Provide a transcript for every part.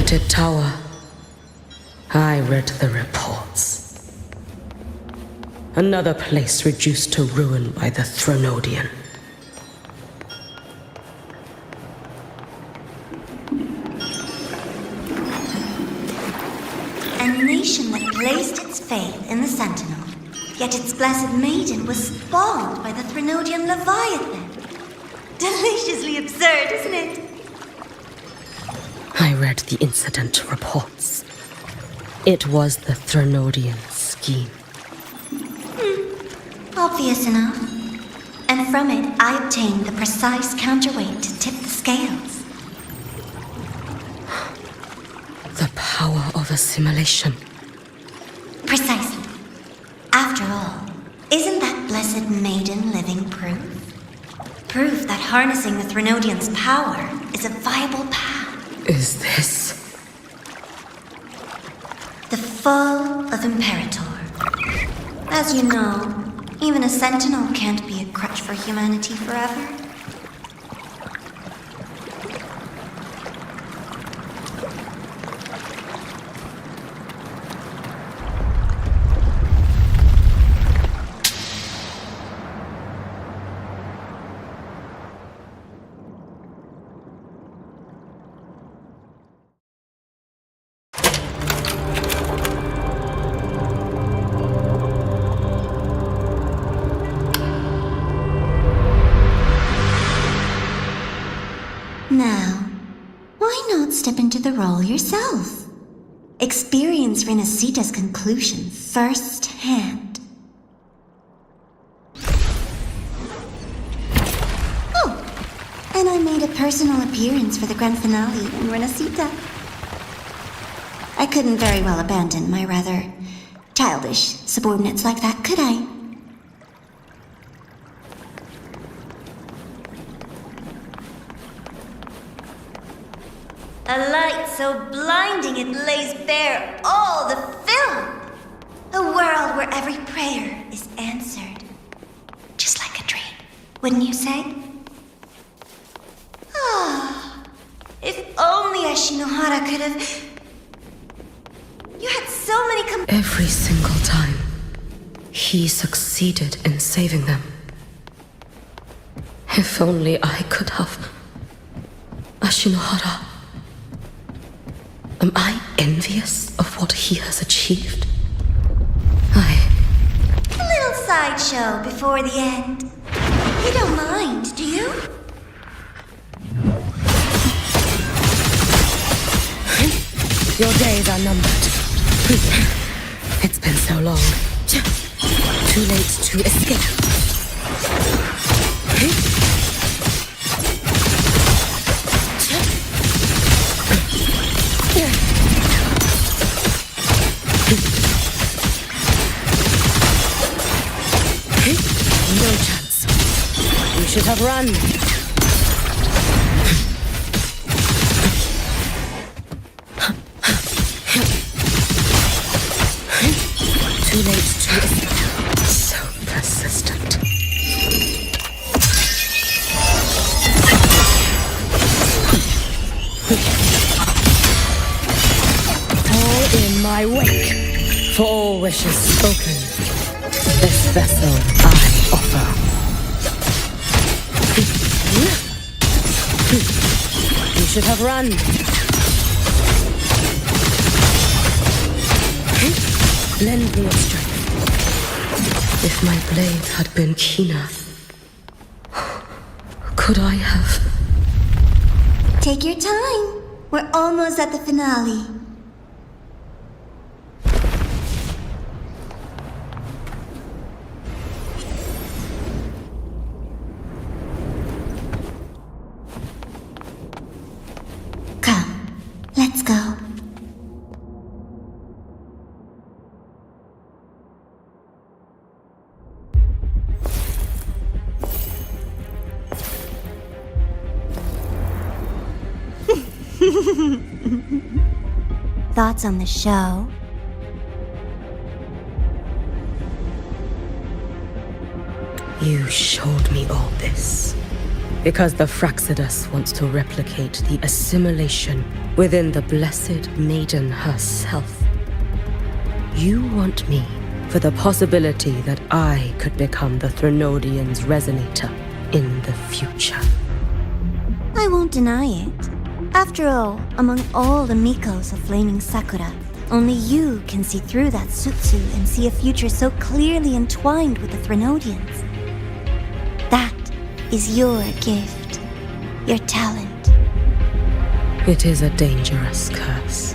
haunted tower. I read the reports. Another place reduced to ruin by the Thronodian. A nation that placed its faith in the Sentinel, yet its blessed maiden was spawned by the Thronodian Leviathan. Deliciously absurd, isn't it? I read the incident reports. It was the Thronodian scheme. Obvious enough. And from it, I obtained the precise counterweight to tip the scales. The power of assimilation. Precisely. After all, isn't that blessed maiden living proof? Proof that harnessing the Thronodian's power is a viable path. Is this the fall of Imperator? As you know, even a sentinel can't be a crutch for humanity forever. Now, why not step into the role yourself? Experience Renacita's conclusion firsthand. Oh, and I made a personal appearance for the grand finale in Renacita. I couldn't very well abandon my rather childish subordinates like that, could I? A light so blinding it lays bare all the film. A world where every prayer is answered. Just like a dream, wouldn't you say? Ah, if only Ashinohara could have... You had so many every single time he succeeded in saving them. If only I could have... Ashinohara. Am I envious of what he has achieved? A little sideshow before the end. You don't mind, do you? Your days are numbered. It's been so long. Too late to escape. No chance. You should have run. Too late to escape. So persistent. All in my wake. For all wishes spoken. This vessel I offer. You should have run. Lend me your strength. If my blade had been keener, could I have... Take your time. We're almost at the finale. Come, let's go. Thoughts on the show? You showed me all this Because the Fraxidus wants to replicate the assimilation within the blessed maiden herself. You want me for the possibility that I could become the Threnodian's resonator in the future. I won't deny it. After all, among all the Mikos of Flaming Sakura, only you can see through that Sutsu and see a future so clearly entwined with the Threnodians. That is your gift, your talent. It is a dangerous curse.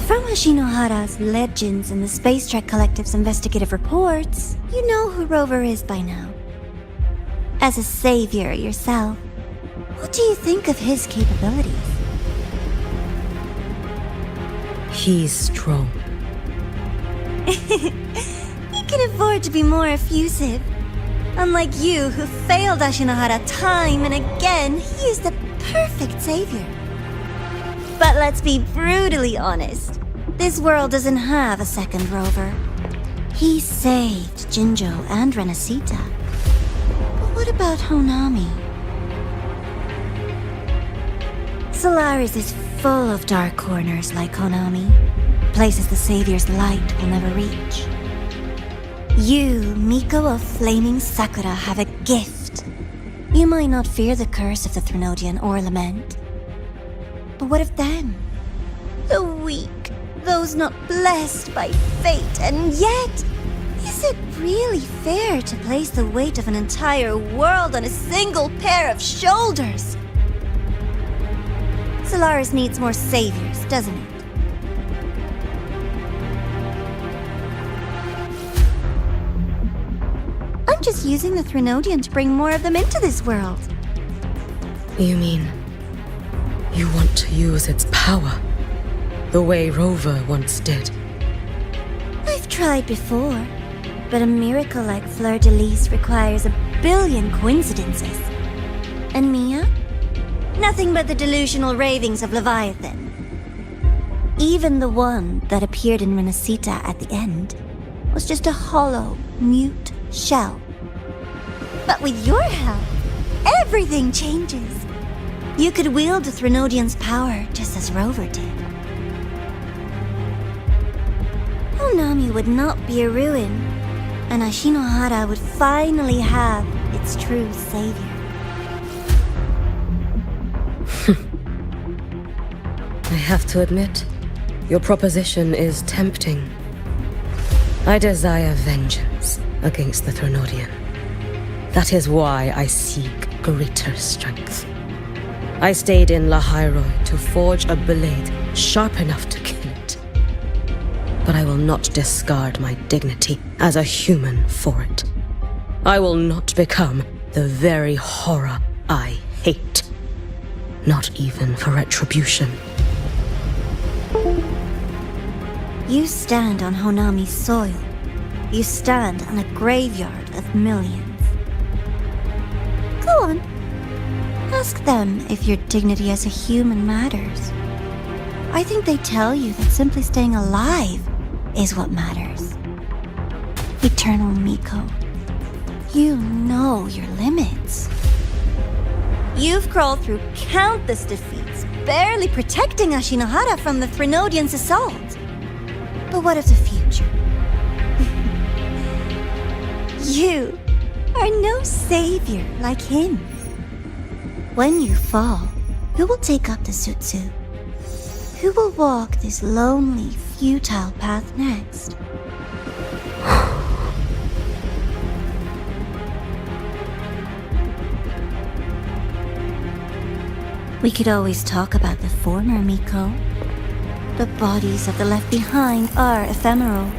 From Ashinohara's legends and the Space Trek Collective's investigative reports, you know who Rover is by now. As a savior yourself, what do you think of his capabilities? He's strong. He can afford to be more effusive. Unlike you, who failed Ashinohara time and again, he is the perfect savior. But let's be brutally honest. This world doesn't have a second Rover. He saved Jinjo and Renacita. But what about Honami? Solaris is full of dark corners like Honami. Places the Savior's light will never reach. You, Miko of Flaming Sakura, have a gift. You might not fear the curse of the Threnodian or lament. But what of them? The weak, those not blessed by fate, and yet, is it really fair to place the weight of an entire world on a single pair of shoulders? Solaris needs more saviors, doesn't it? I'm just using the Threnodian to bring more of them into this world. You mean you want to use its power the way Rover once did? I've tried before, but a miracle like Fleur-de-Lis requires a billion coincidences. And Mia? Nothing but the delusional ravings of Leviathan. Even the one that appeared in Renacita at the end was just a hollow, mute shell. But with your help, everything changes. You could wield the Threnodian's power just as Rover did. Honami would not be a ruin, and Ashinohara would finally have its true savior. I have to admit, your proposition is tempting. I desire vengeance against the Threnodian. That is why I seek greater strength. I stayed in Lahairoi to forge a blade sharp enough to kill it. But I will not discard my dignity as a human for it. I will not become the very horror I hate. Not even for retribution. You stand on Honami's soil. You stand on a graveyard of millions. Go on. Ask them if your dignity as a human matters. I think they tell you that simply staying alive is what matters. Eternal Miko, you know your limits. You've crawled through countless defeats, barely protecting Ashinohara from the Threnodian's assault. But what of the future? You are no savior like him. When you fall, who will take up the Sutsu? Who will walk this lonely, futile path next? We could always talk about the former, Miko. The bodies of the left behind are ephemeral.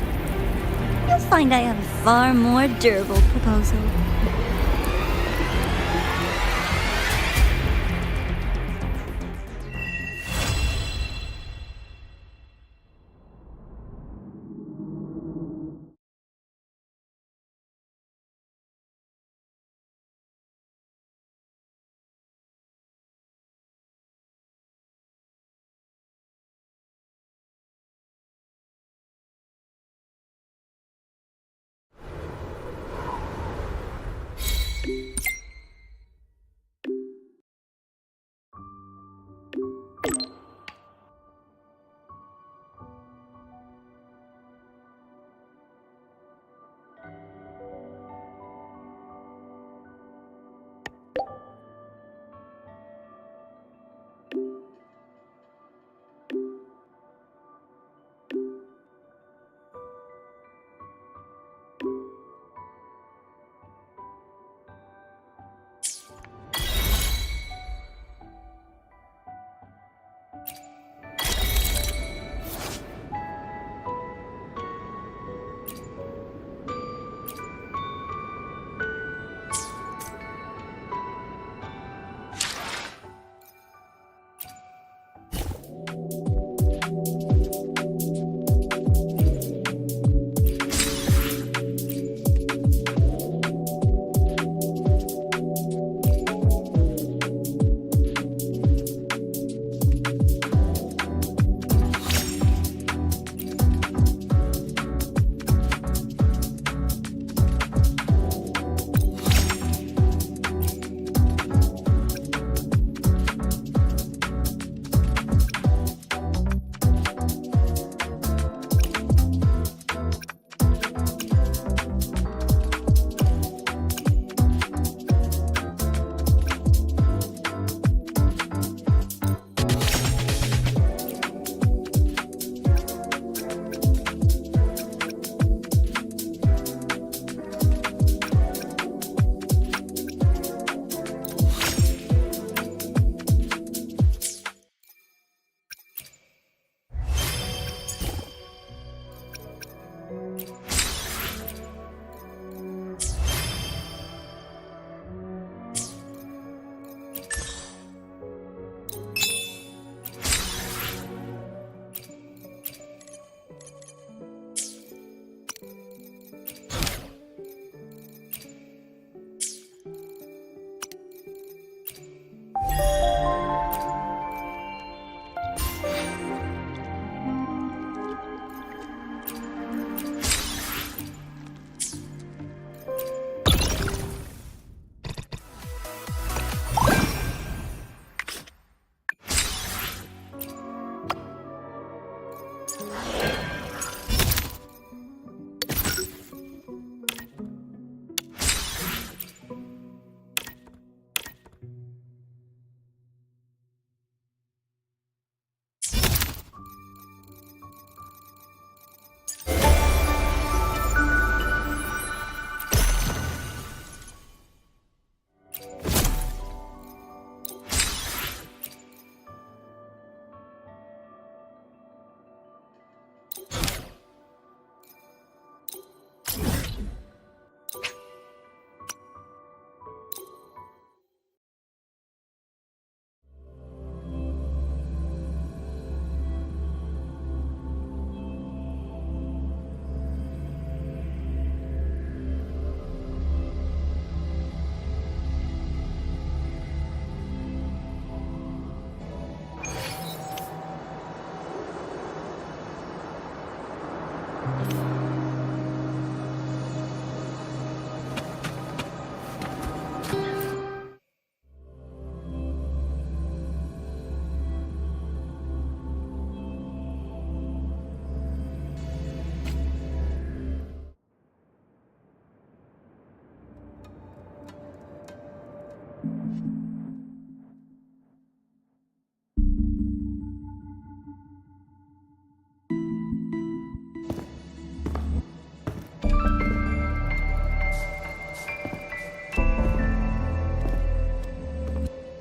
You'll find I have a far more durable proposal.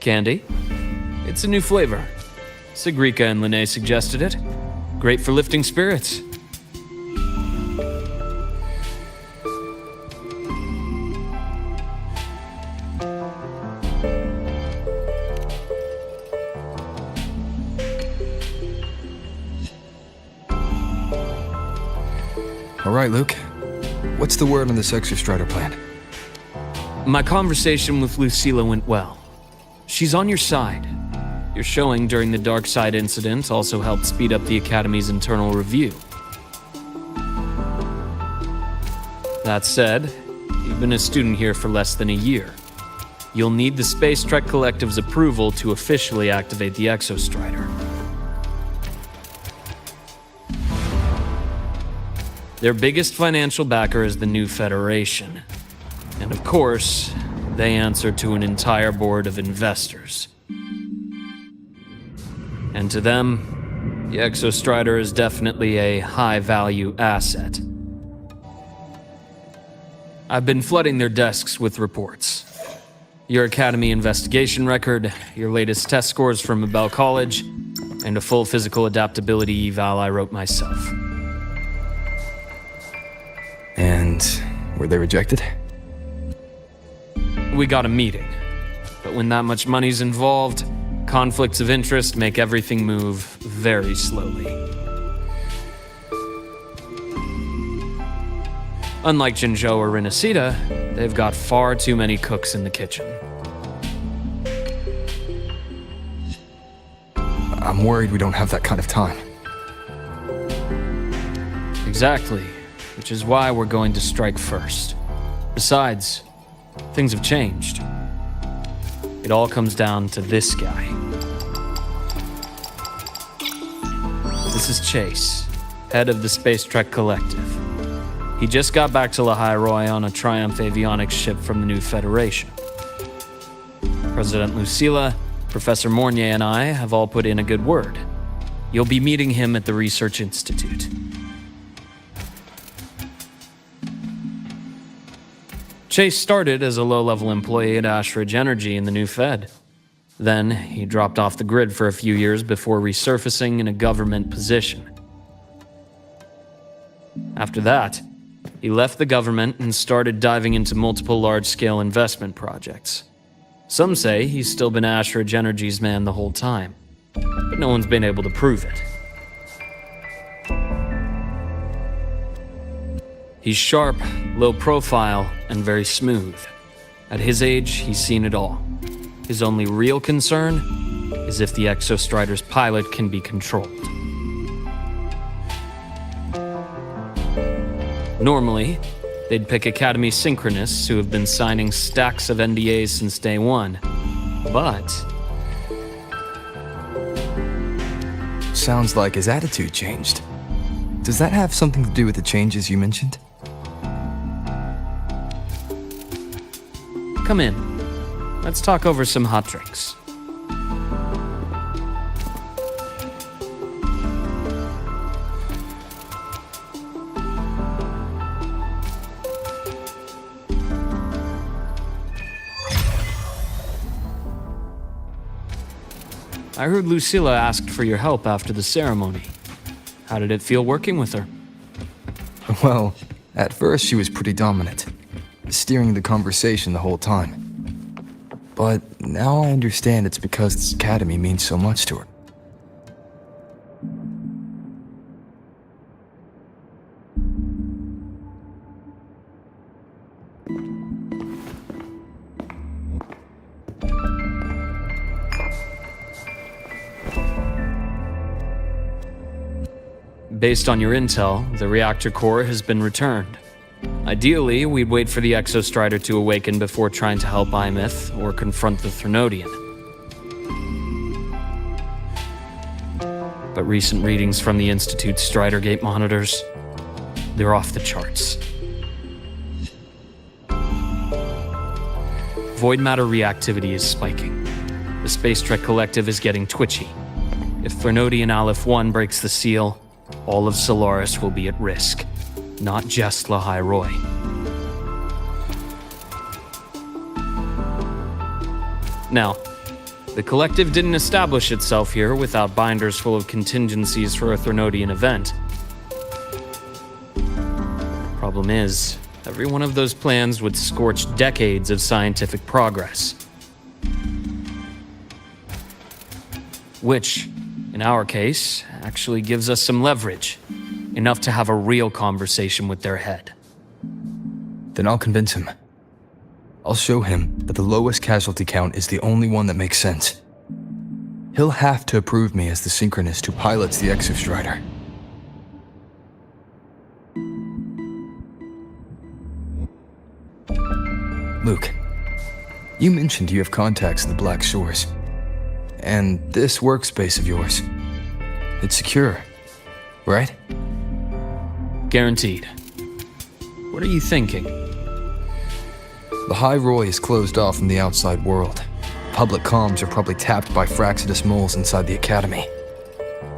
Candy? It's a new flavor. Sigrika and Linnae suggested it. Great for lifting spirits. All right, Luke. What's the word on this Exostrider plan? My conversation with Lucilla went well. She's on your side. Your showing during the Dark Side incident also helped speed up the Academy's internal review. That said, you've been a student here for less than a year. You'll need the Space Trek Collective's approval to officially activate the Exostrider. Their biggest financial backer is the new Federation. And of course, they answer to an entire board of investors. And to them, the Exostrider is definitely a high-value asset. I've been flooding their desks with reports. Your Academy investigation record, your latest test scores from Abel College, and a full physical adaptability eval I wrote myself. And were they rejected? We got a meeting, but when that much money's involved, Conflicts of interest make everything move very slowly. Unlike Jinzhou or Rinasita, they've got far too many cooks in the kitchen. I'm worried we don't have that kind of time. Exactly, which is why we're going to strike first. Besides, things have changed. It all comes down to this guy. This is Chase, head of the Space Trek Collective. He just got back to Lahairoi on a Triumph avionics ship from the new Federation. President Lucilla, Professor Mornier, and I have all put in a good word. You'll be meeting him at the Research Institute. Chase started as a low-level employee at Ashridge Energy in the new Fed. Then, he dropped off the grid for a few years before resurfacing in a government position. After that, he left the government and started diving into multiple large-scale investment projects. Some say he's still been Ashridge Energy's man the whole time, but no one's been able to prove it. He's sharp, low profile, and very smooth. At his age, he's seen it all. His only real concern is if the Exostrider's pilot can be controlled. Normally, they'd pick Academy Synchronists who have been signing stacks of NDAs since day one. But Sounds like his attitude changed. Does that have something to do with the changes you mentioned? come in. Let's talk over some hot drinks. I heard Lucilla asked for your help after the ceremony. How did it feel working with her? Well, at first she was pretty dominant, steering the conversation the whole time. But now I understand it's because this academy means so much to her. Based on your intel, the reactor core has been returned. Ideally, we'd wait for the Exostrider to awaken before trying to help Imyth or confront the Threnodian. But recent readings from the Institute's Strider Gate monitors, they're off the charts. Void matter reactivity is spiking. The Space Trek Collective is getting twitchy. If Threnodian Aleph 1 breaks the seal, all of Solaris will be at risk, not just Lahairoi. Now, the Collective didn't establish itself here without binders full of contingencies for a Threnodian event. Problem is, every one of those plans would scorch decades of scientific progress. Which, in our case, actually gives us some leverage. Enough to have a real conversation with their head. Then I'll convince him. I'll show him that the lowest casualty count is the only one that makes sense. He'll have to approve me as the synchronist who pilots the Exostrider. Luke, you mentioned you have contacts in the Black Shores. And this workspace of yours, it's secure, right? Guaranteed. What are you thinking? The Lahairoi is closed off from the outside world. Public comms are probably tapped by Fraxidus moles inside the Academy.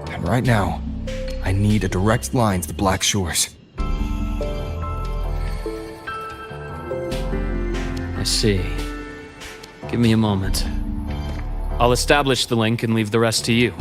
And right now, I need a direct line to the Black Shores. I see. Give me a moment. I'll establish the link and leave the rest to you.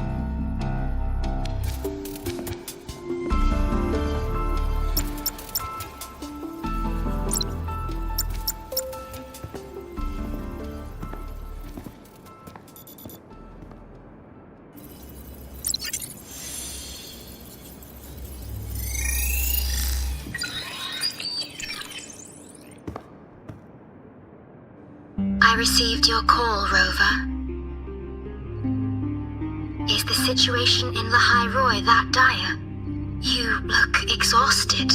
received your call, Rover. Is the situation in Lahairoi that dire? You look exhausted.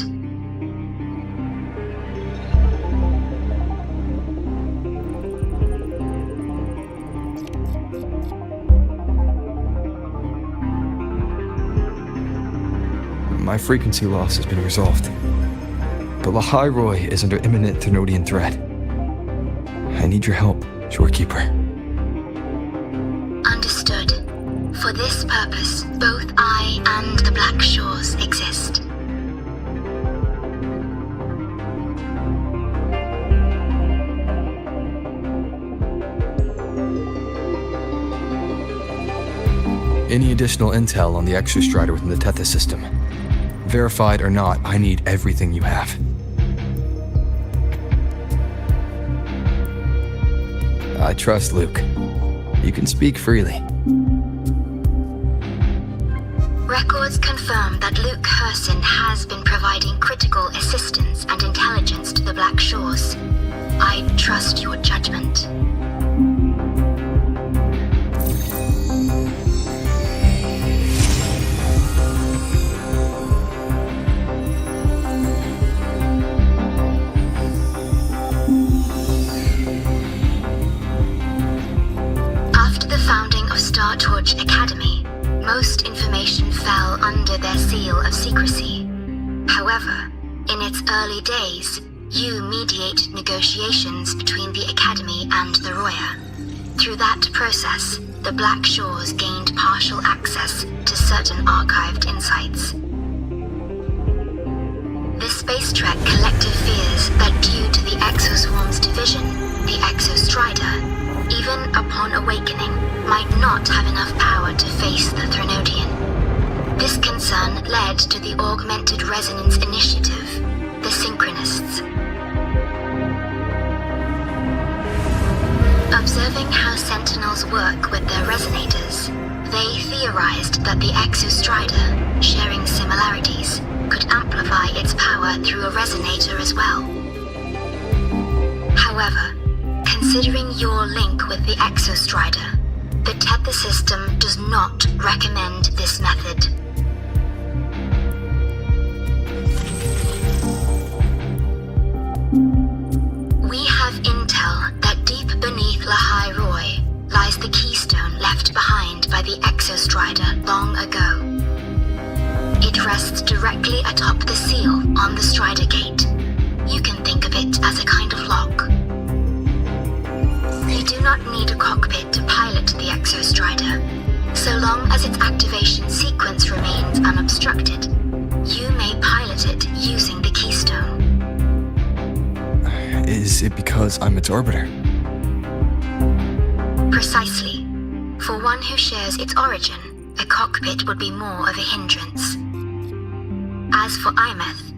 My frequency loss has been resolved. But Lahairoi is under imminent Thenodian threat. I need your help, Shorekeeper. Understood. For this purpose, both I and the Black Shores exist. Any additional intel on the Exostrider within the Tethys system? Verified or not, I need everything you have. I trust Luke. You can speak freely. Records confirm that Luke Herson has been providing critical assistance and intelligence to the Black Shores. I trust your judgment. Torch Academy, most information fell under their seal of secrecy. However, in its early days, you mediate negotiations between the Academy and the Roya. Through that process, the Black Shores gained partial access to certain archived insights. This space trek collective fears that due to the Exoswarm's division, the Exostrider, even upon awakening, might not have enough power to face the Thenodian. This concern led to the Augmented Resonance Initiative, the Synchronists. Observing how Sentinels work with their resonators, they theorized that the Exostrider, sharing similarities, could amplify its power through a resonator as well. However, considering your link with the Exostrider, the Tethys system does not recommend this method. We have intel that deep beneath Lahairoi lies the keystone left behind by the Exostrider long ago. It rests directly atop the seal on the Strider Gate. You can think of it as a kind of lock. You do not need a cockpit to pilot the Exostrider. So long as its activation sequence remains unobstructed, you may pilot it using the keystone. Is it because I'm its orbiter? Precisely. For one who shares its origin, a cockpit would be more of a hindrance. As for Imeth,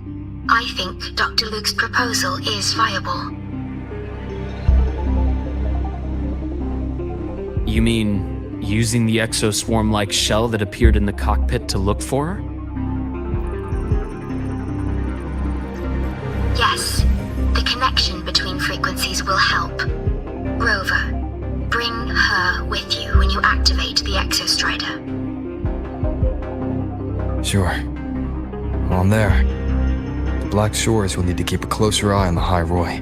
I think Dr. Luke's proposal is viable. You mean using the exoswarm-like shell that appeared in the cockpit to look for her? Yes, the connection between frequencies will help. Rover, bring her with you when you activate the Exostrider. Sure. While I'm there, the Black Shores will need to keep a closer eye on the Lahairoi.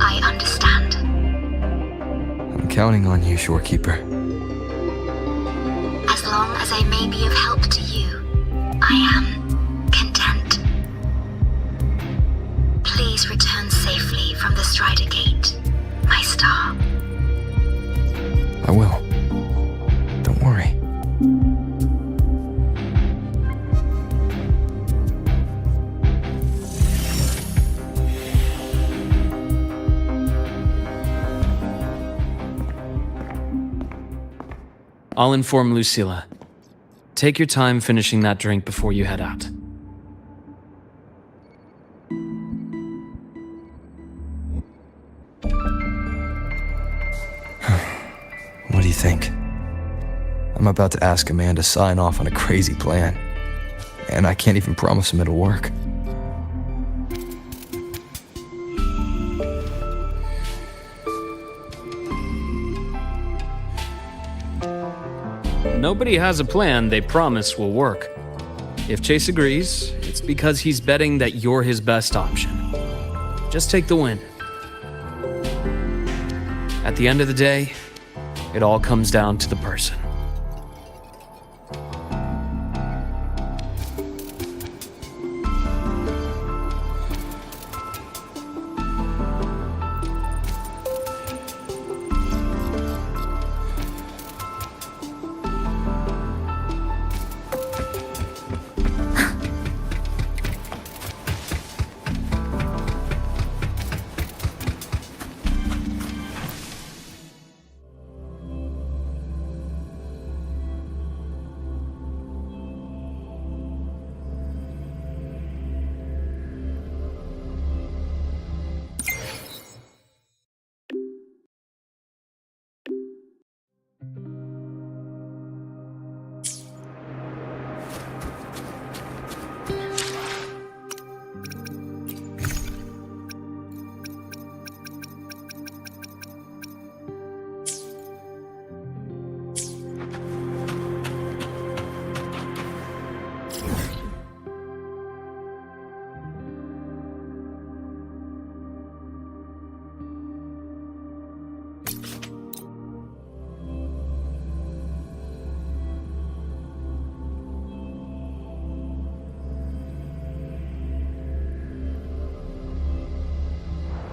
I understand. I'm counting on you, Shorekeeper. As long as I may be of help to you, I am content. Please return safely from the Strider Gate, my star. I will. Don't worry. I'll inform Lucilla. Take your time finishing that drink before you head out. What do you think? I'm about to ask a man to sign off on a crazy plan, and I can't even promise him it'll work. Nobody has a plan they promise will work. If Chase agrees, it's because he's betting that you're his best option. Just take the win. At the end of the day, it all comes down to the person.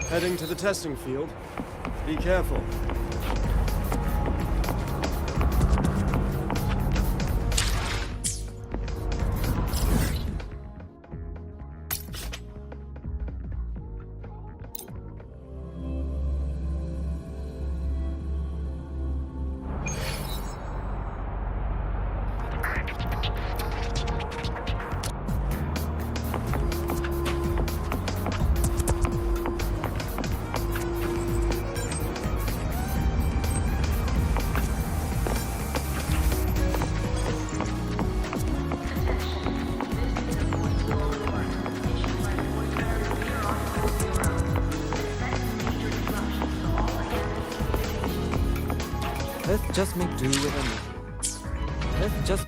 Heading to the testing field. Be careful. Let's just make do with it. Let's just...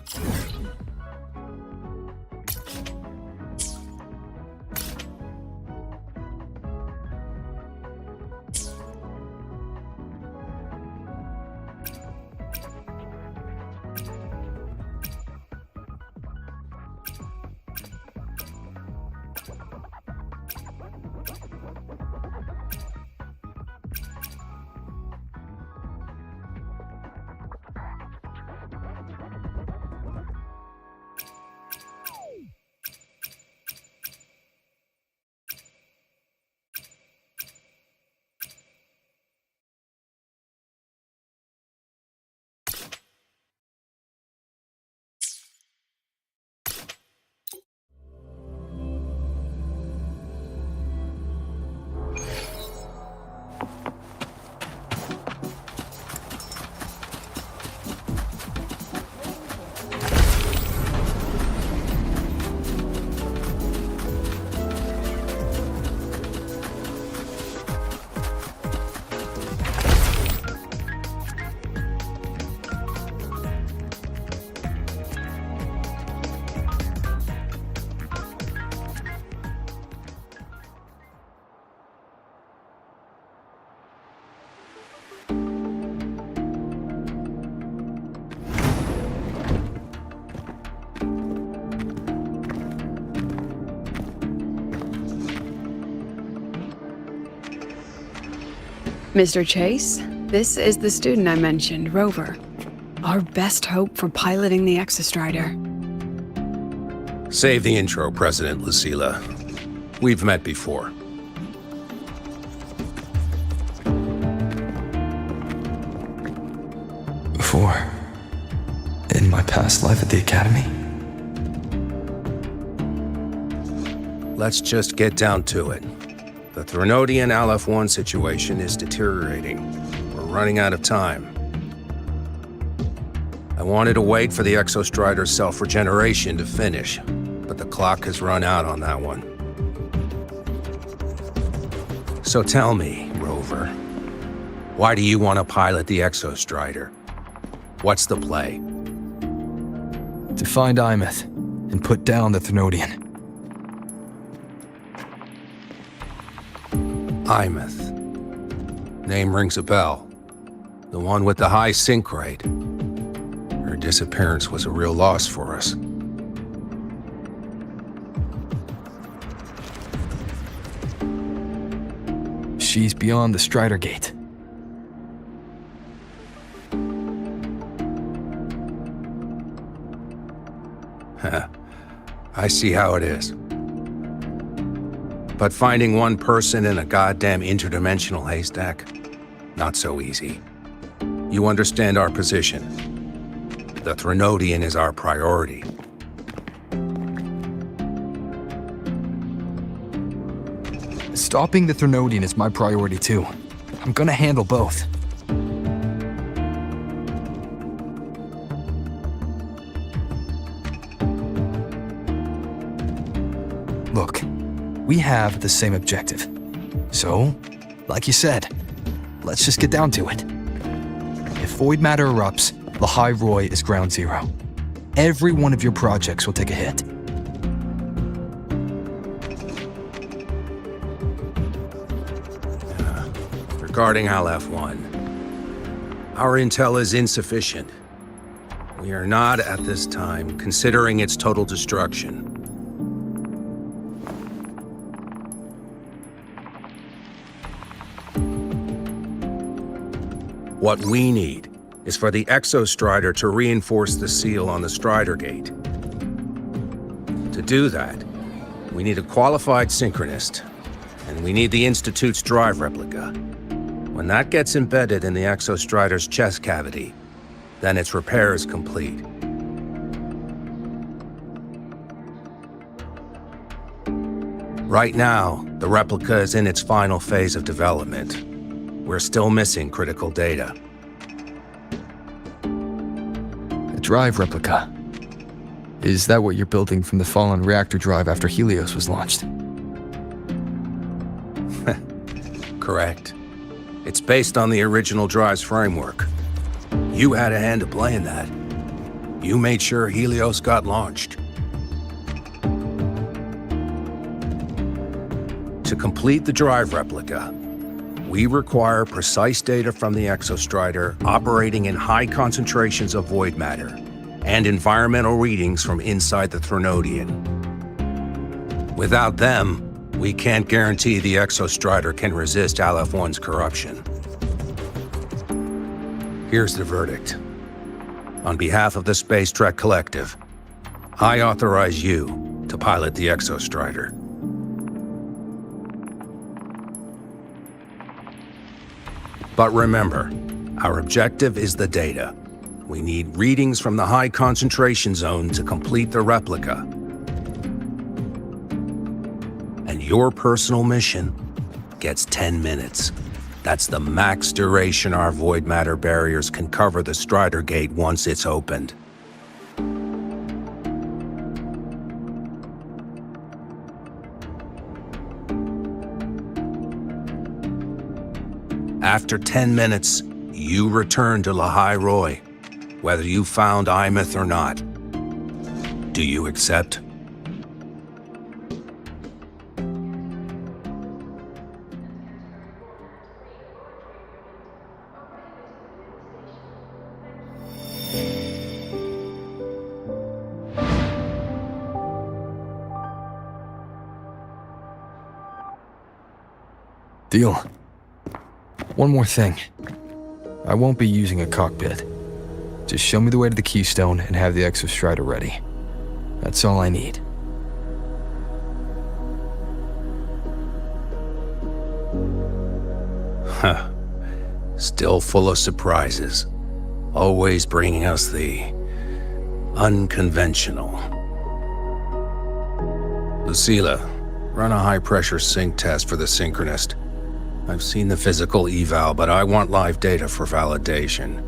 Mr. Chase, this is the student I mentioned, Rover. Our best hope for piloting the Exostrider. Save the intro, President Lucila. We've met before. Before? In my past life at the Academy? Let's just get down to it. The Threnodian Aleph-1 situation is deteriorating. We're running out of time. I wanted to wait for the Exostrider's self-regeneration to finish, but the clock has run out on that one. So tell me, Rover, why do you want to pilot the Exostrider? What's the play? To find Imeth and put down the Thrunodian. Imeth. Name rings a bell. The one with the high sync rate. Her disappearance was a real loss for us. She's beyond the Strider Gate. I see how it is. But finding one person in a goddamn interdimensional haystack, not so easy. You understand our position. The Thrunodian is our priority. Stopping the Thrunodian is my priority too. I'm gonna handle both. Look, we have the same objective. So, like you said, let's just get down to it. If void matter erupts, the High Roy is ground zero. Every one of your projects will take a hit. Regarding Aleph-1, our intel is insufficient. We are not, at this time, considering its total destruction. What we need is for the Exostrider to reinforce the seal on the Strider Gate. To do that, we need a qualified synchronist, and we need the Institute's drive replica. When that gets embedded in the Exostrider's chest cavity, then its repair is complete. Right now, the replica is in its final phase of development. We're still missing critical data. A drive replica. Is that what you're building from the fallen reactor drive after Helios was launched? Correct. It's based on the original drive's framework. You had a hand to play in that. You made sure Helios got launched. To complete the drive replica, we require precise data from the Exostrider operating in high concentrations of void matter and environmental readings from inside the Thrunodian. Without them, we can't guarantee the Exostrider can resist Aleph-1's corruption. Here's the verdict. On behalf of the Space Trek Collective, I authorize you to pilot the Exostrider. But remember, our objective is the data. We need readings from the high concentration zone to complete the replica. And your personal mission gets 10 minutes. That's the max duration our void matter barriers can cover the Strider Gate once it's opened. After 10 minutes, you return to Lahai Roy, whether you found Imeth or not. Do you accept? Deal. One more thing. I won't be using a cockpit. Just show me the way to the Keystone and have the Exostrider ready. That's all I need. Huh. Still full of surprises. Always bringing us the unconventional. Lucila, run a high-pressure sync test for the Synchronist. I've seen the physical eval, but I want live data for validation.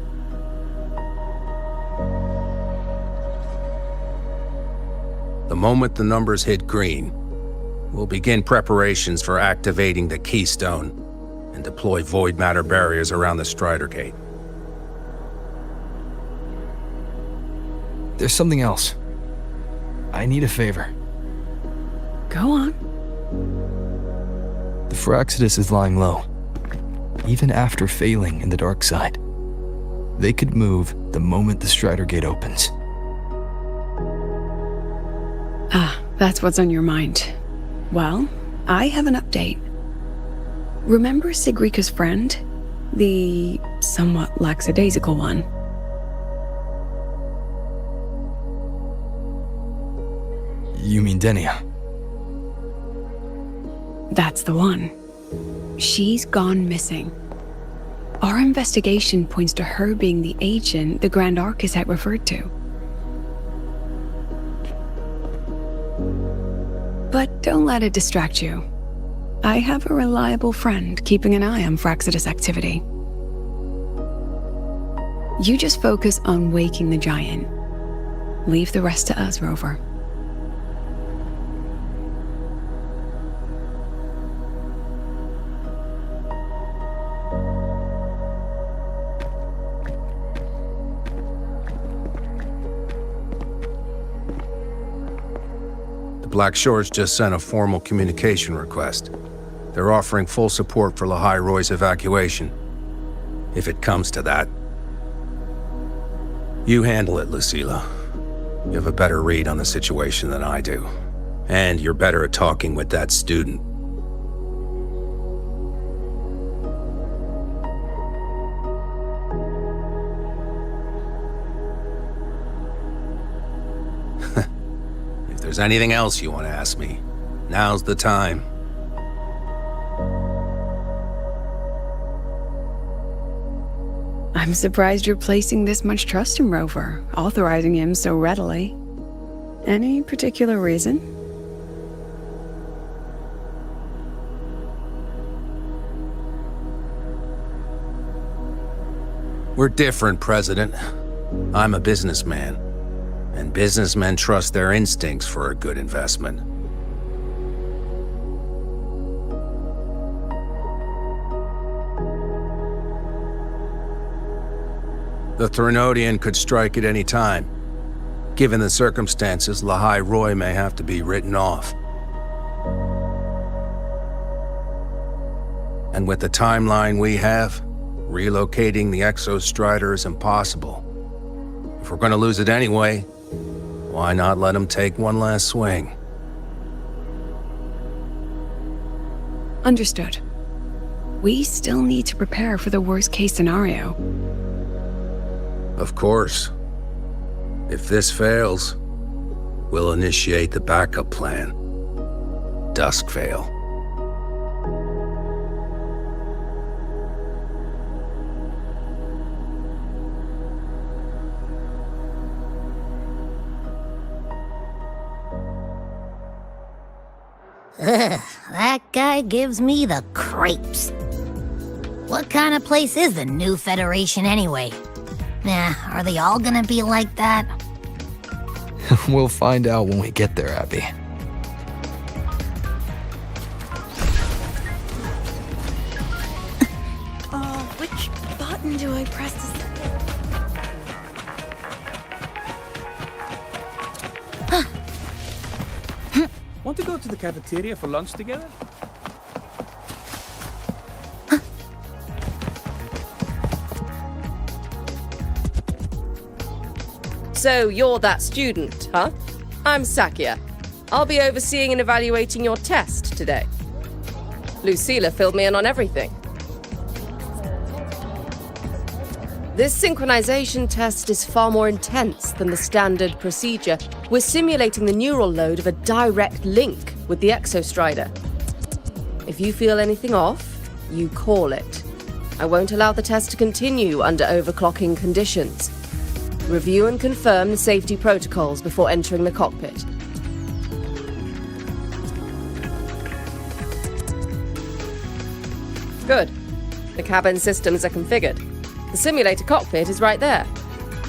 The moment the numbers hit green, we'll begin preparations for activating the Keystone and deploy void matter barriers around the Strider Gate. There's something else. I need a favor. Go on. The Fraxidus is lying low, even after failing in the dark side. They could move the moment the Strider Gate opens. Ah, that's what's on your mind. Well, I have an update. Remember Sigrika's friend? The somewhat lackadaisical one? You mean Denia? That's the one. She's gone missing. Our investigation points to her being the agent the Grand Architect referred to. But don't let it distract you. I have a reliable friend keeping an eye on Fraxidus activity. You just focus on waking the giant. Leave the rest to us, Rover. Black Shores just sent a formal communication request. They're offering full support for Lahai Roy's evacuation. If it comes to that. You handle it, Lucilla. You have a better read on the situation than I do. And you're better at talking with that student. If there's anything else you want to ask me, now's the time. I'm surprised you're placing this much trust in Rover, authorizing him so readily. Any particular reason? We're different, President. I'm a businessman, and businessmen trust their instincts for a good investment. The Threnodian could strike at any time. Given the circumstances, Lahai Roy may have to be written off. And with the timeline we have, relocating the Exostrider is impossible. If we're going to lose it anyway, why not let him take one last swing? Understood. We still need to prepare for the worst-case scenario. Of course. If this fails, we'll initiate the backup plan. Duskvale. Ugh, that guy gives me the creeps. What kind of place is the new Federation anyway? Nah, are they all gonna be like that? We'll find out when we get there, Abby. Which button do I press to... Want to go to the cafeteria for lunch together? So you're that student, huh? I'm Sakia. I'll be overseeing and evaluating your test today. Lucilla filled me in on everything. This synchronization test is far more intense than the standard procedure. We're simulating the neural load of a direct link with the Exostrider. If you feel anything off, you call it. I won't allow the test to continue under overclocking conditions. Review and confirm the safety protocols before entering the cockpit. Good. The cabin systems are configured. The simulator cockpit is right there.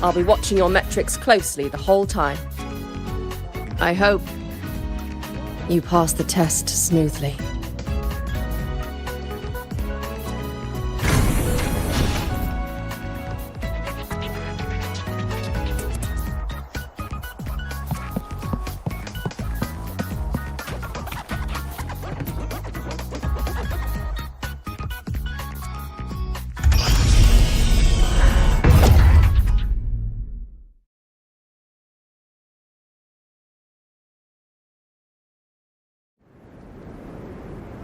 I'll be watching your metrics closely the whole time. I hope you pass the test smoothly.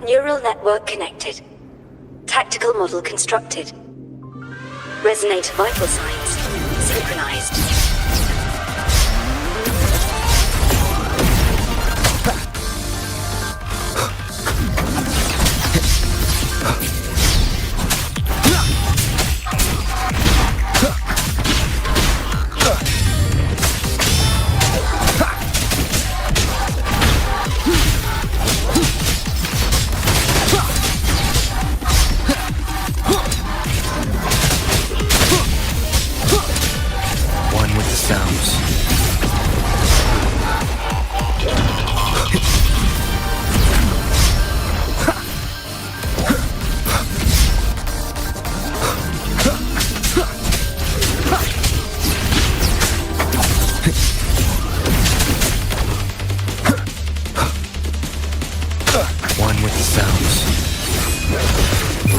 Neural network connected. Tactical model constructed. Resonate vital signs synchronized.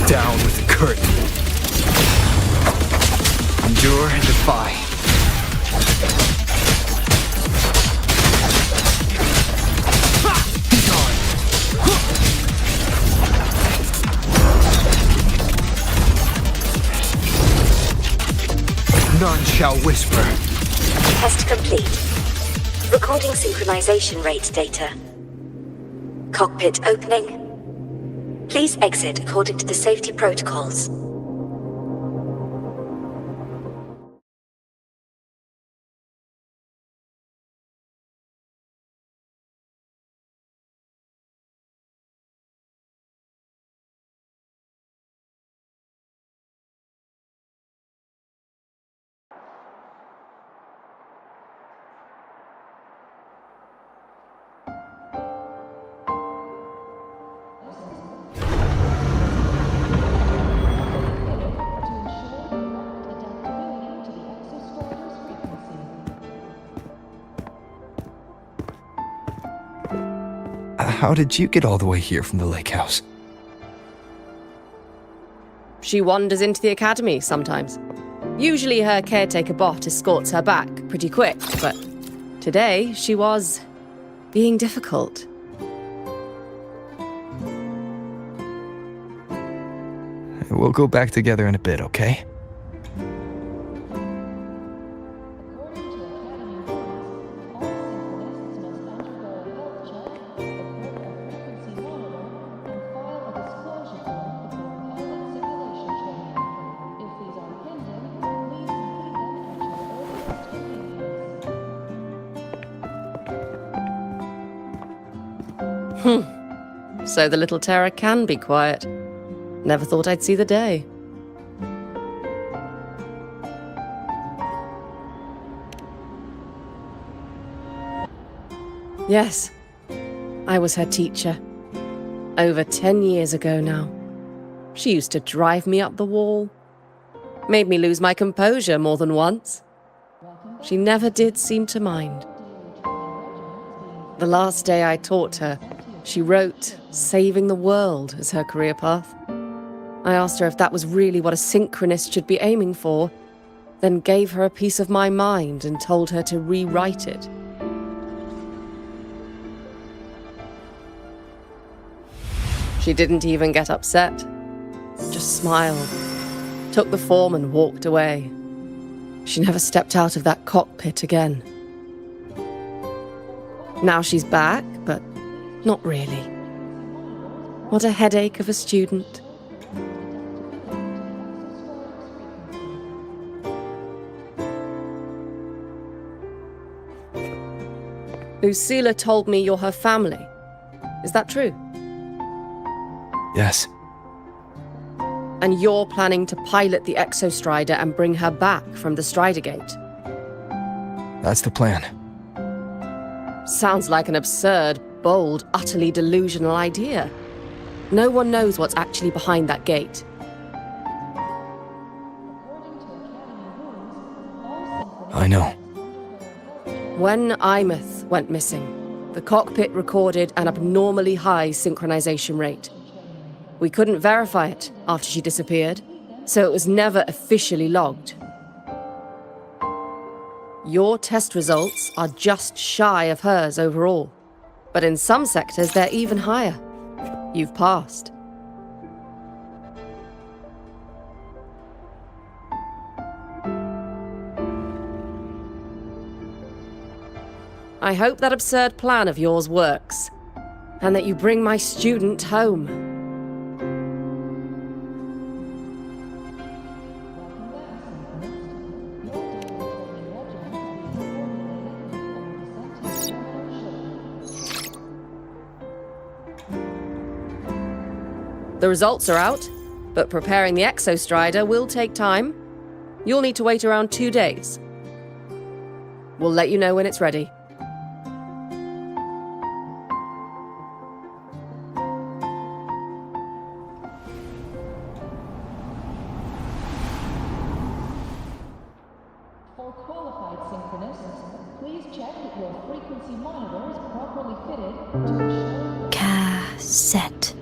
Down with the curtain. Endure and defy. None shall whisper. Test complete. Recording synchronization rate data. Cockpit opening. Please exit according to the safety protocols. How did you get all the way here from the lake house? She wanders into the academy sometimes. Usually her caretaker bot escorts her back pretty quick, but today she was being difficult. We'll go back together in a bit, okay? So the little terror can be quiet. Never thought I'd see the day. Yes, I was her teacher. Over 10 years ago now. She used to drive me up the wall. Made me lose my composure more than once. She never did seem to mind. The last day I taught her, she wrote saving the world as her career path. I asked her if that was really what a synchronist should be aiming for, then gave her a piece of my mind and told her to rewrite it. She didn't even get upset, just smiled, took the form and walked away. She never stepped out of that cockpit again. Now she's back, but not really. What a headache of a student. Lucilla told me you're her family. Is that true? Yes. And you're planning to pilot the Exostrider and bring her back from the Strider Gate? That's the plan. Sounds like an absurd, bold, utterly delusional idea. No one knows what's actually behind that gate. I know. When Imeth went missing, the cockpit recorded an abnormally high synchronization rate. We couldn't verify it after she disappeared, so it was never officially logged. Your test results are just shy of hers overall, but in some sectors they're even higher. You've passed. I hope that absurd plan of yours works, and that you bring my student home. The results are out, but preparing the Exostrider will take time. You'll need to wait around 2 days. We'll let you know when it's ready. For qualified synchronists, please check that your frequency monitor is properly fitted to ensure... Cassette.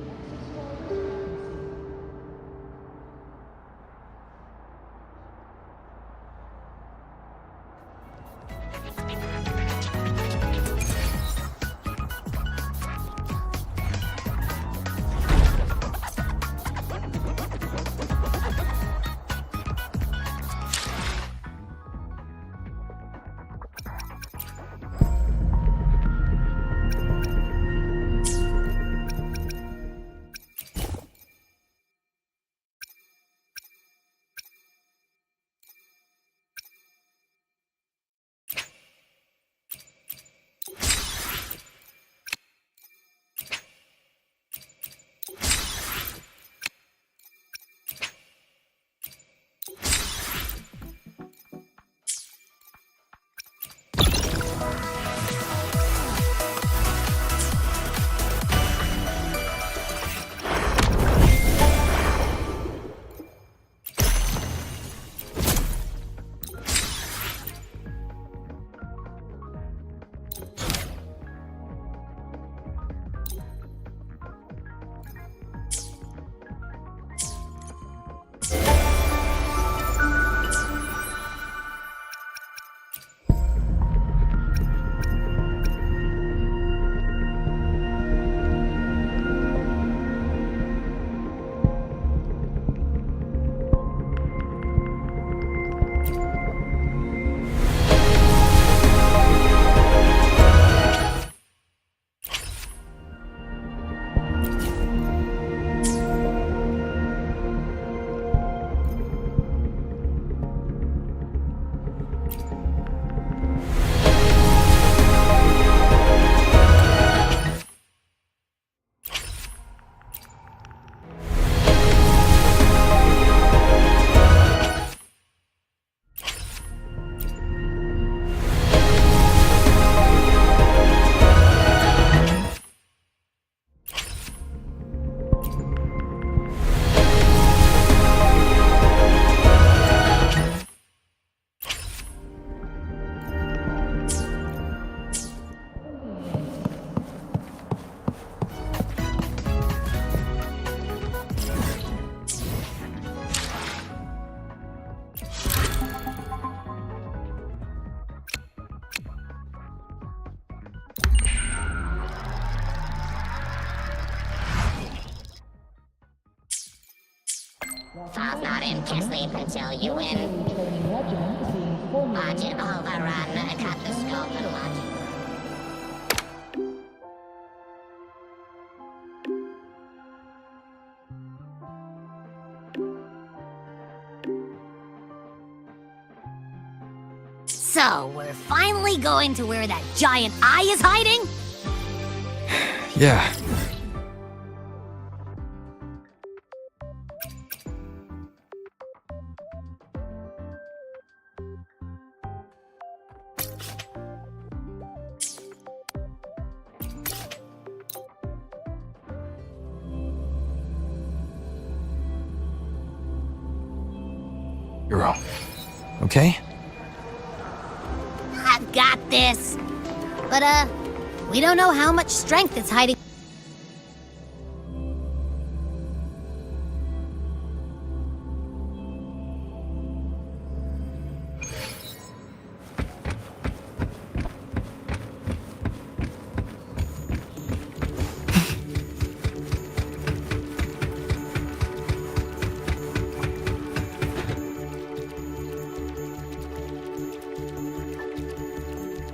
Fall not in to sleep until you win. Watch it overrun, cut the scope and watch it. So, we're finally going to where that giant eye is hiding? Yeah. You're all okay? I've got this. But, we don't know how much strength it's hiding.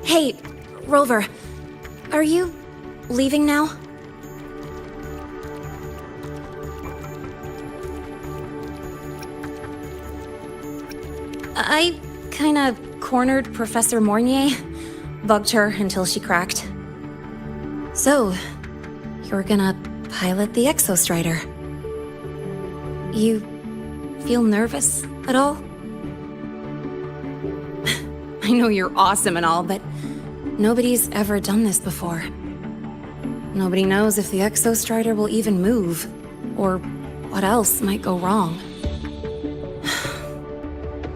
Hey, Rover. Are you leaving now? I kinda cornered Professor Mornier, bugged her until she cracked. So, you're gonna pilot the Exostrider. You feel nervous at all? I know you're awesome and all, but nobody's ever done this before. Nobody knows if the Exostrider will even move, or what else might go wrong.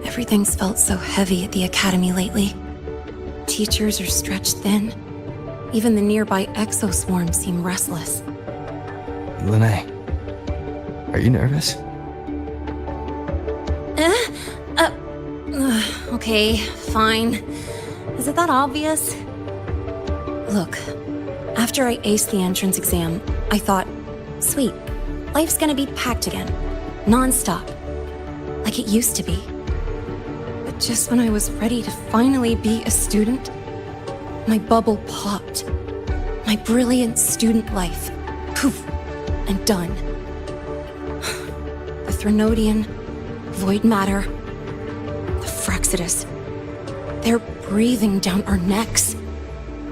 Everything's felt so heavy at the Academy lately. Teachers are stretched thin. Even the nearby exoswarms seem restless. Lene, are you nervous? Okay, fine. Is it that obvious? Look, after I aced the entrance exam, I thought, sweet, life's gonna be packed again. Non-stop. Like it used to be. But just when I was ready to finally be a student, my bubble popped. My brilliant student life. Poof. And done. The Threnodian, void matter, the Fraxidus. They're breathing down our necks.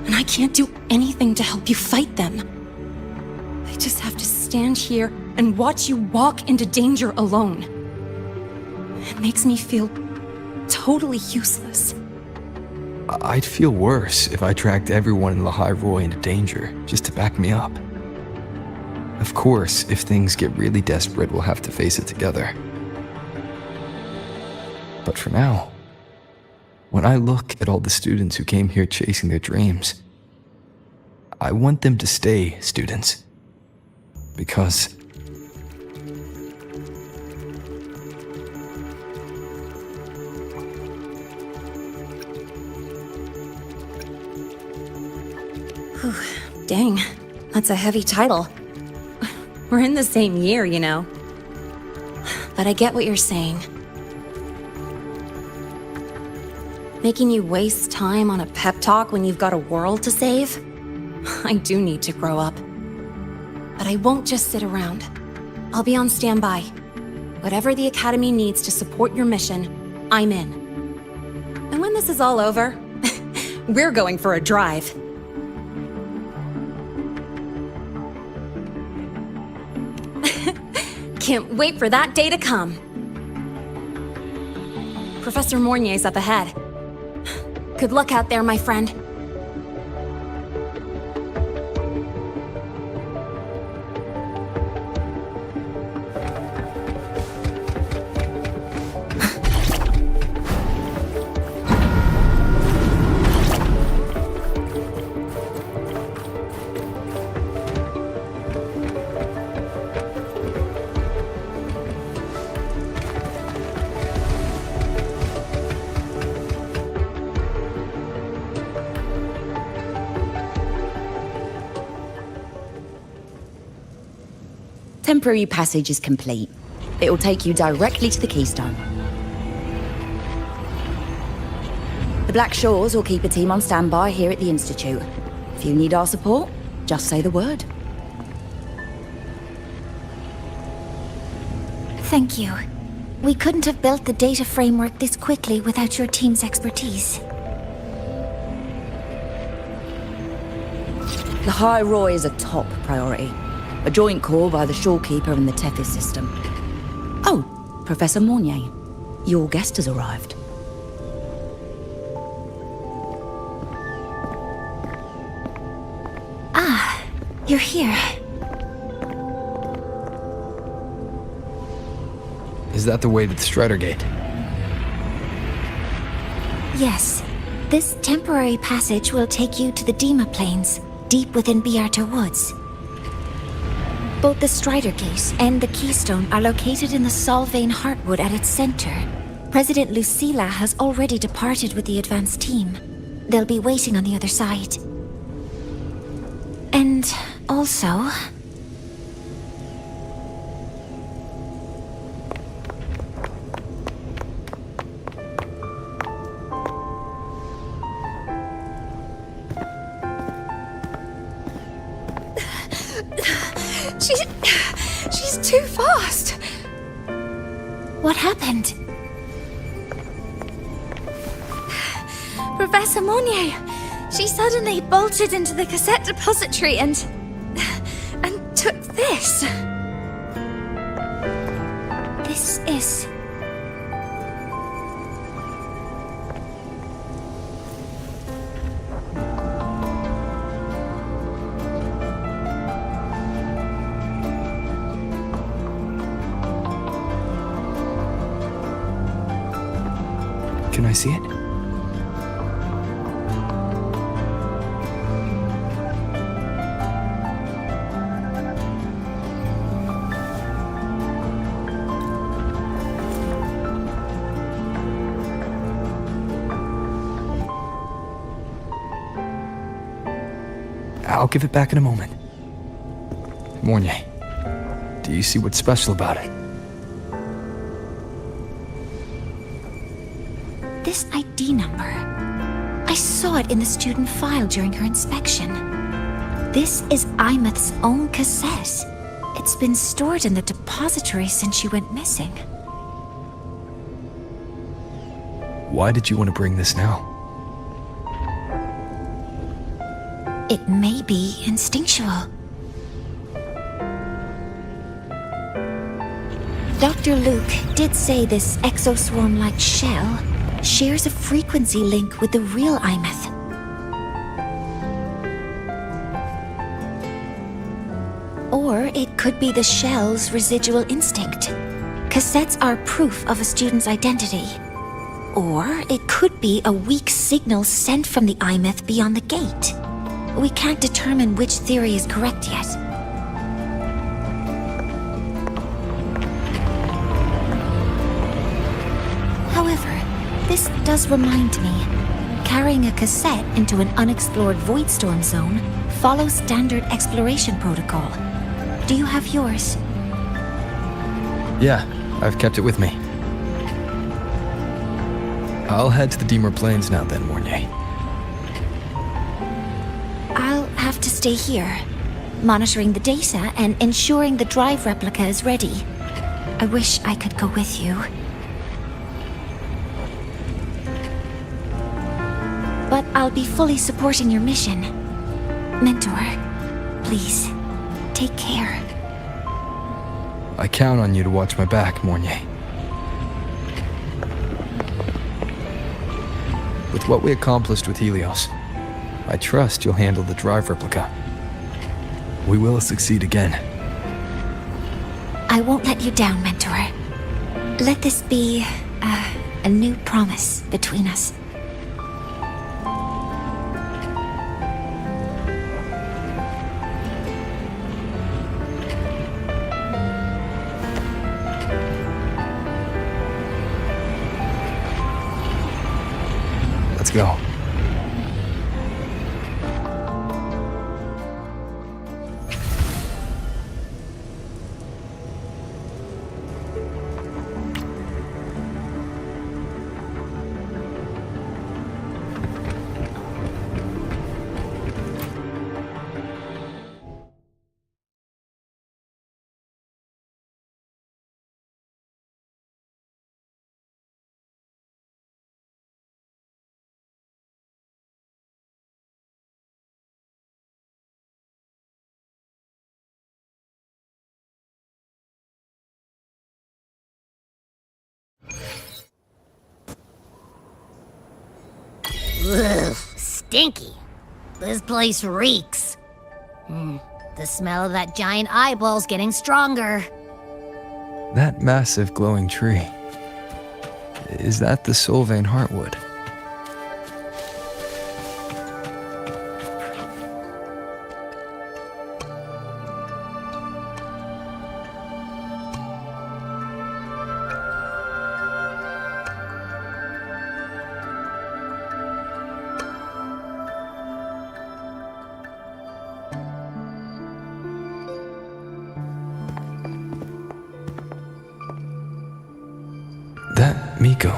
And I can't do anything to help you fight them. I just have to stand here and watch you walk into danger alone. It makes me feel totally useless. I'd feel worse if I tracked everyone in the High Roy into danger, just to back me up. Of course, if things get really desperate, we'll have to face it together. But for now, when I look at all the students who came here chasing their dreams, I want them to stay students. Because Dang, that's a heavy title. We're in the same year, you know. But I get what you're saying. Making you waste time on a pep talk when you've got a world to save? I do need to grow up. But I won't just sit around. I'll be on standby. Whatever the Academy needs to support your mission, I'm in. And when this is all over, we're going for a drive. Can't wait for that day to come. Professor Mornier's up ahead. Good luck out there, my friend. Temporary passage is complete. It will take you directly to the Keystone. The Black Shores will keep a team on standby here at the Institute. If you need our support, just say the word. Thank you. We couldn't have built the data framework this quickly without your team's expertise. The High Roy is a top priority. A joint call by the Shorekeeper and the Tethys system. Oh, Professor Mornier, your guest has arrived. Ah, you're here. is that the way to the Strider Gate? Yes. This temporary passage will take you to the Dima Plains, deep within Biarta Woods. Both the Strider Gate and the Keystone are located in the Solvane Heartwood at its center. President Lucilla has already departed with the advance team. They'll be waiting on the other side. And also... She's too fast. What happened? Professor Monnier. She suddenly bolted into the cassette depository and took this. This is... Can I see it? I'll give it back in a moment. Mornier, do you see what's special about it? This ID number. I saw it in the student file during her inspection. This is Imeth's own cassette. It's been stored in the depository since she went missing. Why did you want to bring this now? It may be instinctual. Dr. Luke did say this exoswarm-like shell shares a frequency link with the real Imeth. Or it could be the shell's residual instinct. Cassettes are proof of a student's identity. Or it could be a weak signal sent from the Imeth beyond the gate. We can't determine which theory is correct yet. However, this does remind me, carrying a cassette into an unexplored Voidstorm zone follows standard exploration protocol. Do you have yours? Yeah, I've kept it with me. I'll head to the Deemer Plains now then, Mornier. I'll have to stay here, monitoring the data and ensuring the drive replica is ready. I wish I could go with you. But I'll be fully supporting your mission. Mentor, please, take care. I count on you to watch my back, Mornier. With what we accomplished with Helios, I trust you'll handle the drive replica. We will succeed again. I won't let you down, Mentor. Let this be a new promise between us. Let's go. Ugh, stinky. This place reeks. The smell of that giant eyeball's getting stronger. That massive glowing tree. Is that the Solvane Heartwood? That Miko.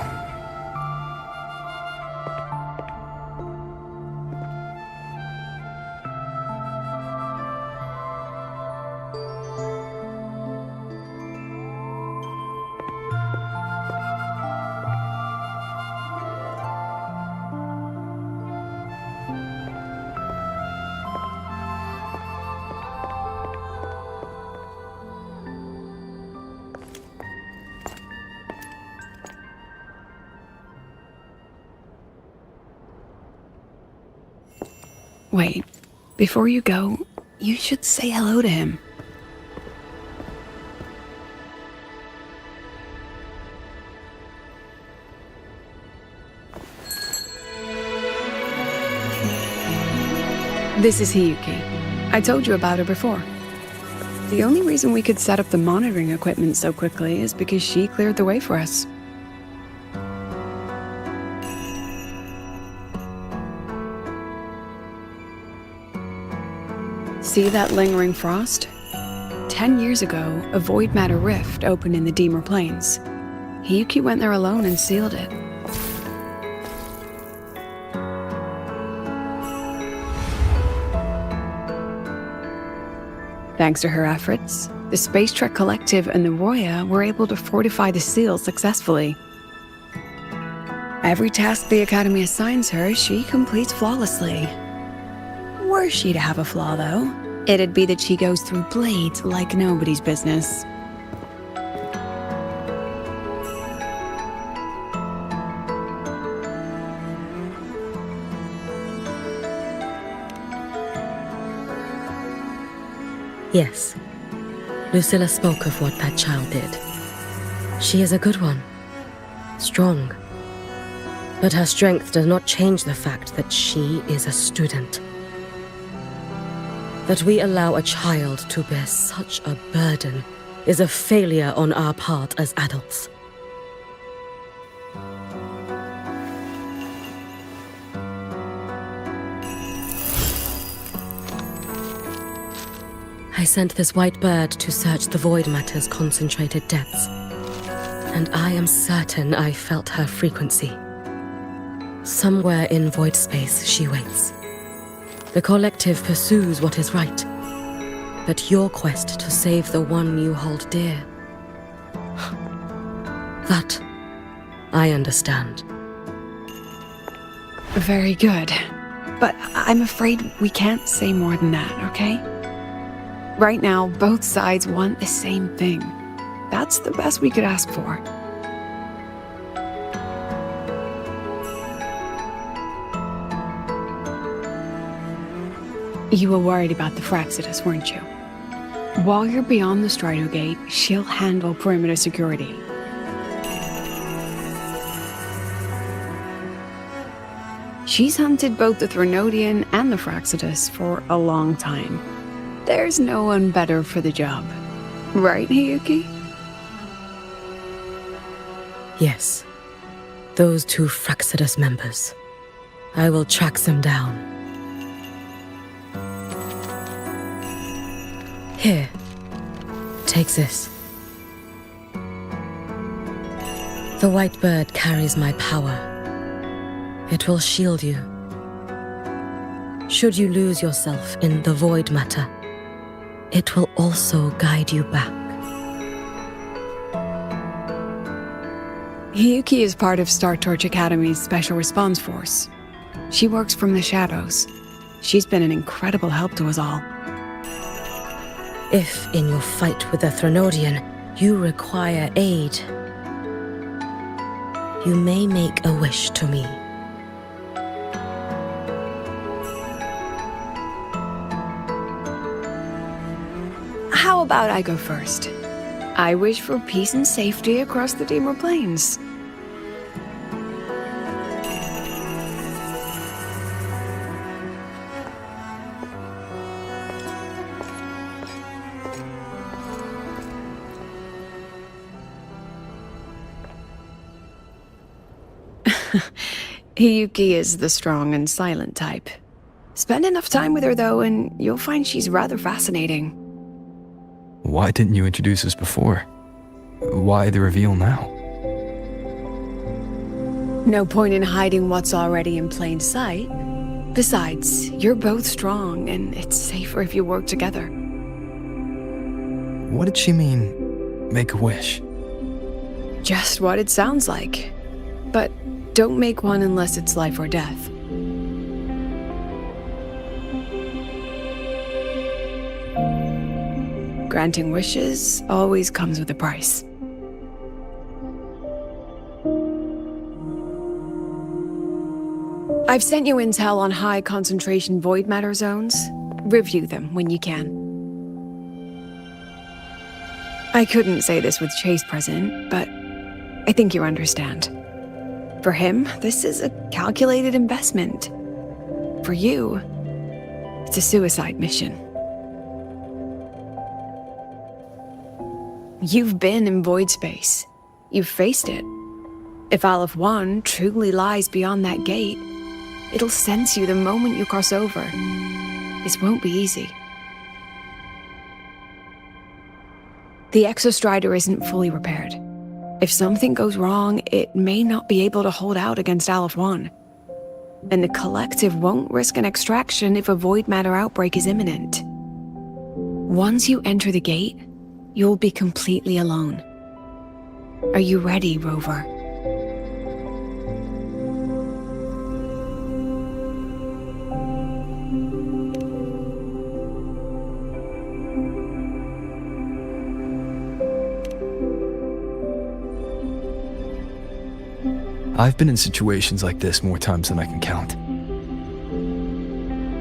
Wait, before you go, you should say hello to him. This is Hiyuki. I told you about her before. The only reason we could set up the monitoring equipment so quickly is because she cleared the way for us. See that lingering frost? 10 years ago, a void matter rift opened in the Deemer Plains. Hiyuki went there alone and sealed it. Thanks to her efforts, the Space Trek Collective and the Roya were able to fortify the seal successfully. Every task the Academy assigns her, she completes flawlessly. Were she to have a flaw, though, it'd be that she goes through blades like nobody's business. Yes. Lucilla spoke of what that child did. She is a good one. Strong. But her strength does not change the fact that she is a student. That we allow a child to bear such a burden is a failure on our part as adults. I sent this white bird to search the void matter's concentrated depths, and I am certain I felt her frequency. Somewhere in void space she waits. The collective pursues what is right, but your quest to save the one you hold dear, that I understand. Very good. But I'm afraid we can't say more than that, okay? Right now, both sides want the same thing. That's the best we could ask for. You were worried about the Fraxidus, weren't you? While you're beyond the Strider Gate, she'll handle perimeter security. She's hunted both the Threnodian and the Fraxidus for a long time. There's no one better for the job. Right, Hiyuki? Yes. Those two Fraxidus members. I will track them down. Here. Take this. The white bird carries my power. It will shield you. Should you lose yourself in the void matter, it will also guide you back. Hiyuki is part of Star Torch Academy's Special Response Force. She works from the shadows. She's been an incredible help to us all. If, in your fight with the Threnodian, you require aid, you may make a wish to me. How about I go first? I wish for peace and safety across the Deemer Plains. Hiyuki is the strong and silent type. Spend enough time with her, though, and you'll find she's rather fascinating. Why didn't you introduce us before? Why the reveal now? No point in hiding what's already in plain sight. Besides, you're both strong, and it's safer if you work together. What did she mean, make a wish? Just what it sounds like. But don't make one unless it's life or death. Granting wishes always comes with a price. I've sent you intel on high concentration void matter zones. Review them when you can. I couldn't say this with Chase present, but I think you understand. For him, this is a calculated investment. For you, it's a suicide mission. You've been in void space. You've faced it. If Aleph 1 truly lies beyond that gate, it'll sense you the moment you cross over. This won't be easy. The Exostrider isn't fully repaired. If something goes wrong, it may not be able to hold out against Aleph 1. And the Collective won't risk an extraction if a void matter outbreak is imminent. Once you enter the gate, you'll be completely alone. Are you ready, Rover? I've been in situations like this more times than I can count.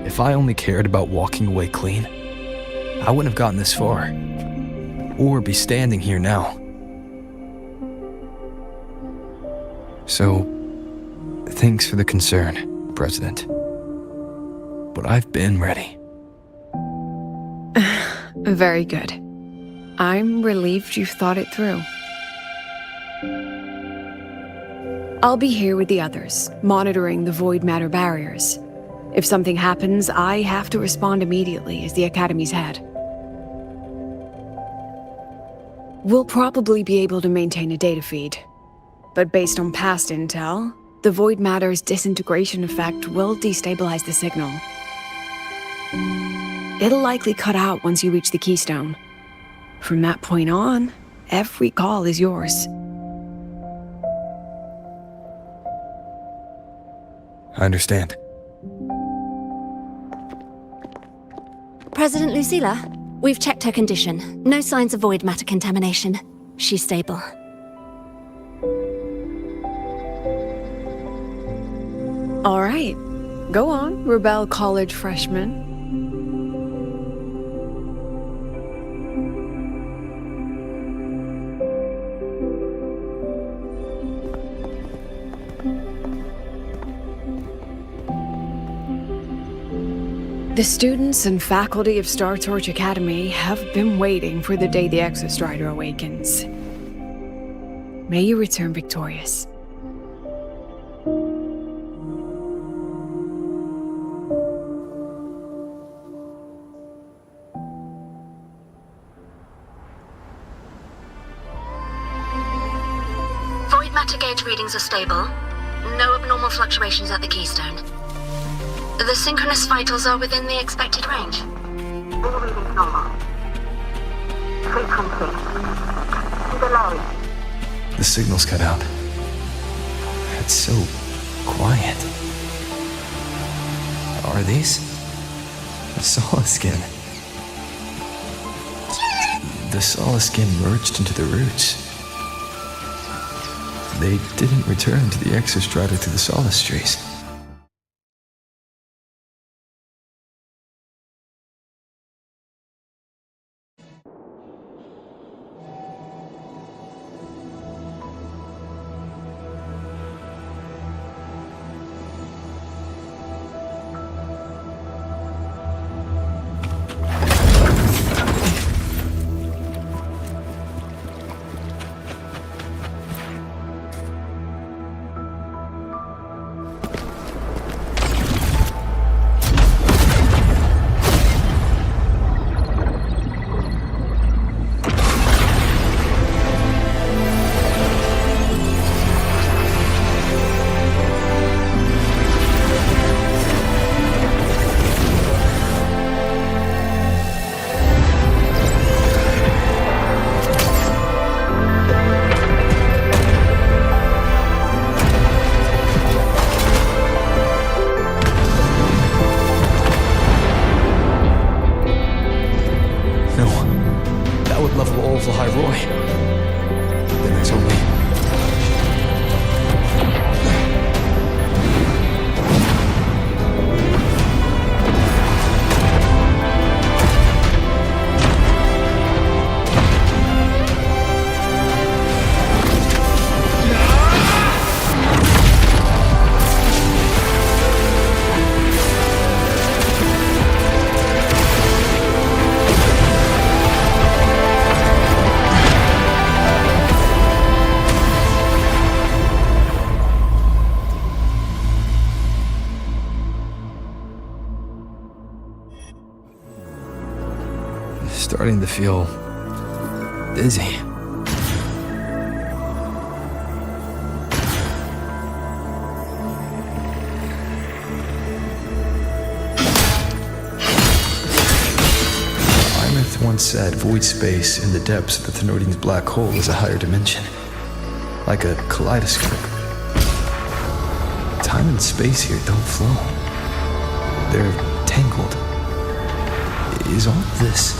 If I only cared about walking away clean, I wouldn't have gotten this far, or be standing here now. So, thanks for the concern, President. But I've been ready. Very good. I'm relieved you've thought it through. I'll be here with the others, monitoring the void matter barriers. If something happens, I have to respond immediately as the Academy's head. We'll probably be able to maintain a data feed, but based on past intel, the void matter's disintegration effect will destabilize the signal. It'll likely cut out once you reach the keystone. From that point on, every call is yours. I understand. President Lucilla, we've checked her condition. No signs of void matter contamination. She's stable. All right. Go on, Rebel College freshman. The students and faculty of Star Torch Academy have been waiting for the day the Exostrider awakens. May you return victorious. Void matter gauge readings are stable. No abnormal fluctuations at the keystone. The synchronous vitals are within the expected range. All readings normal. Frequency. Delay. The signal's cut out. It's so quiet. Are these? The solid skin. The solid skin merged into the roots. They didn't return to the Exostrider through the Solace trees. starting to feel dizzy. Once said void space in the depths of the Thenodian's black hole is a higher dimension, like a kaleidoscope. Time and space here don't flow. They're tangled. Is all this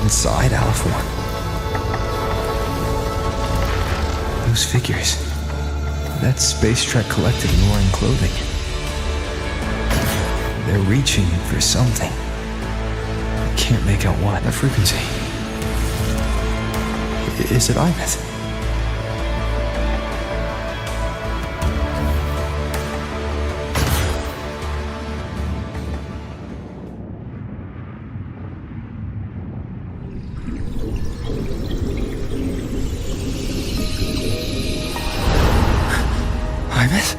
inside Aleph 1? Those figures. That space trek collective in wearing clothing. They're reaching for something. Can't make out what. That frequency. Is it Ibeth? Ibeth?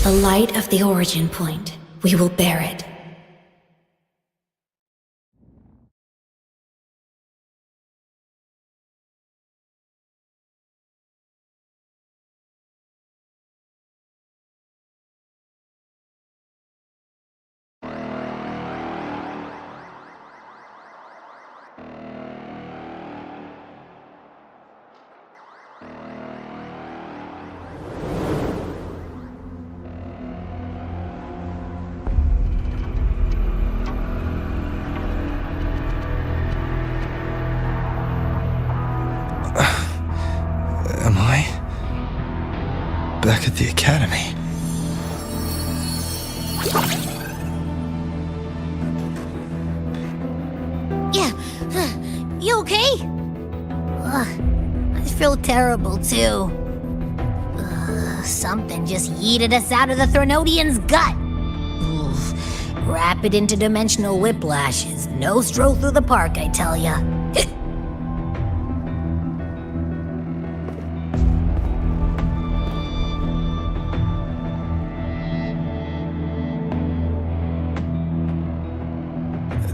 The light of the origin point. We will bear it. Am I back at the academy? Yeah, you okay? I feel terrible too. Something just yeeted us out of the Thenodian's gut. Rapid interdimensional whiplash is no stroll through the park, I tell ya.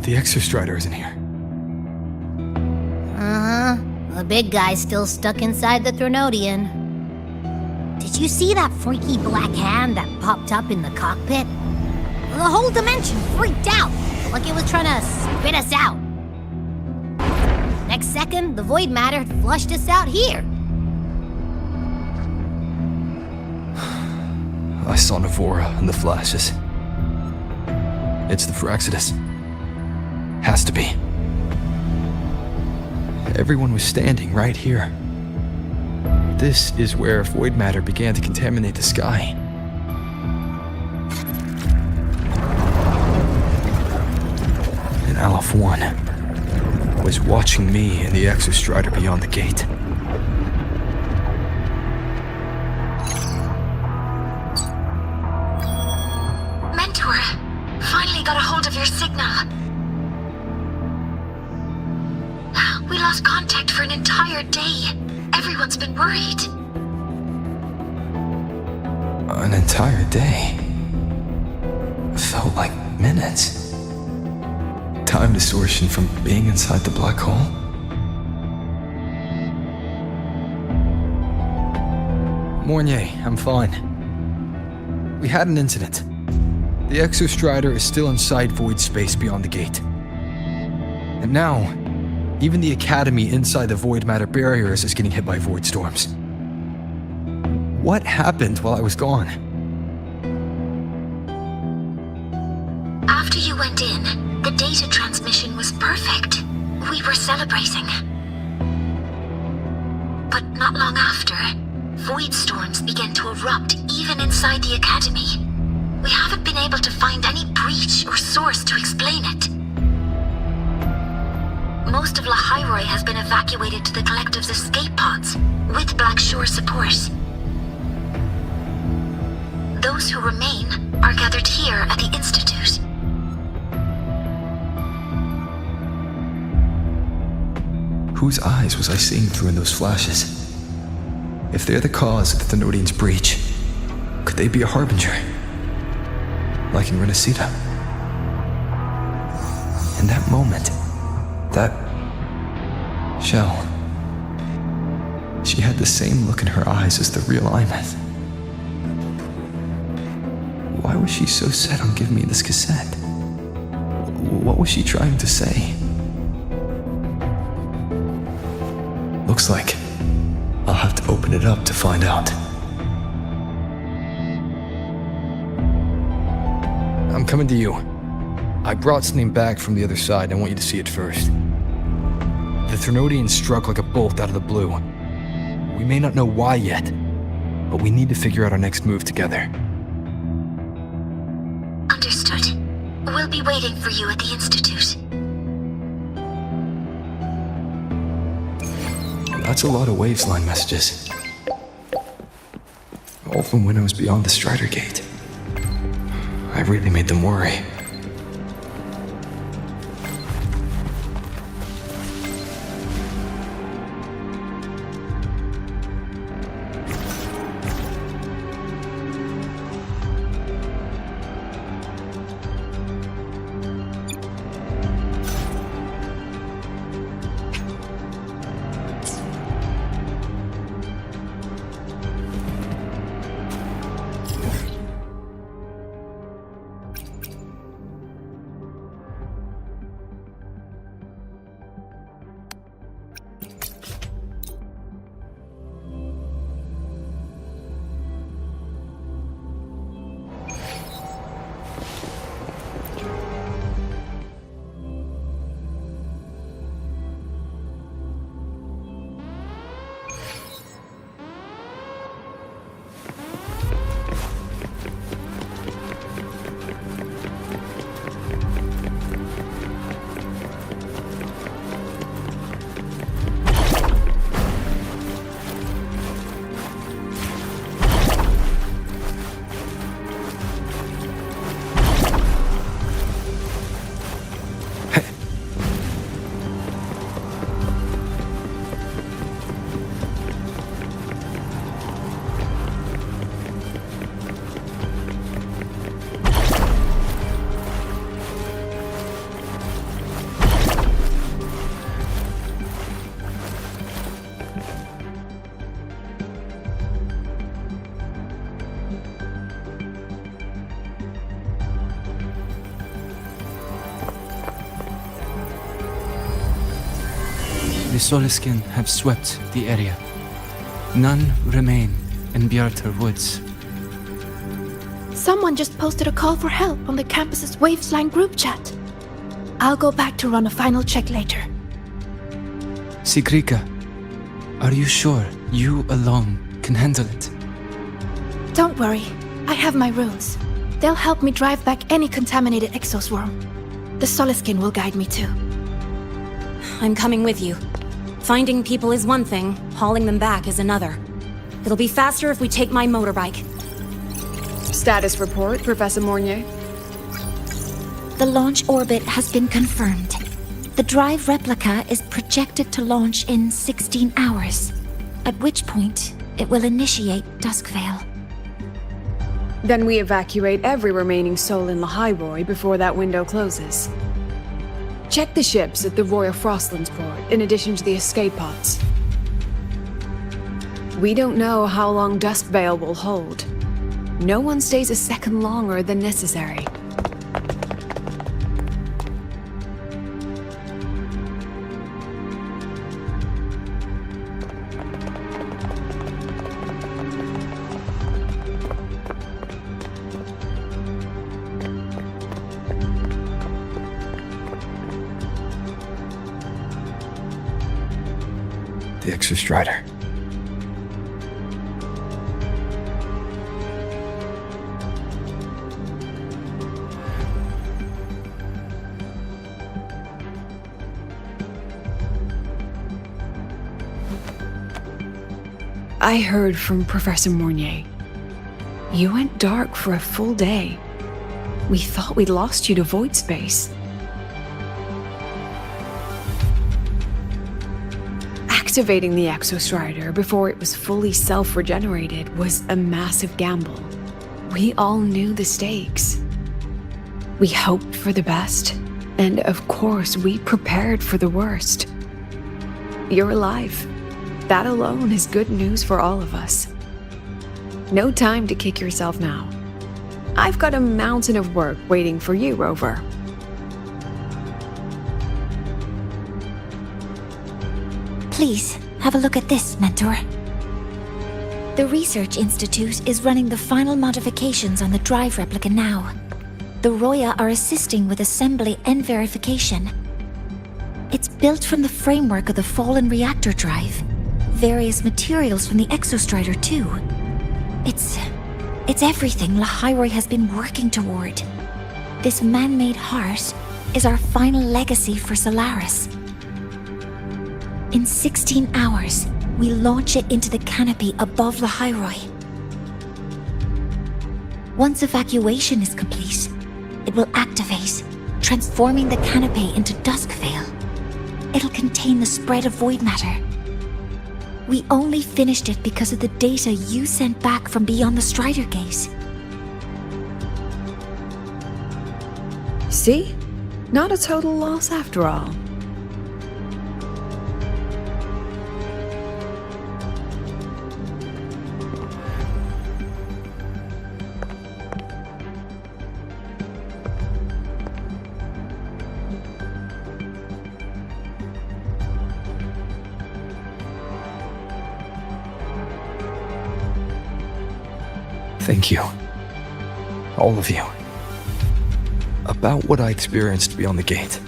The Exostrider isn't here. The big guy's still stuck inside the Thenodian. Did you see that freaky black hand that popped up in the cockpit? The whole dimension freaked out, like it was trying to spit us out. Next second, the void matter flushed us out here. I saw Navora in the flashes. It's the Fraxidus. Has to be. Everyone was standing right here. This is where void matter began to contaminate the sky. And Aleph 1 was watching me and the Exostrider beyond the gate. Mentor, finally got a hold of your signal. lost contact for an entire day. Everyone's been worried. An entire day? Felt like minutes. Time distortion from being inside the black hole? Mornier, I'm fine. We had an incident. The Exostrider is still inside void space beyond the gate. And now, even the Academy inside the void matter barriers is getting hit by void storms. What happened while I was gone? After you went in, the data transmission was perfect. We were celebrating. But not long after, void storms began to erupt even inside the Academy. We haven't been able to find any breach or source to explain it. Most of Lahairoi has been evacuated to the collective's escape pods, with Black Shore support. Those who remain are gathered here at the Institute. Whose eyes was I seeing through in those flashes? If they're the cause of the Thenodian's breach, could they be a harbinger? Like in Renacita? In that moment, that shell, she had the same look in her eyes as the real Imeth. Why was she so set on giving me this cassette? What was she trying to say? Looks like I'll have to open it up to find out. I'm coming to you. I brought something back from the other side. I want you to see it first. The Thenodian struck like a bolt out of the blue. We may not know why yet, but we need to figure out our next move together. Understood. We'll be waiting for you at the Institute. That's a lot of Waves line messages. All from when I was beyond the Strider Gate. I really made them worry. The Soliskin have swept the area. None remain in Bjartar Woods. Someone just posted a call for help on the campus's Wavesline group chat. I'll go back to run a final check later. Sigrika, are you sure you alone can handle it? Don't worry, I have my runes. They'll help me drive back any contaminated exoswarm. The Soliskin will guide me too. I'm coming with you. Finding people is one thing, hauling them back is another. It'll be faster if we take my motorbike. Status report, Professor Mornier. The launch orbit has been confirmed. The drive replica is projected to launch in 16 hours, at which point it will initiate Duskvale. Then we evacuate every remaining soul in Lahairoi before that window closes. Check the ships at the Royal Frostlands port, in addition to the escape pods. We don't know how long Duskvale will hold. No one stays a second longer than necessary. The Exostrider. I heard from Professor Mournier. You went dark for a full day. We thought we'd lost you to void space. Activating the Exostrider before it was fully self-regenerated was a massive gamble. We all knew the stakes. We hoped for the best, and of course we prepared for the worst. You're alive. That alone is good news for all of us. No time to kick yourself now. I've got a mountain of work waiting for you, Rover. Please, have a look at this, Mentor. The Research Institute is running the final modifications on the drive replica now. The Roya are assisting with assembly and verification. It's built from the framework of the fallen reactor drive. Various materials from the Exostrider, too. It's everything Lahairoi has been working toward. This man-made heart is our final legacy for Solaris. In 16 hours, we launch it into the canopy above Lahairoi. Once evacuation is complete, it will activate, transforming the canopy into Duskvale. It'll contain the spread of void matter. We only finished it because of the data you sent back from beyond the Strider Gate. See? Not a total loss after all. Thank you. All of you. About what I experienced beyond the gate.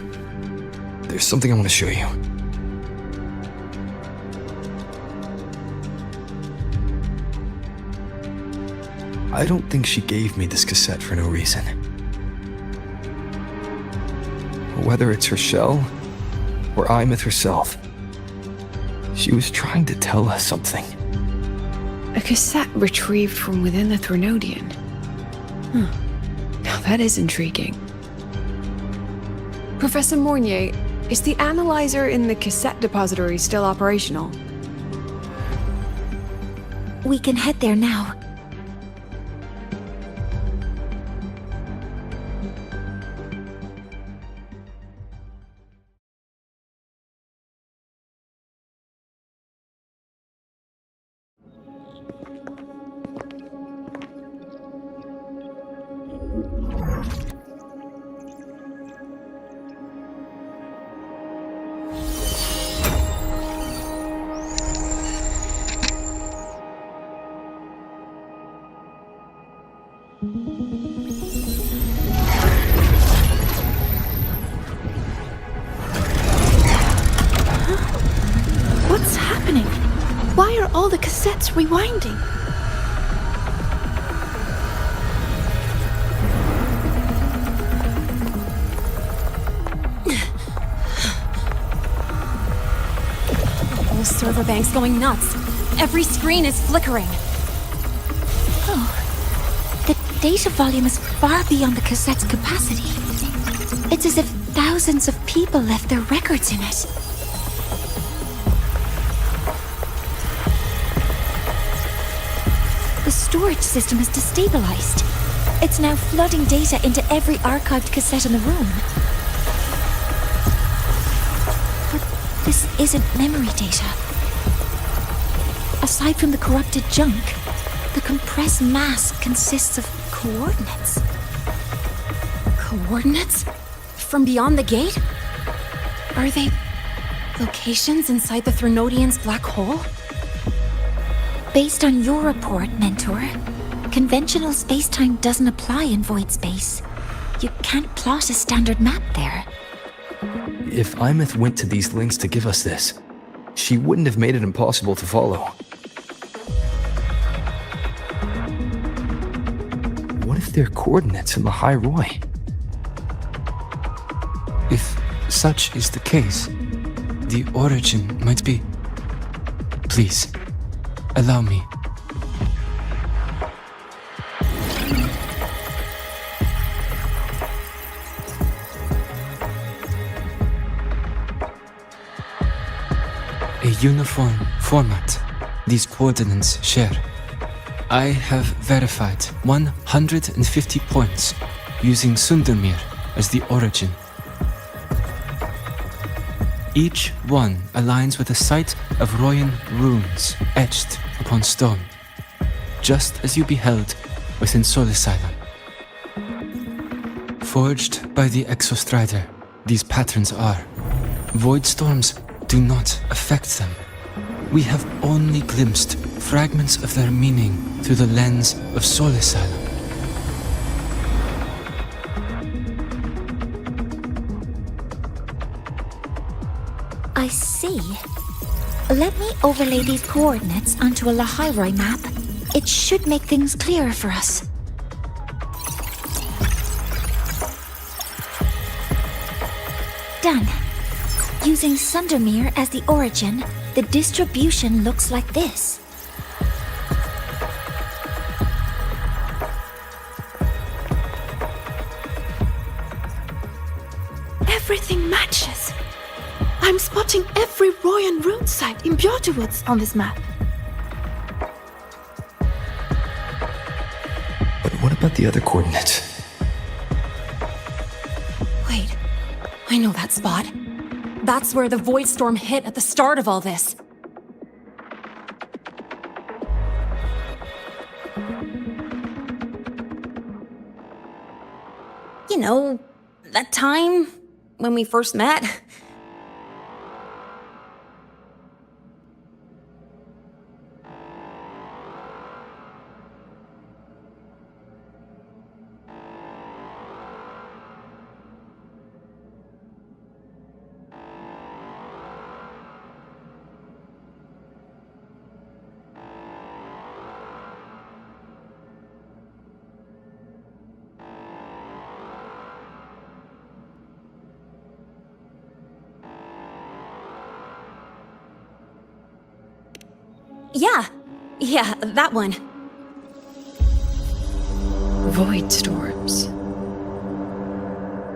There's something I want to show you. I don't think she gave me this cassette for no reason. Whether it's her shell, or Imeth herself, she was trying to tell us something. A cassette retrieved from within the Threnodian. Now that is intriguing. Professor Mournier, is the analyzer in the cassette depository still operational? We can head there now. What's happening? Why are all the cassettes rewinding? The whole server bank's going nuts. Every screen is flickering. Oh, the data volume is far beyond the cassette's capacity. It's as if thousands of people left their records in it. The storage system is destabilized. It's now flooding data into every archived cassette in the room. But this isn't memory data. Aside from the corrupted junk, the compressed mass consists of coordinates. Coordinates? From beyond the gate? Are they locations inside the Threnodian's black hole? Based on your report, Mentor, conventional space-time doesn't apply in void space. You can't plot a standard map there. If Imeth went to these links to give us this, she wouldn't have made it impossible to follow. What if they're coordinates in the High Roy? If such is the case, the origin might be... Please, allow me. A uniform format these coordinates share. I have verified 150 points using Sundermere as the origin. Each one aligns with a site of Royan runes etched upon stone, just as you beheld within Solisylon. Forged by the Exostrider, these patterns are. Void storms do not affect them. We have only glimpsed fragments of their meaning through the lens of Solisylon. I see. Let me overlay these coordinates onto a Lahairoi map. It should make things clearer for us. Done. Using Sundermere as the origin, the distribution looks like this. Everything matches. I'm spotting every Royan rune site in Bjortewoods on this map. But what about the other coordinates? Wait, I know that spot. That's where the void storm hit at the start of all this. You know, that time when we first met. Yeah, that one. Void storms.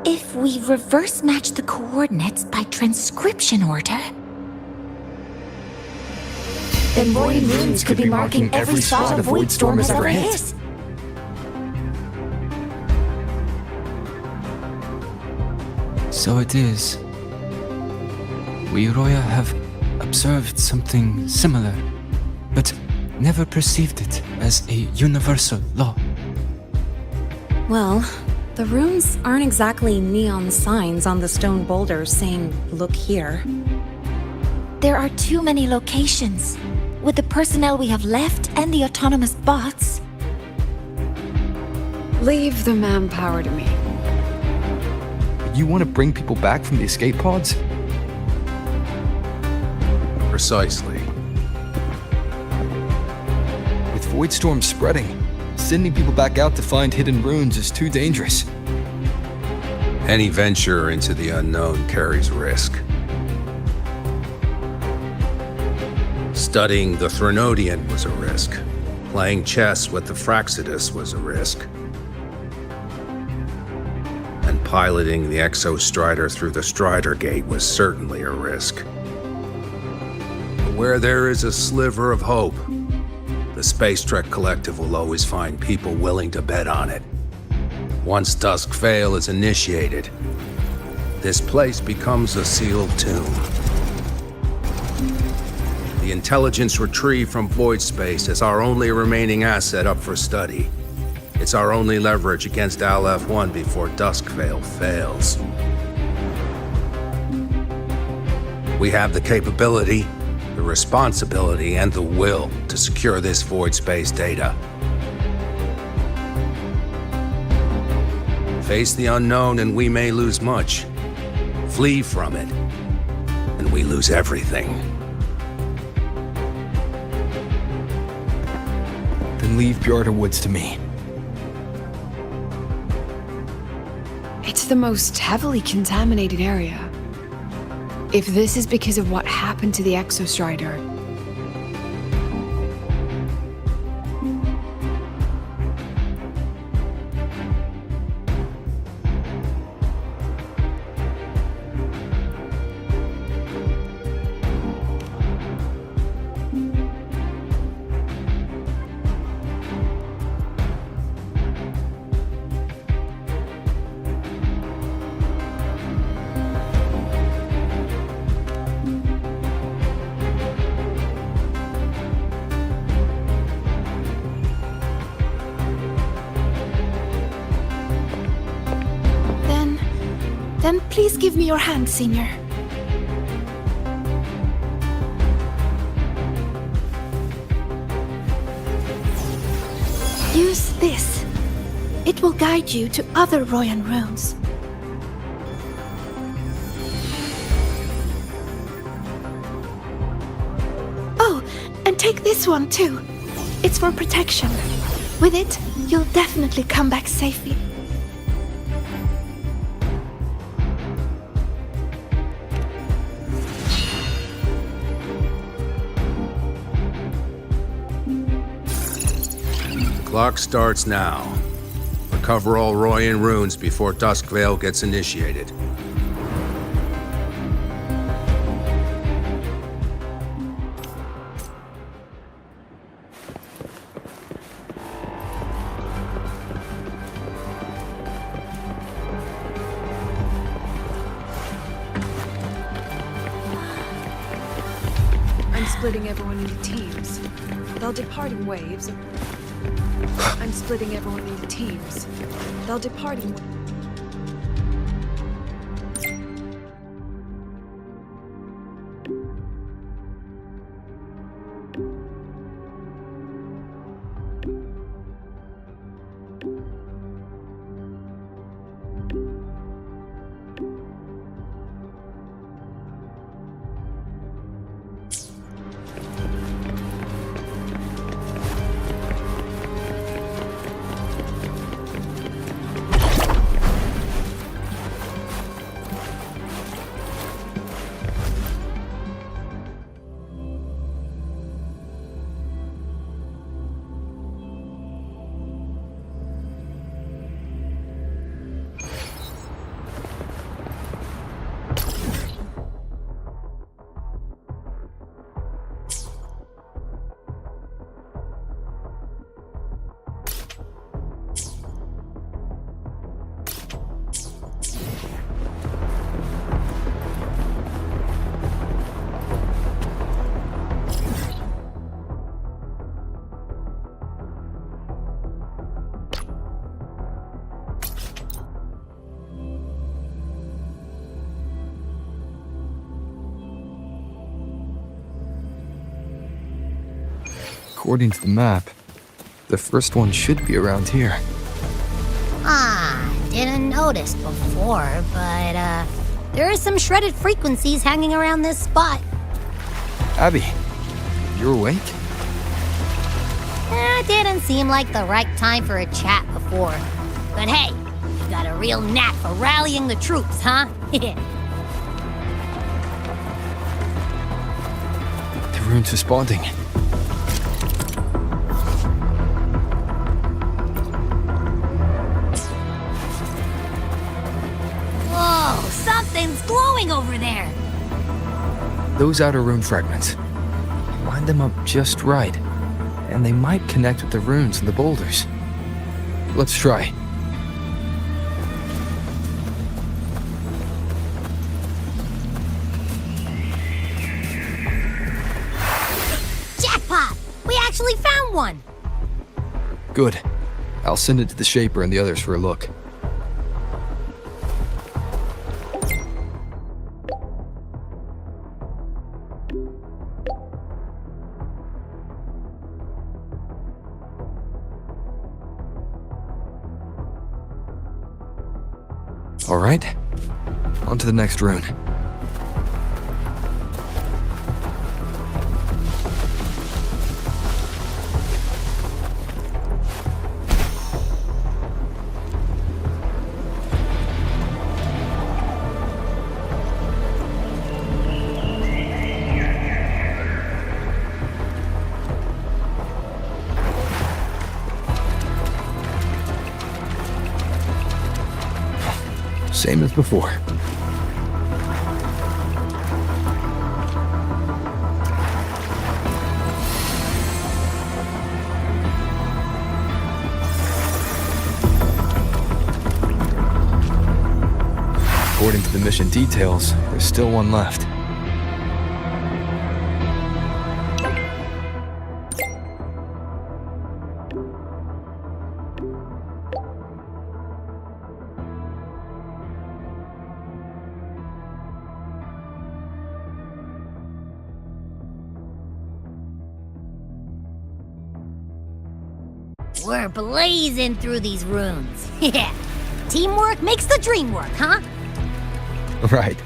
If we reverse match the coordinates by transcription order, then Royan runes could be marking every spot a void storm has ever hit. So it is. We Roya have observed something similar, but never perceived it as a universal law. Well, the runes aren't exactly neon signs on the stone boulders saying, "Look here." There are too many locations. With the personnel we have left and the autonomous bots. Leave the manpower to me. You want to bring people back from the escape pods? Precisely. With void storms spreading, sending people back out to find hidden runes is too dangerous. Any venture into the unknown carries risk. Studying the Threnodian was a risk. Playing chess with the Fraxidus was a risk. And Piloting the Exostrider through the Strider Gate was certainly a risk. Where there is a sliver of hope, the Space Trek Collective will always find people willing to bet on it. Once Dusk Vale is initiated, this place becomes a sealed tomb. The intelligence retrieved from void space is our only remaining asset up for study. It's our only leverage against Aleph-1 before Dusk Vale fails. We have the capability, the responsibility, and the will to secure this void space data. Face the unknown and we may lose much. Flee from it, and we lose everything. Then leave Bjarta Woods to me. It's the most heavily contaminated area. If this is because of what happened to the Exostrider, Then please give me your hand, Senior. Use this. It will guide you to other Royan runes. Oh, and take this one too. It's for protection. With it, you'll definitely come back safely. Clock starts now. Recover all Royan runes before Dusk Vale gets initiated. I'm splitting everyone into teams. They'll depart in waves. I'm splitting everyone into teams. They'll depart in waves. According to the map, the first one should be around here. Didn't notice before, but, there are some shredded frequencies hanging around this spot. Abby, you're awake? Didn't seem like the right time for a chat before. But hey, you got a real knack for rallying the troops, huh? The rune's responding. Something's glowing over there! Those outer rune fragments. Line them up just right, and they might connect with the runes and the boulders. Let's try. Jackpot! We actually found one! Good. I'll send it to the Shaper and the others for a look. All right, on to the next rune. Same as before. According to the mission details, there's still one left. We're blazing through these runes. Yeah. Teamwork makes the dream work, huh? Right.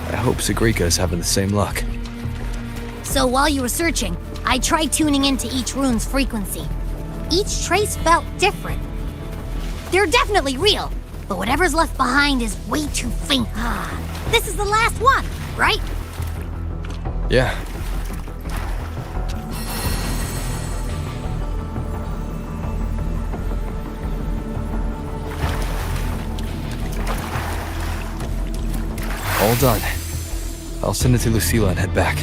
I hope Sigrika's having the same luck. So while you were searching, I tried tuning into each rune's frequency. Each trace felt different. They're definitely real, but whatever's left behind is way too faint. This is the last one, right? Yeah. All done. I'll send it to Lucilla and head back.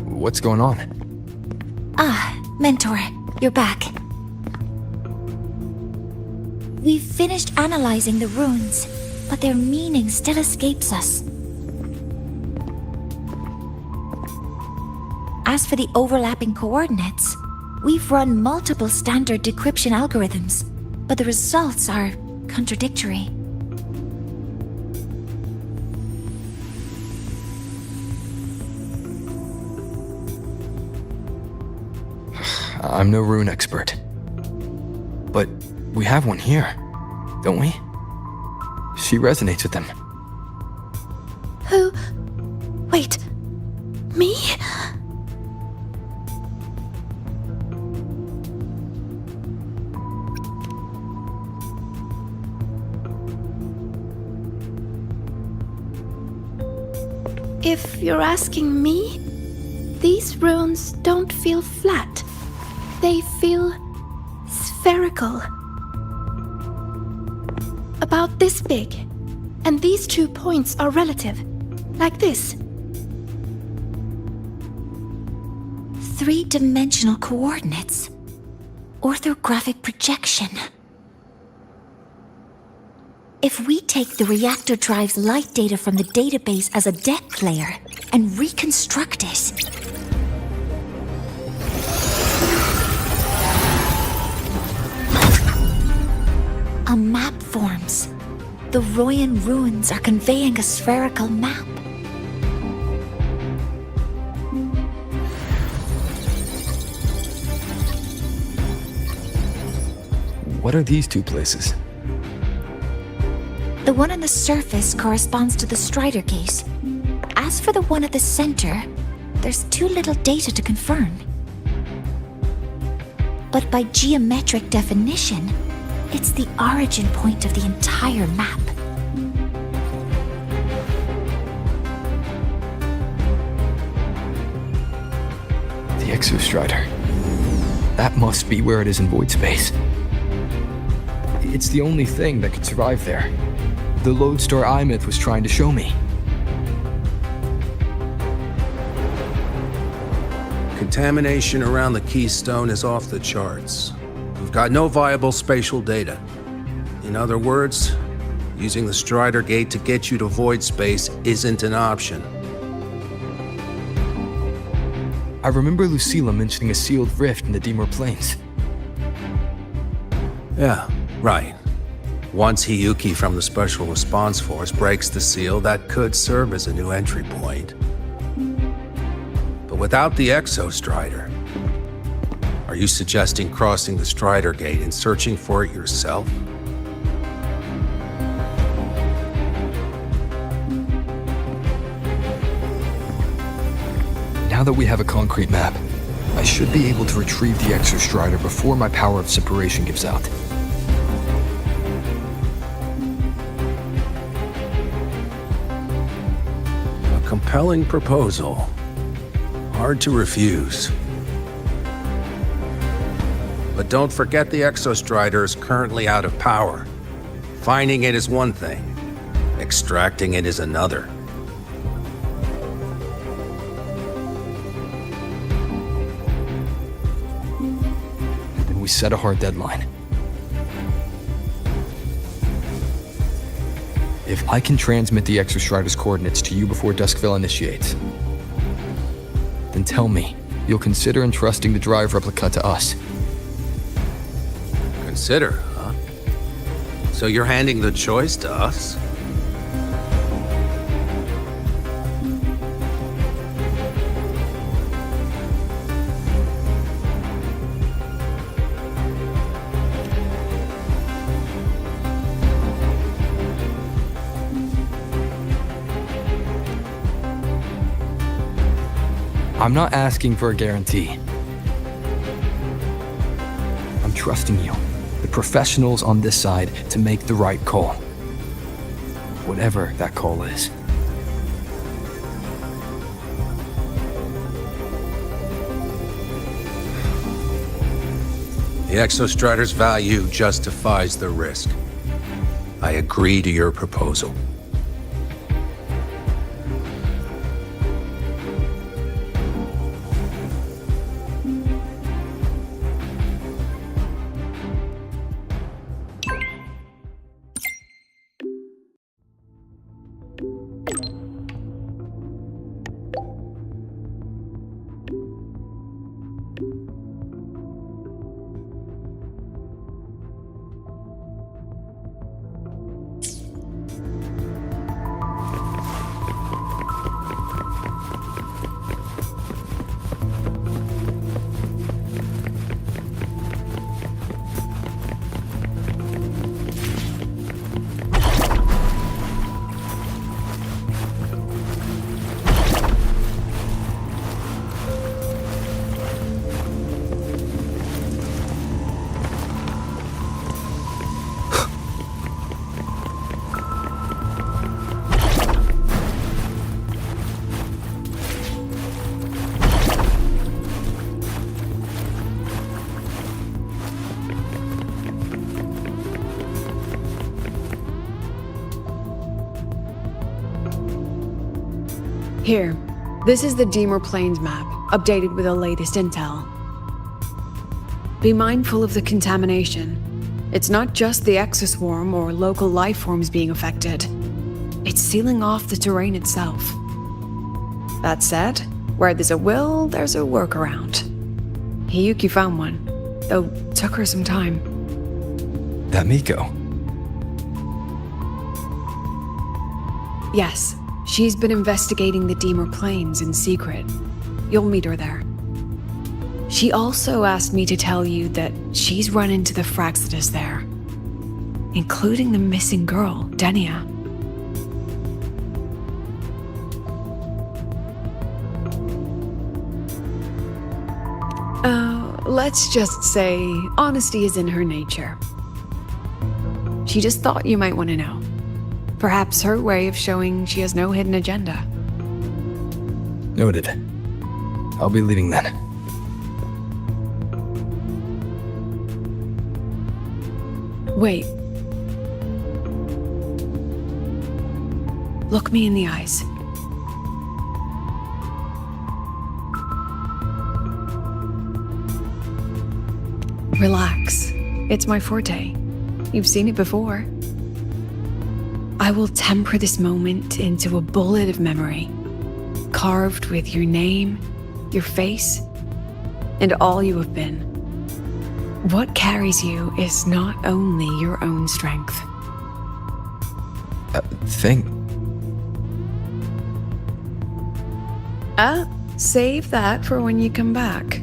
What's going on? Mentor, you're back. We've finished analyzing the runes, but their meaning still escapes us. As for the overlapping coordinates, we've run multiple standard decryption algorithms, but the results are contradictory. I'm no rune expert. But we have one here, don't we? She resonates with them. Who? Wait. Me? If you're asking me, these runes don't feel flat. They feel spherical. About this big. And these 2 points are relative. Like this. 3-dimensional coordinates. Orthographic projection. If we take the reactor drive's light data from the database as a deck layer and reconstruct it, a map forms. The Royan runes are conveying a spherical map. What are these two places? The one on the surface corresponds to the Strider Gate. As for the one at the center, there's too little data to confirm. But by geometric definition, it's the origin point of the entire map. The Exostrider. That must be where it is in void space. It's the only thing that could survive there. The Lodestar Eye-Myth was trying to show me. Contamination around the keystone is off the charts. We've got no viable spatial data. In other words, using the Strider Gate to get you to void space isn't an option. I remember Lucilla mentioning a sealed rift in the Dimor Plains. Yeah, right. Once Hiyuki from the Special Response Force breaks the seal, that could serve as a new entry point. But without the Exostrider, are you suggesting crossing the Strider Gate and searching for it yourself? Now that we have a concrete map, I should be able to retrieve the Exostrider before my power of separation gives out. A compelling proposal. Hard to refuse. But don't forget the Exostrider is currently out of power. Finding it is one thing. Extracting it is another. Then we set a hard deadline. If I can transmit the Exostrider's coordinates to you before Duskville initiates, then tell me you'll consider entrusting the drive replica to us. Consider, huh? So you're handing the choice to us? I'm not asking for a guarantee. I'm trusting you, the professionals on this side, to make the right call. Whatever that call is. The Exostrider's value justifies the risk. I agree to your proposal. Here, this is the Dimor Plains map, updated with the latest intel. Be mindful of the contamination. It's not just the exoswarm or local life forms being affected. It's sealing off the terrain itself. That said, where there's a will, there's a workaround. Hiyuki found one, though took her some time. That Miko. Yes, she's been investigating the Dimor Plains in secret. You'll meet her there. She also asked me to tell you that she's run into the Fraxidus there, including the missing girl, Denia. Let's just say honesty is in her nature. She just thought you might want to know. Perhaps her way of showing she has no hidden agenda. Noted. I'll be leaving then. Wait. Look me in the eyes. Relax. It's my forte. You've seen it before. I will temper this moment into a bullet of memory, carved with your name, your face, and all you have been. What carries you is not only your own strength. Save that for when you come back.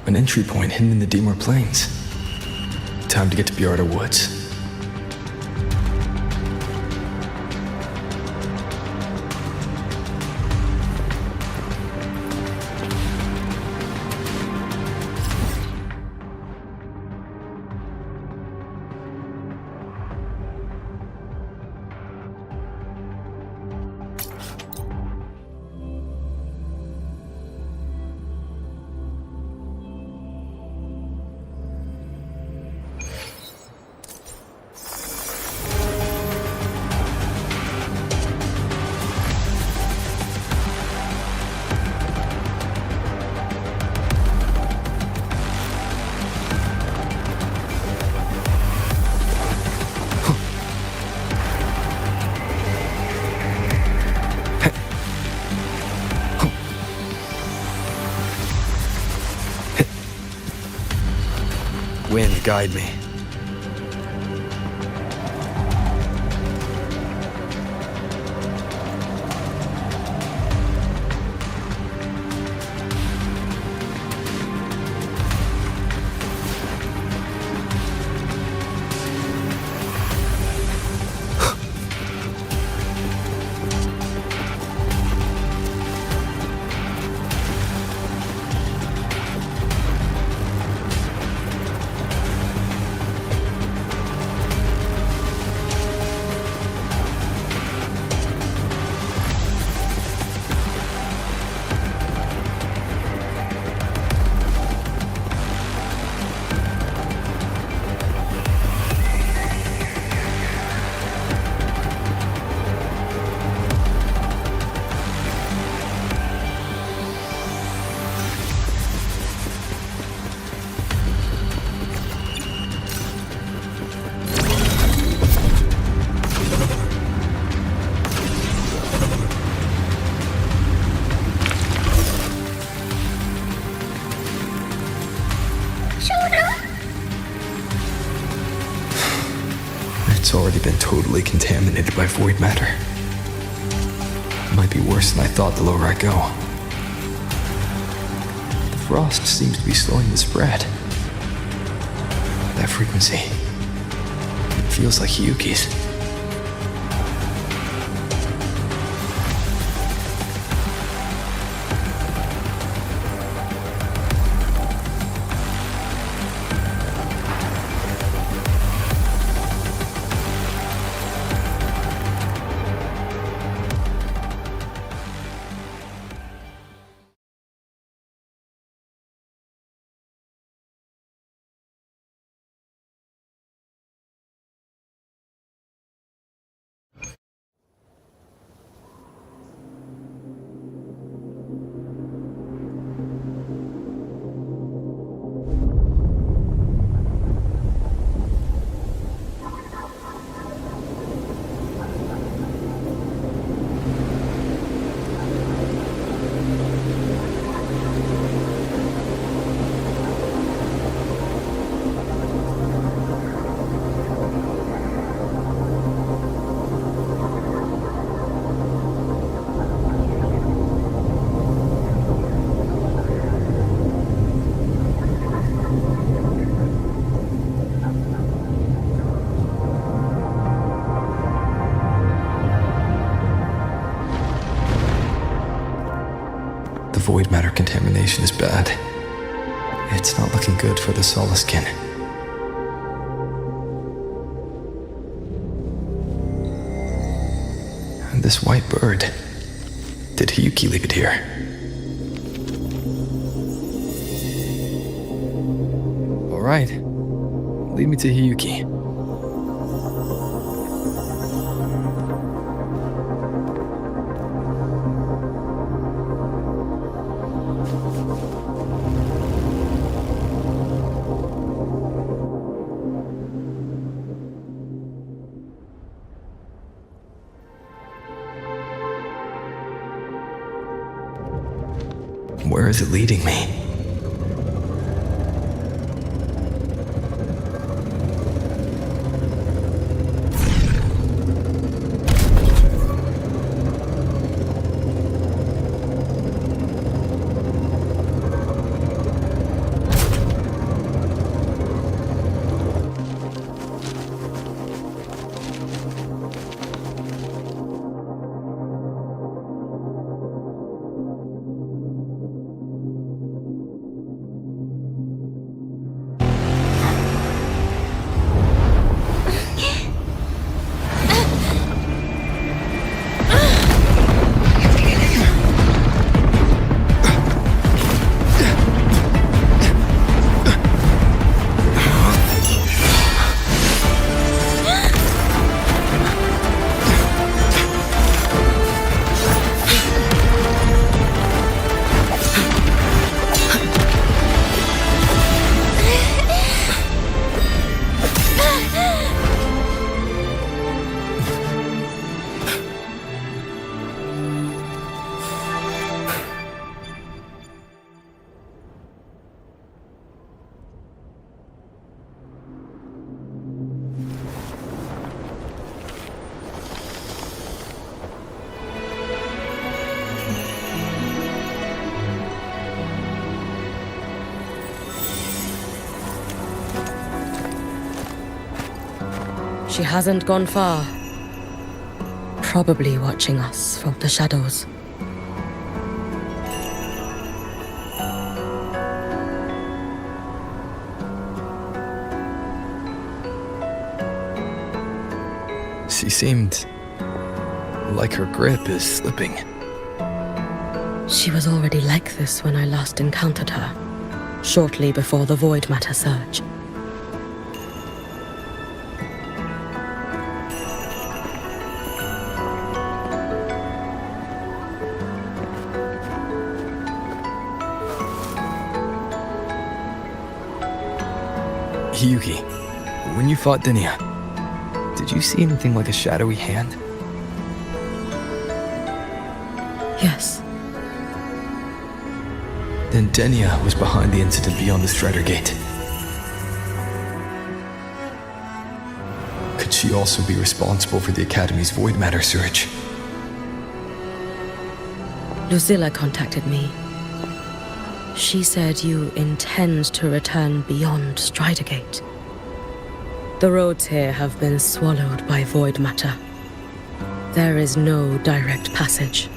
An entry point hidden in the Deemor Plains. Time to get to Bjarda Woods. Wind, guide me. It's already been totally contaminated by void matter. It might be worse than I thought the lower I go. The frost seems to be slowing the spread. That frequency, it feels like Hyuki's. void matter contamination is bad. It's not looking good for the Solaskin. And this white bird. Did Hiyuki leave it here? Alright. Lead me to Hiyuki. Where is it leading me? She hasn't gone far. Probably watching us from the shadows. She seemed like her grip is slipping. She was already like this when I last encountered her, shortly before the void matter surge. Hiyuki, when you fought Denia, did you see anything like a shadowy hand? Yes. Then Denia was behind the incident beyond the Strider Gate. Could she also be responsible for the Academy's void matter surge? Lucilla contacted me. She said you intend to return beyond Strider Gate. The roads here have been swallowed by void matter. There is no direct passage.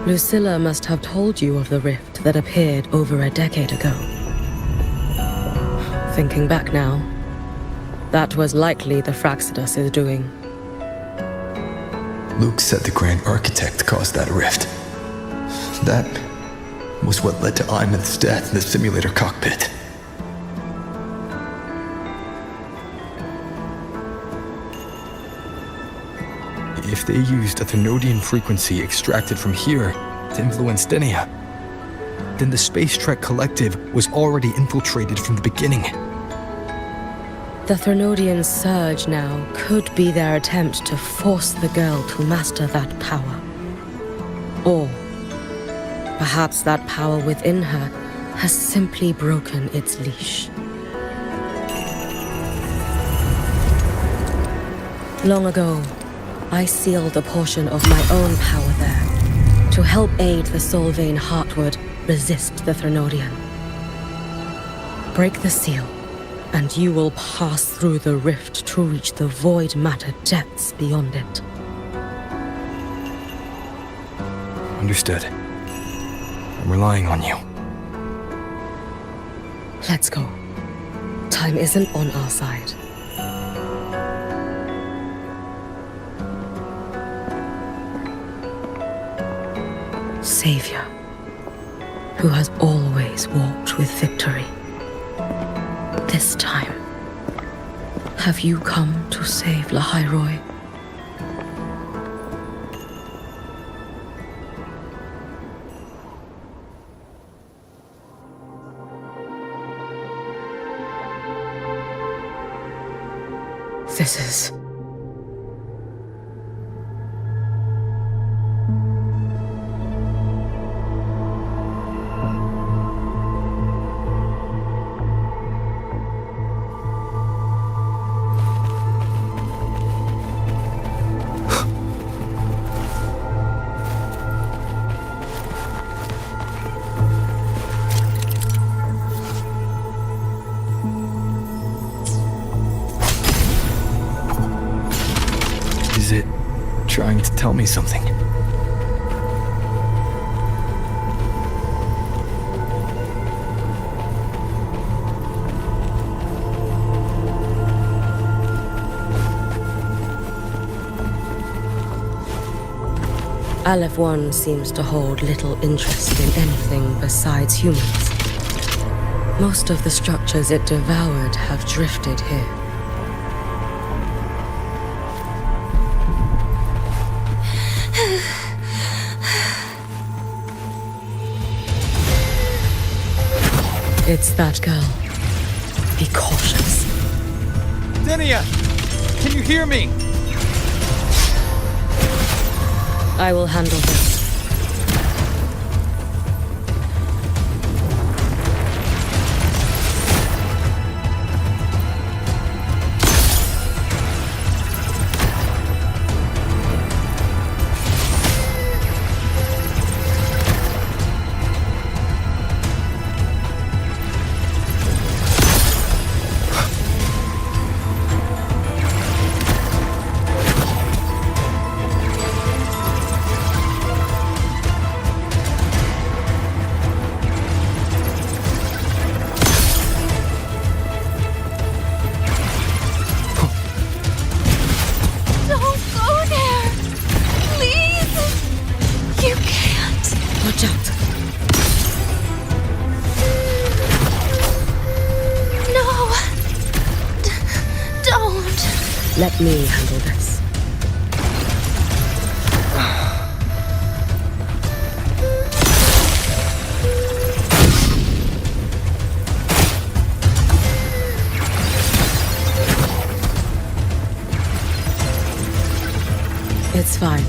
Lucilla must have told you of the rift that appeared over a decade ago. Thinking back now, that was likely the Fraxidus' doing. Luke said the Grand Architect caused that rift. That was what led to Imeth's death in the simulator cockpit. If they used a Thenodian frequency extracted from here to influence Denia, then the Space Trek Collective was already infiltrated from the beginning. The Thenodian surge now could be their attempt to force the girl to master that power. Or perhaps that power within her has simply broken its leash. Long ago, I sealed a portion of my own power there to help aid the Solvane Heartwood resist the Thenodian. Break the seal, and you will pass through the rift to reach the void matter depths beyond it. Understood. I'm relying on you. Let's go. Time isn't on our side. Savior, who has always walked with victory. This time, have you come to save Lahairoi? This is... Is it trying to tell me something? Aleph 1 seems to hold little interest in anything besides humans. Most of the structures it devoured have drifted here. It's that girl. Be cautious. Denia! Can you hear me? I will handle this. Let me handle this. It's fine.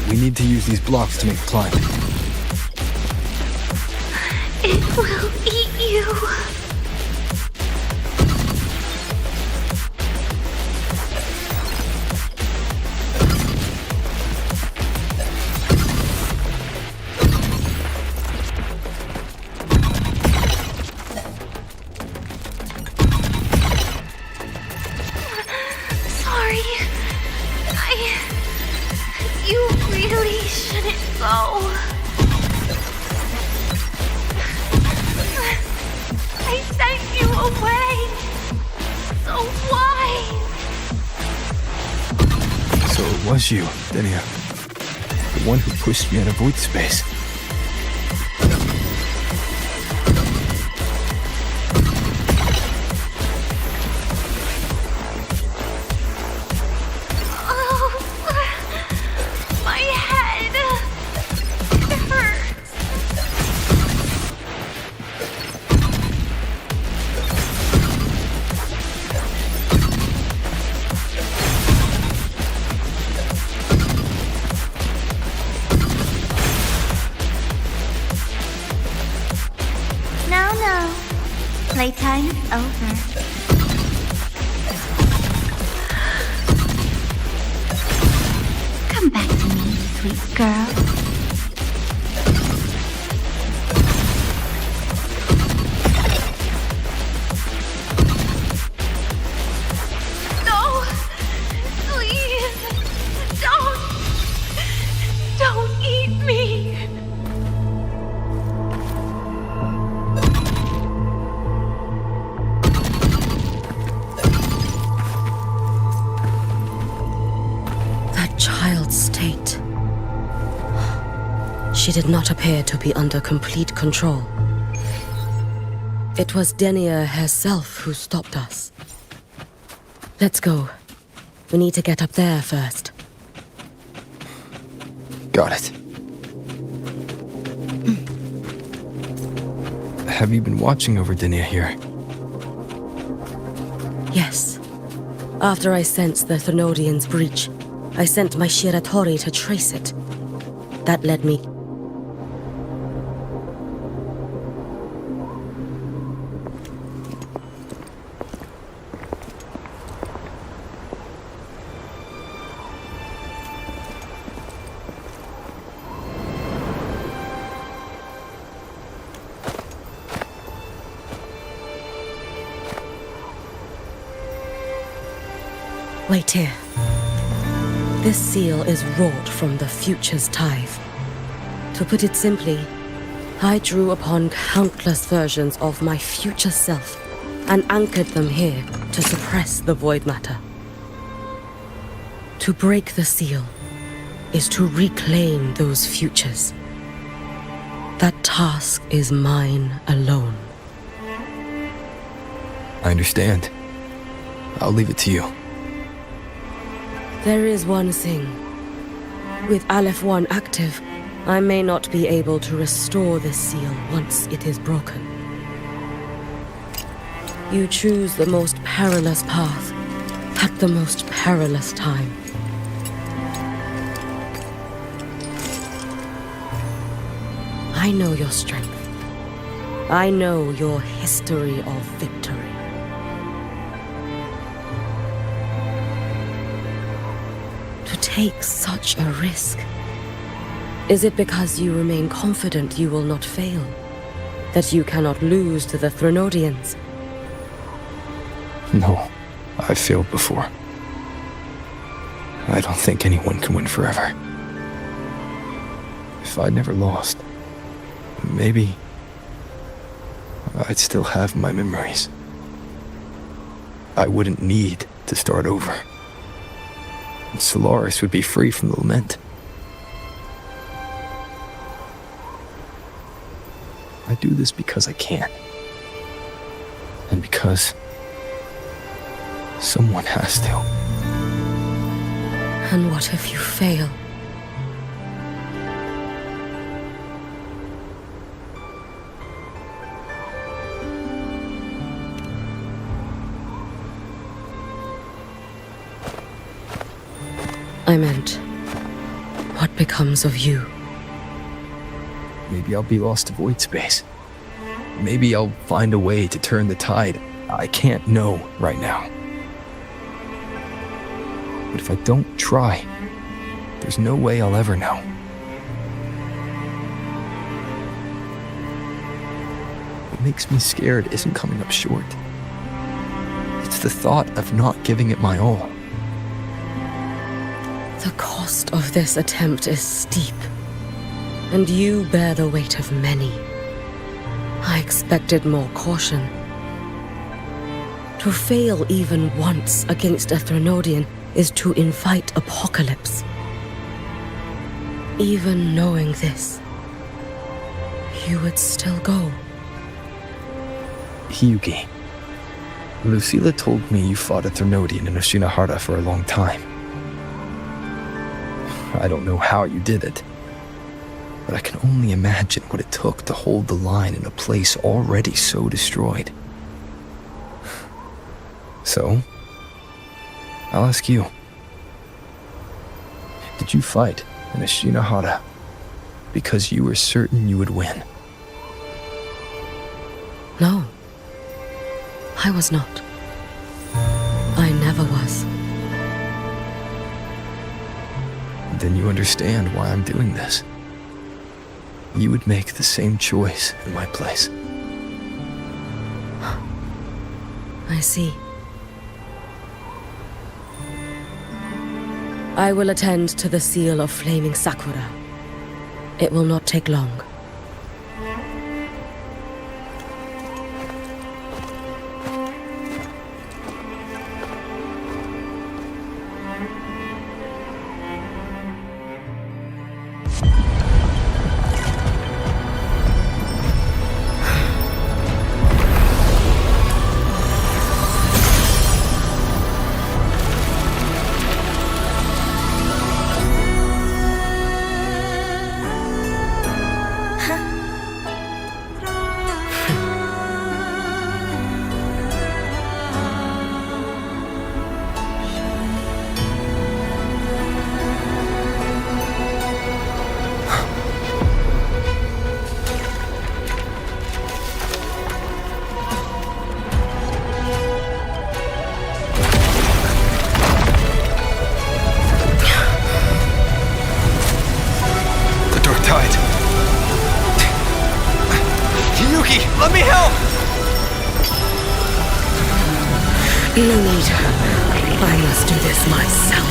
We need to use these blocks to make the climb. It will eat you. You really shouldn't go. I sent you away. So why? So it was you, Denia. one who pushed me out of void space. My head! It hurts! No. Playtime is over. Come back to me, sweet girl. No! Please! Don't eat me! Child's state. She did not appear to be under complete control. It was Denia herself who stopped us. Let's go. We need to get up there first. Got it. Have you been watching over Denia here? Yes. After I sensed the Thenodian's breach, I sent my Shiratori to trace it. That led me... Wait here. This seal is wrought from the future's tithe. To put it simply, I drew upon countless versions of my future self and anchored them here to suppress the void matter. To break the seal is to reclaim those futures. That task is mine alone. I understand. I'll leave it to you. There is one thing. With Aleph 1 active, I may not be able to restore this seal once it is broken. You choose the most perilous path at the most perilous time. I know your strength. I know your history of victory. Take such a risk? Is it because you remain confident you will not fail? That you cannot lose to the Thenodians? No, I've failed before. I don't think anyone can win forever. If I'd never lost, maybe I'd still have my memories. I wouldn't need to start over. Solaris would be free from the lament. I do this because I can. And because someone has to. And what if you fail? I meant, what becomes of you? Maybe I'll be lost to void space. Maybe I'll find a way to turn the tide. I can't know right now. But if I don't try, there's no way I'll ever know. What makes me scared isn't coming up short. It's the thought of not giving it my all. The cost of this attempt is steep, and you bear the weight of many. I expected more caution. To fail even once against a Thenodian is to invite apocalypse. Even knowing this, you would still go. Hyugi, Lucilla told me you fought a Thermodian in Oshinahara for a long time. I don't know how you did it, but I can only imagine what it took to hold the line in a place already so destroyed. So, I'll ask you. Did you fight in Oshinahara because you were certain you would win? No, I was not. I never was. Then you understand why I'm doing this. You would make the same choice in my place. I see. I will attend to the seal of flaming Sakura. It will not take long. Let me help! No need. I must do this myself.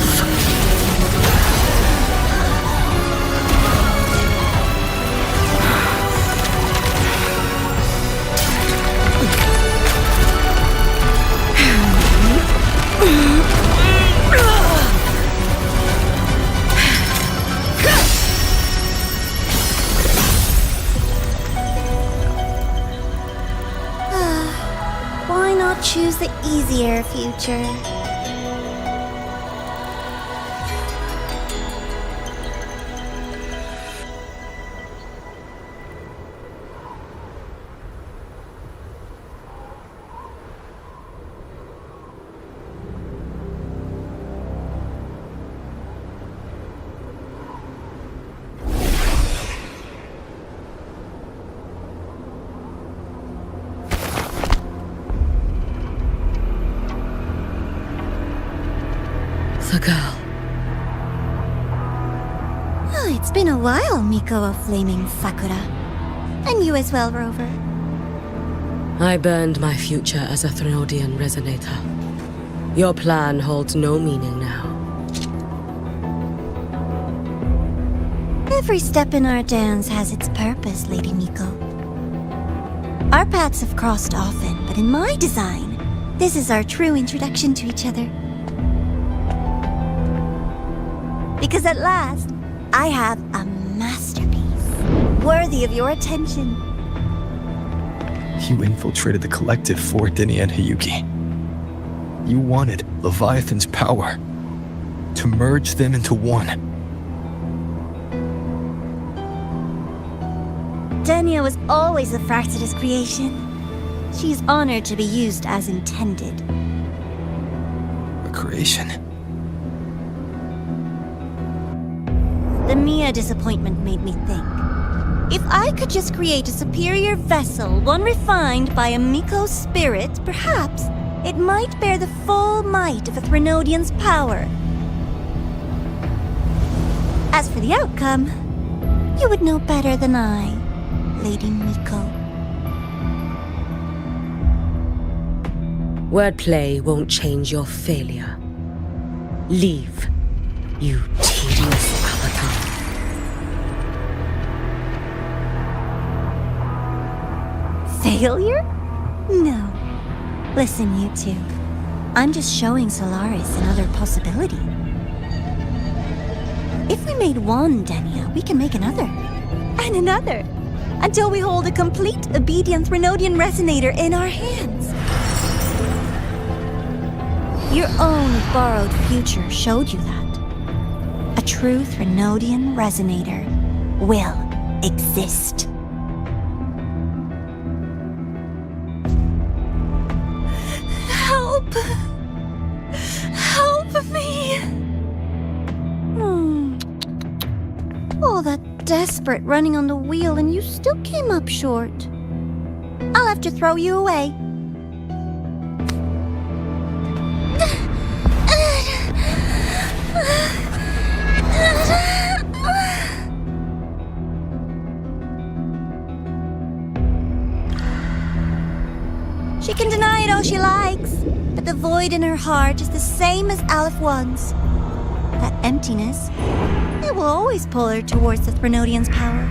Why not choose the easier future? The girl. Oh, it's been a while, Miko of Flaming Sakura. And you as well, Rover. I burned my future as a Thermodian resonator. Your plan holds no meaning now. Every step in our dance has its purpose, Lady Miko. Our paths have crossed often, but in my design, this is our true introduction to each other. Because at last, I have a masterpiece, worthy of your attention. You infiltrated the collective for Dini and Hyugi. You wanted Leviathan's power to merge them into one. Denia was always a Fractidus creation. She is honored to be used as intended. A creation? The Mia disappointment made me think. If I could just create a superior vessel, one refined by a Miko spirit, perhaps it might bear the full might of a Thermodian's power. As for the outcome, you would know better than I, Lady Miko. Wordplay won't change your failure. Leave, you tedious avatar. Failure? No. Listen, you two. I'm just showing Solaris another possibility. If we made one, Denia, we can make another. And another. Until we hold a complete obedient Threnodian resonator in our hands. Your own borrowed future showed you that. A true Threnodian resonator will exist. Help! Help me! All that desperate running on the wheel and you still came up short. I'll have to throw you away. She can deny it all she likes, but the void in her heart is the same as Aleph One's. That emptiness, it will always pull her towards the Threnodian's power.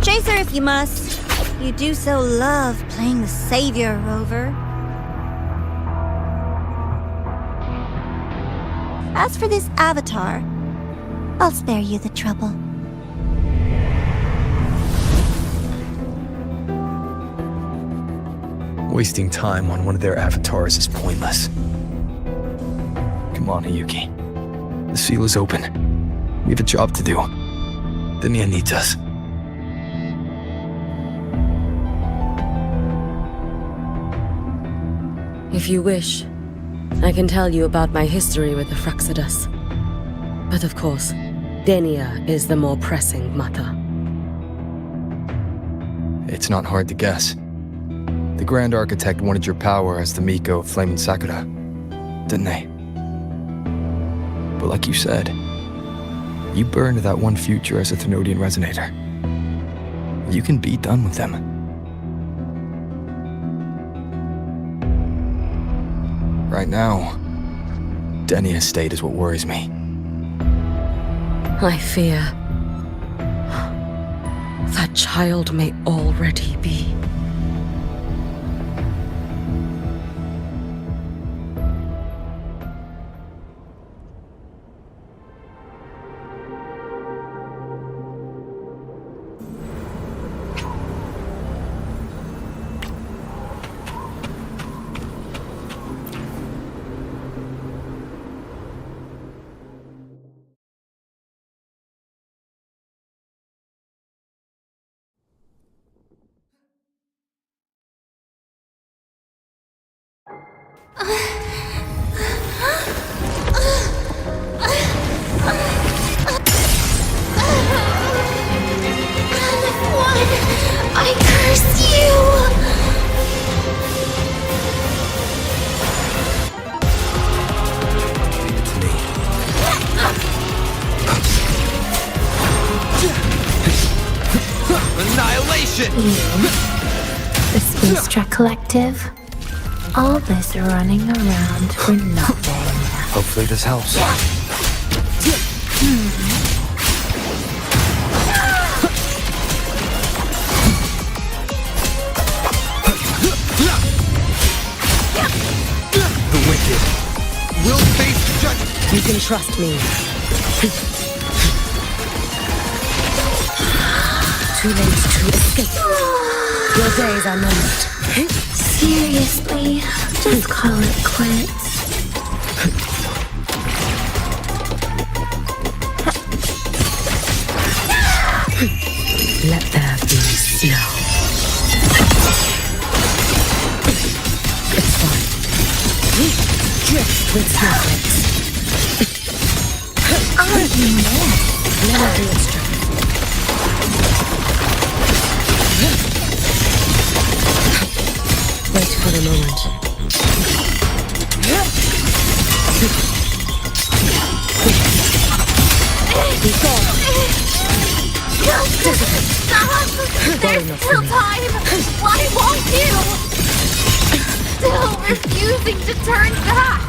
Chase her if you must. You do so love playing the savior, Rover. As for this avatar, I'll spare you the trouble. Wasting time on one of their avatars is pointless. Come on, Hiyuki. The seal is open. We have a job to do. Denia needs us. If you wish, I can tell you about my history with the Fraxidus. But of course, Denia is the more pressing matter. It's not hard to guess. The Grand Architect wanted your power as the Miko of Flaming Sakura, didn't they? But like you said, you burned that one future as a Threnodian resonator. You can be done with them. Right now, Denia's state is what worries me. I fear that child may already be. I curse you! It's me. Annihilation! The Space Trek Collective. All this running around for nothing. Hopefully this helps. The wicked will face judgment. You can trust me. Too late to escape. Your days are numbered. Seriously, just call it quits. Let there be snow. It's fine. Drift with snowflakes. Let me do its job. Wait for the moment. Be gone. Stop! There's still time! Why won't you? Still refusing to turn back!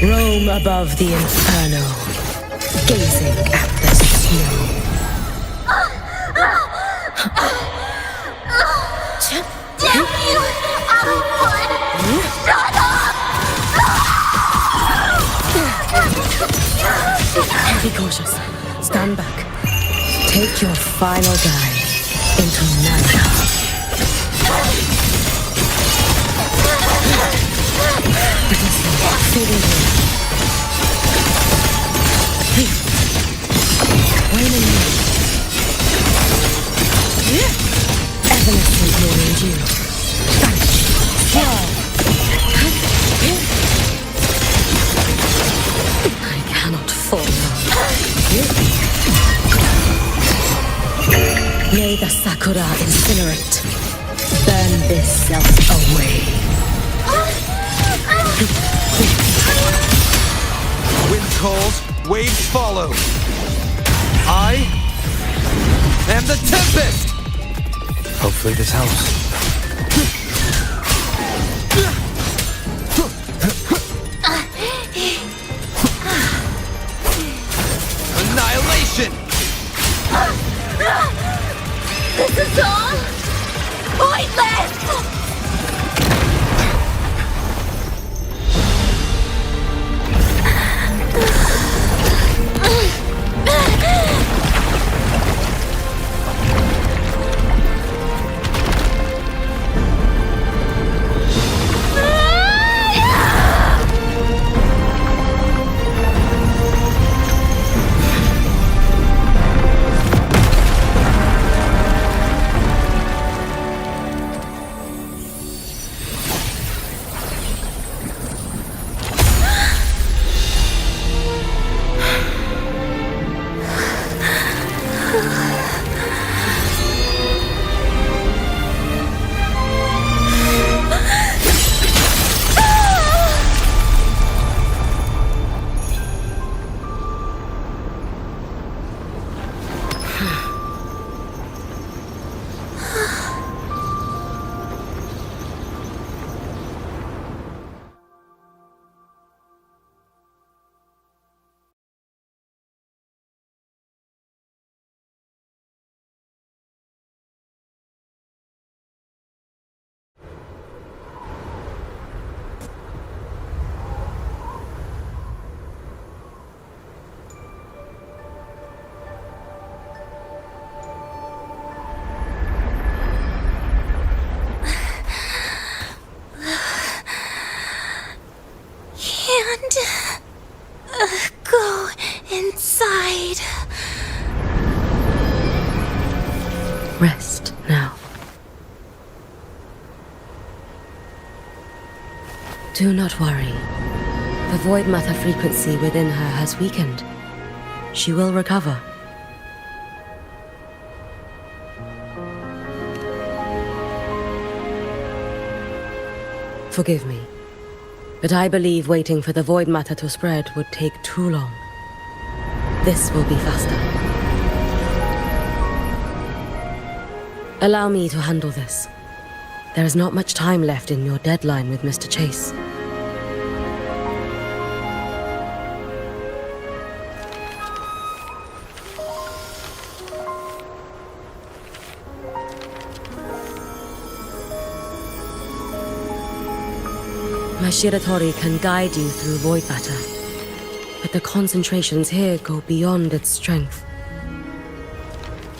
Roam above the inferno, gazing at the snow. Damn you! Alan! Shut up! Be cautious. Stand back. Take your final dive into Narnia. Feeling good. Waiting you. Evanescent morning dew. Vanish. Fly. I cannot fall now. May the sakura incinerate. Burn this self away. Wind calls, waves follow. I am the tempest! Hopefully this helps. Annihilation! This is all pointless! Go inside. Rest now. Do not worry. The void matter frequency within her has weakened. She will recover. Forgive me, but I believe waiting for the void matter to spread would take too long. This will be faster. Allow me to handle this. There is not much time left in your deadline with Mr. Chase. My Shiratori can guide you through void matter, but the concentrations here go beyond its strength.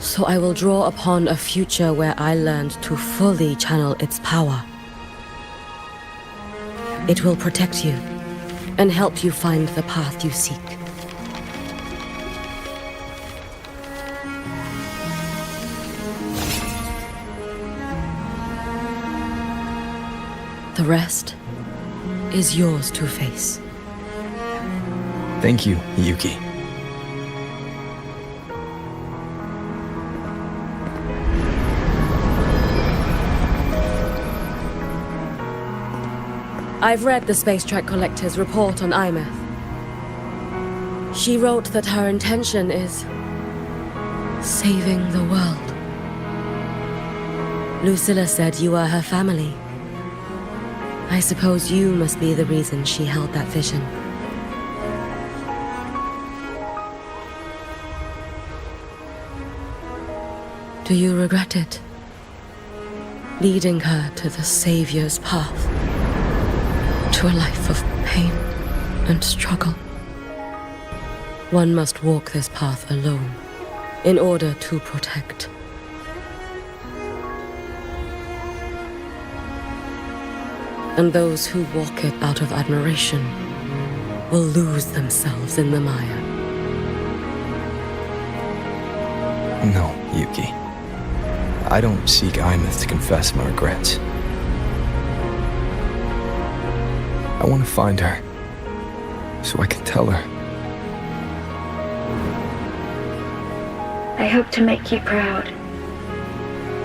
So I will draw upon a future where I learned to fully channel its power. It will protect you and help you find the path you seek. The rest is yours to face. Thank you, Yuki. I've read the Space Track Collector's report on Imeth. She wrote that her intention is saving the world. Lucilla said you are her family. I suppose you must be the reason she held that vision. Do you regret it? Leading her to the Savior's path, to a life of pain and struggle. One must walk this path alone in order to protect. And those who walk it out of admiration will lose themselves in the mire. No, Yuki. I don't seek Imeth to confess my regrets. I want to find her, so I can tell her. I hope to make you proud.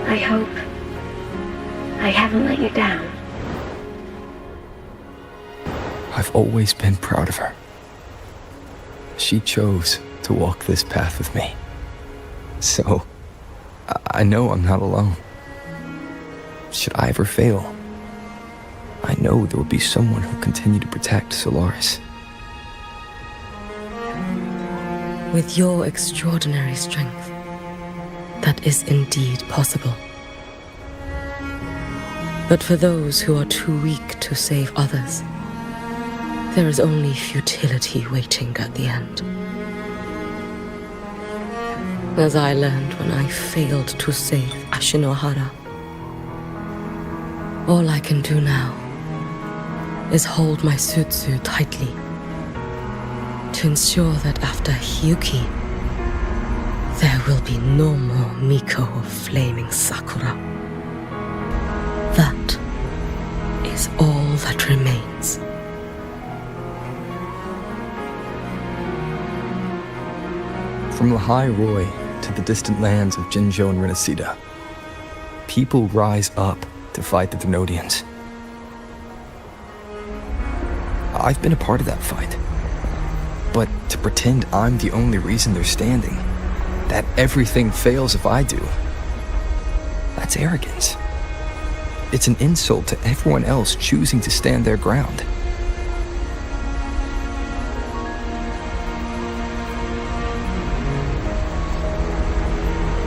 I hope I haven't let you down. I've always been proud of her. She chose to walk this path with me. So, I know I'm not alone. Should I ever fail, I know there will be someone who'll continue to protect Solaris. With your extraordinary strength, that is indeed possible. But for those who are too weak to save others, there is only futility waiting at the end. As I learned when I failed to save Ashinohara, all I can do now is hold my Sutsu tightly to ensure that after Hyuki, there will be no more Miko of flaming Sakura. That is all that remains. From Lehigh Roy to the distant lands of Jinzhou and Renesita, people rise up to fight the Thenodians. I've been a part of that fight. But to pretend I'm the only reason they're standing, that everything fails if I do, that's arrogance. It's an insult to everyone else choosing to stand their ground.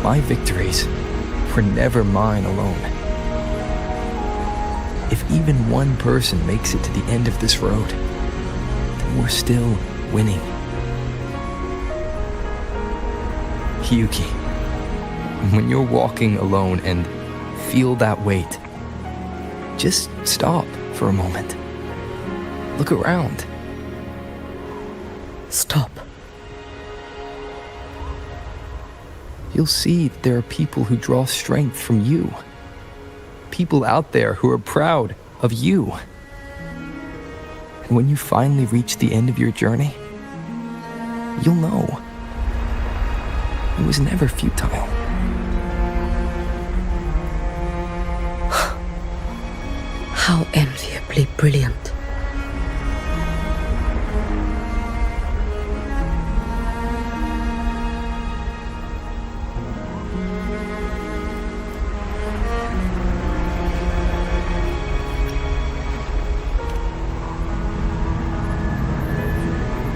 My victories were never mine alone. If even one person makes it to the end of this road, then we're still winning. Hyuki, when you're walking alone and feel that weight, just stop for a moment. Look around. Stop. You'll see that there are people who draw strength from you. People out there who are proud of you. And when you finally reach the end of your journey, you'll know it was never futile. How enviably brilliant.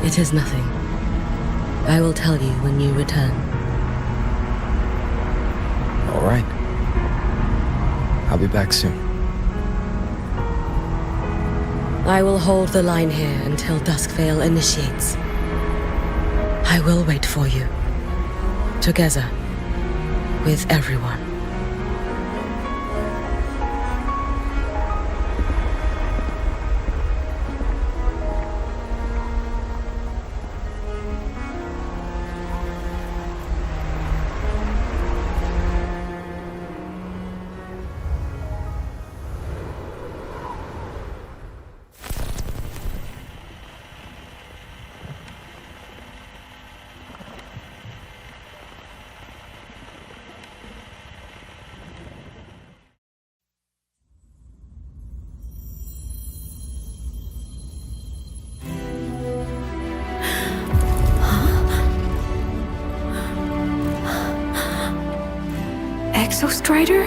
It is nothing. I will tell you when you return. All right. I'll be back soon. I will hold the line here until Duskvale initiates. I will wait for you. Together. With everyone. Exostrider?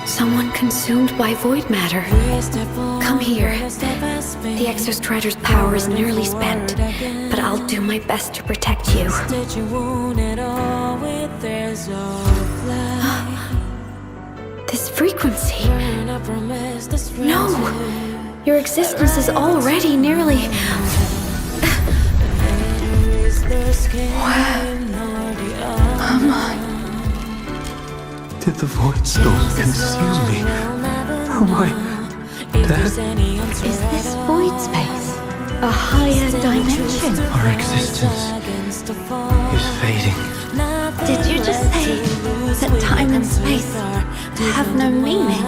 Someone consumed by void matter. Come here. The Exostrider's power is nearly spent, but I'll do my best to protect you. This frequency. No! Your existence is already nearly... Where am I? Did the void storm consume me? Am I dead? Is this void space a higher dimension? Our existence is fading. Did you just say that time and space have no meaning?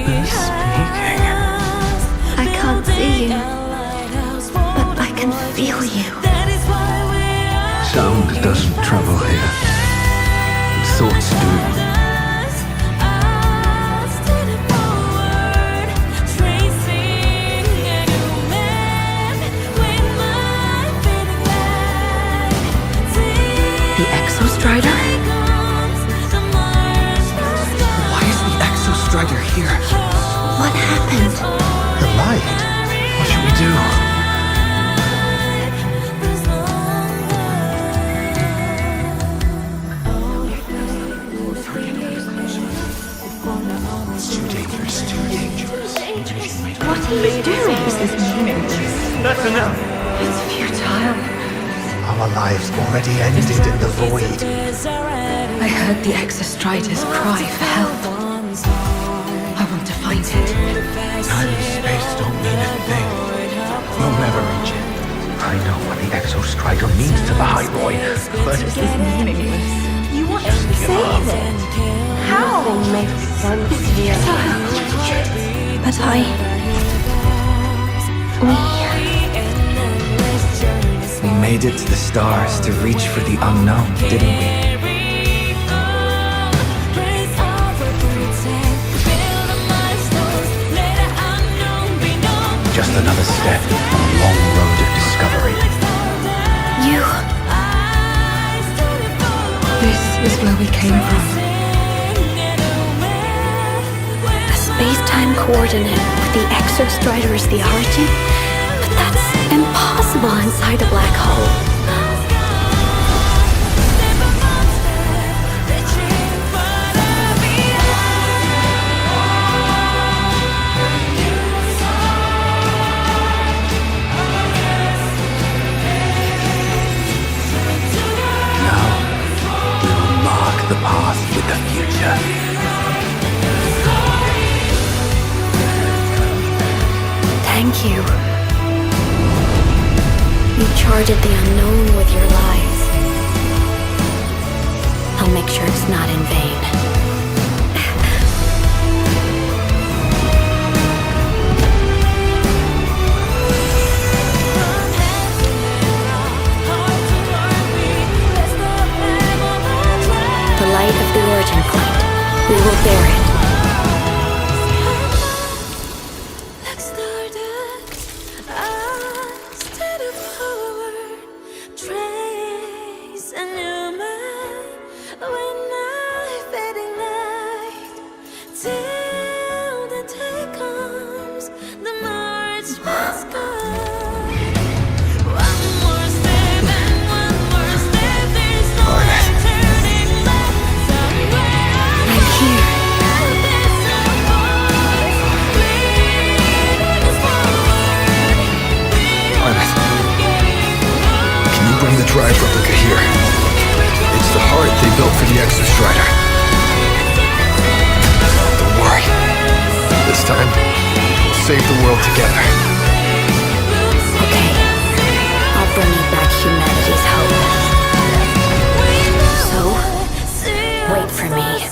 Who's speaking? I can't see you, but I can feel you. Sound doesn't travel here. Thoughts do. The Exostrider? Why is the Exostrider here? What happened? The light. What should we do? What are you doing? This is meaningless. That's enough. It's futile. Our lives already ended in the void. I heard the Exostrider's cry for help. I want to find it. Time and space don't mean a thing. You'll never reach it. I know what the Exostrider means to the Hyroi, but This is meaningless. You want to save it? How? It's futile. But we made it to the stars to reach for the unknown, didn't we? Just another step on a long road of discovery. You... This is where we came from. A space-time coordinate with the Exostrider as the origin? But that's impossible inside a black hole. The path with the future. Thank you. You charted the unknown with your lives. I'll make sure it's not in vain. The light of the origin point. We will bear it. Drive replica here. It's the heart they built for the Exostrider. Don't worry. This time, we'll save the world together. Okay. I'll bring you back humanity's hope. So, wait for me.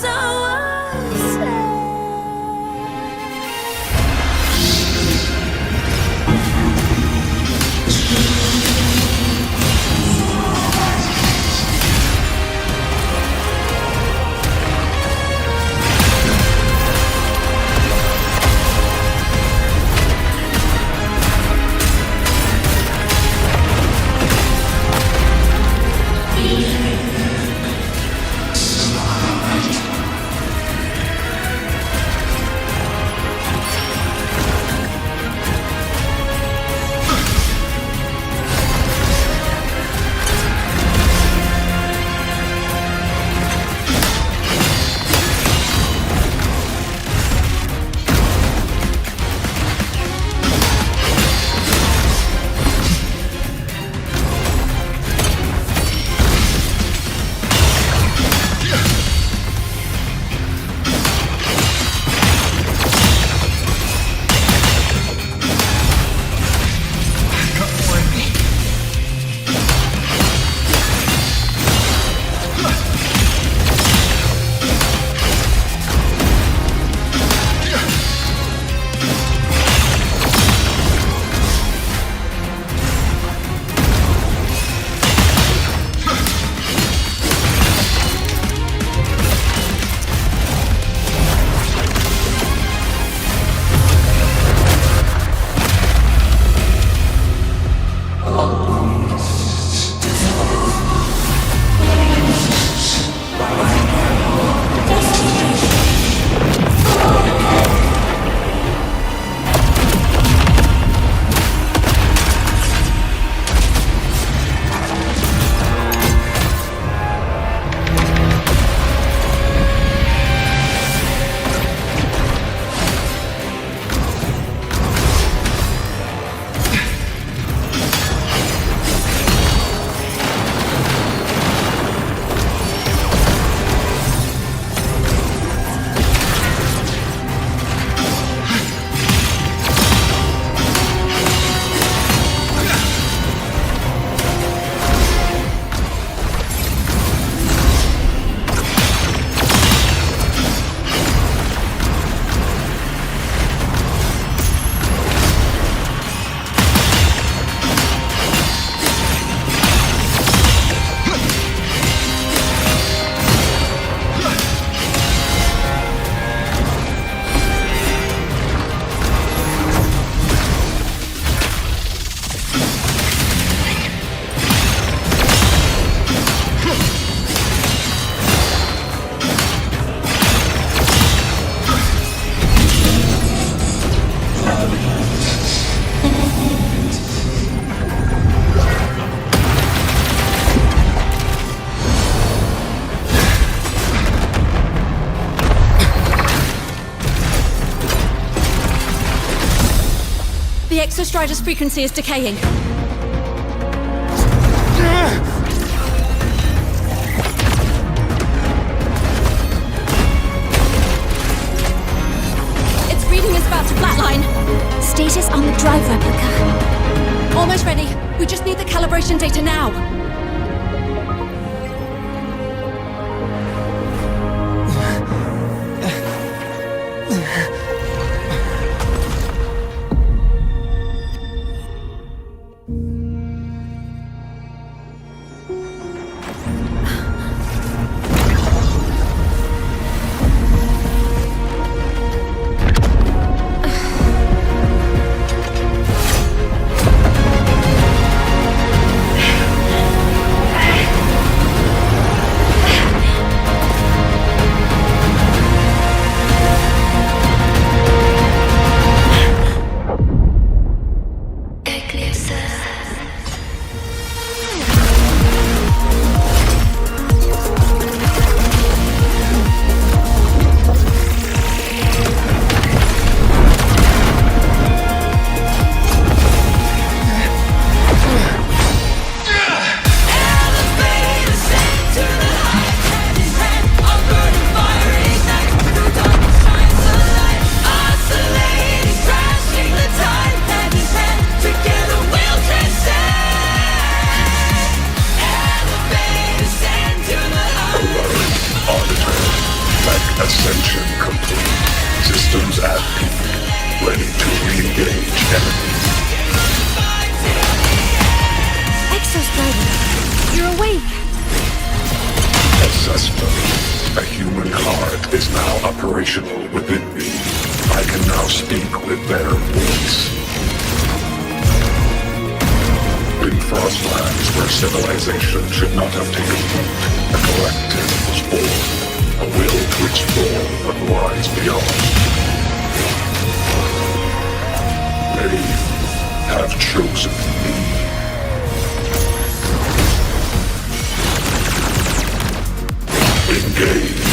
The Exostrider's frequency is decaying. Its reading is about to flatline. Status on the drive replica. Almost ready. We just need the calibration data now. Ascension complete. Systems at peak. Ready to re-engage enemy. Exostrider, you're awake. Assessment. A human heart is now operational within me. I can now speak with their voice. In Frostlands, where civilization should not have taken root, a collective was born. A will to explore what lies beyond. They have chosen me. Engage.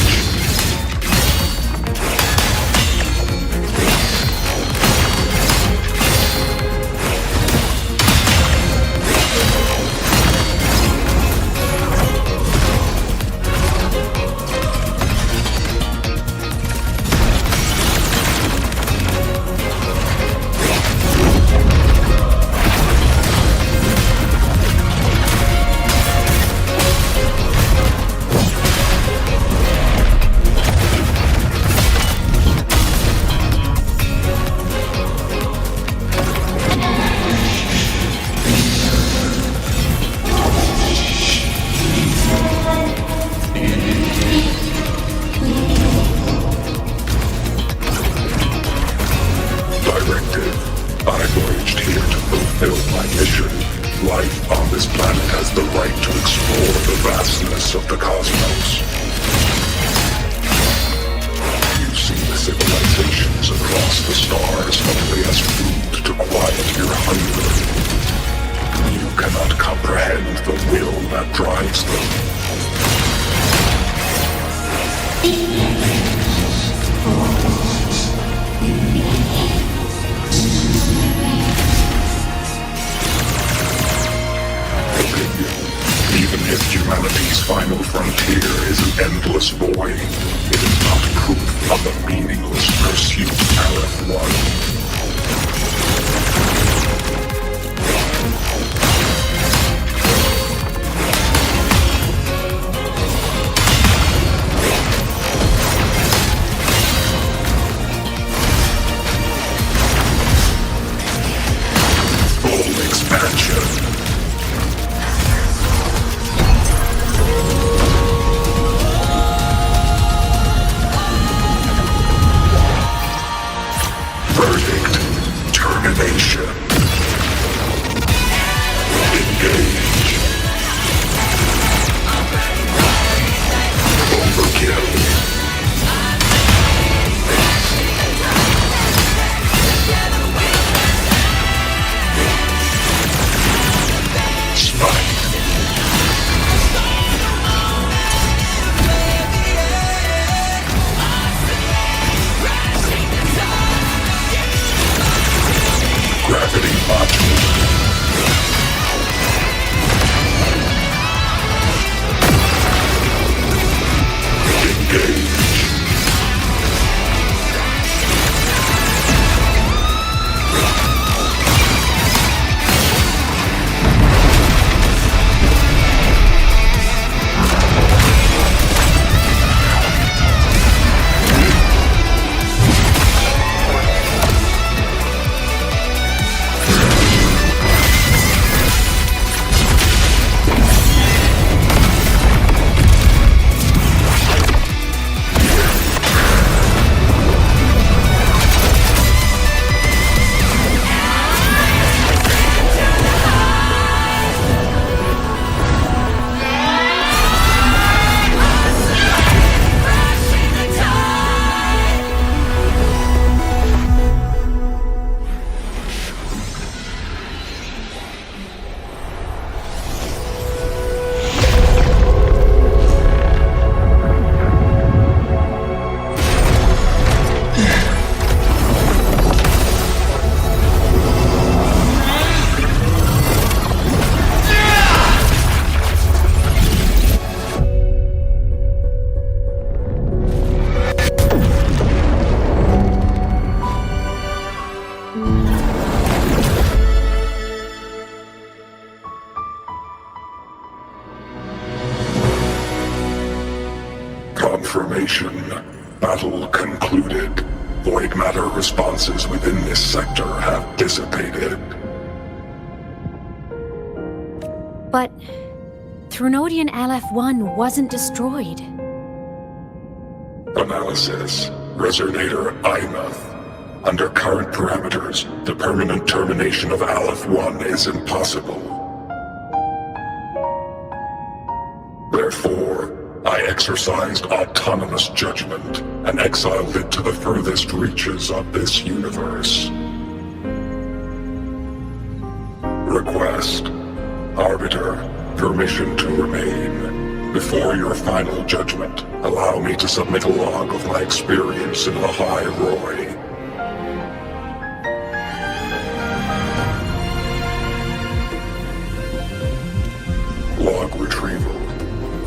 Verdict. Battle concluded. Void matter responses within this sector have dissipated. But Threnodian LF1 wasn't destroyed. Analysis. Resonator Imuth. Under current parameters, the permanent termination of Aleph-1 is impossible. Therefore, I exercised autonomous judgment and exiled it to the furthest reaches of this universe. Request. Arbiter, permission to remain. Before your final judgment, allow me to submit a log of my experience in the High Roy. Log retrieval.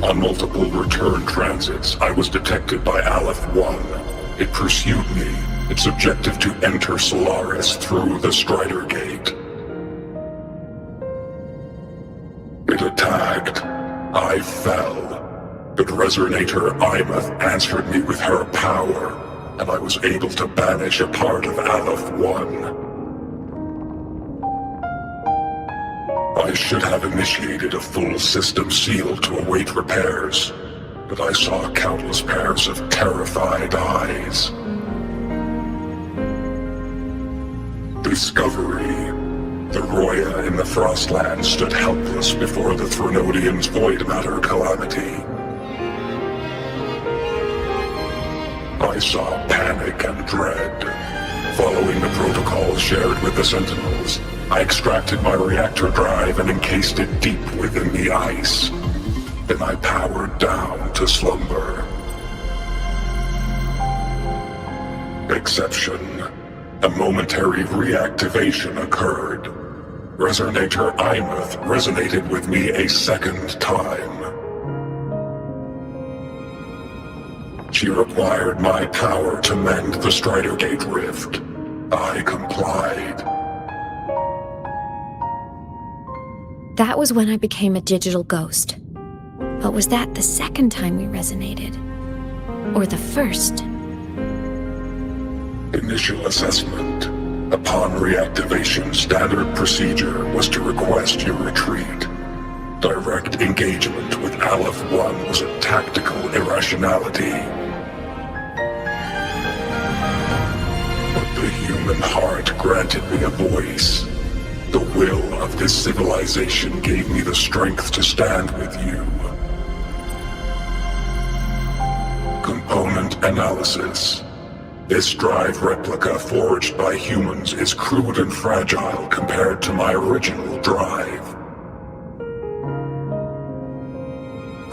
On multiple return transits, I was detected by Aleph-1. It pursued me, its objective to enter Solaris through the Strider Gate. It attacked. I fell. But Resonator Imuth answered me with her power, and I was able to banish a part of Aleph-1. I should have initiated a full system seal to await repairs, but I saw countless pairs of terrified eyes. Discovery. The Roya in the Frostland stood helpless before the Threnodians' void matter calamity. I saw panic and dread. Following the protocols shared with the Sentinels, I extracted my reactor drive and encased it deep within the ice. Then I powered down to slumber. Exception. A momentary reactivation occurred. Resonator Imuth resonated with me a second time. She required my power to mend the Strider Gate rift. I complied. That was when I became a digital ghost. But was that the second time we resonated? Or the first? Initial assessment. Upon reactivation, standard procedure was to request your retreat. Direct engagement with Aleph-1 was a tactical irrationality. But the human heart granted me a voice. The will of this civilization gave me the strength to stand with you. Component analysis. This drive replica forged by humans is crude and fragile compared to my original drive.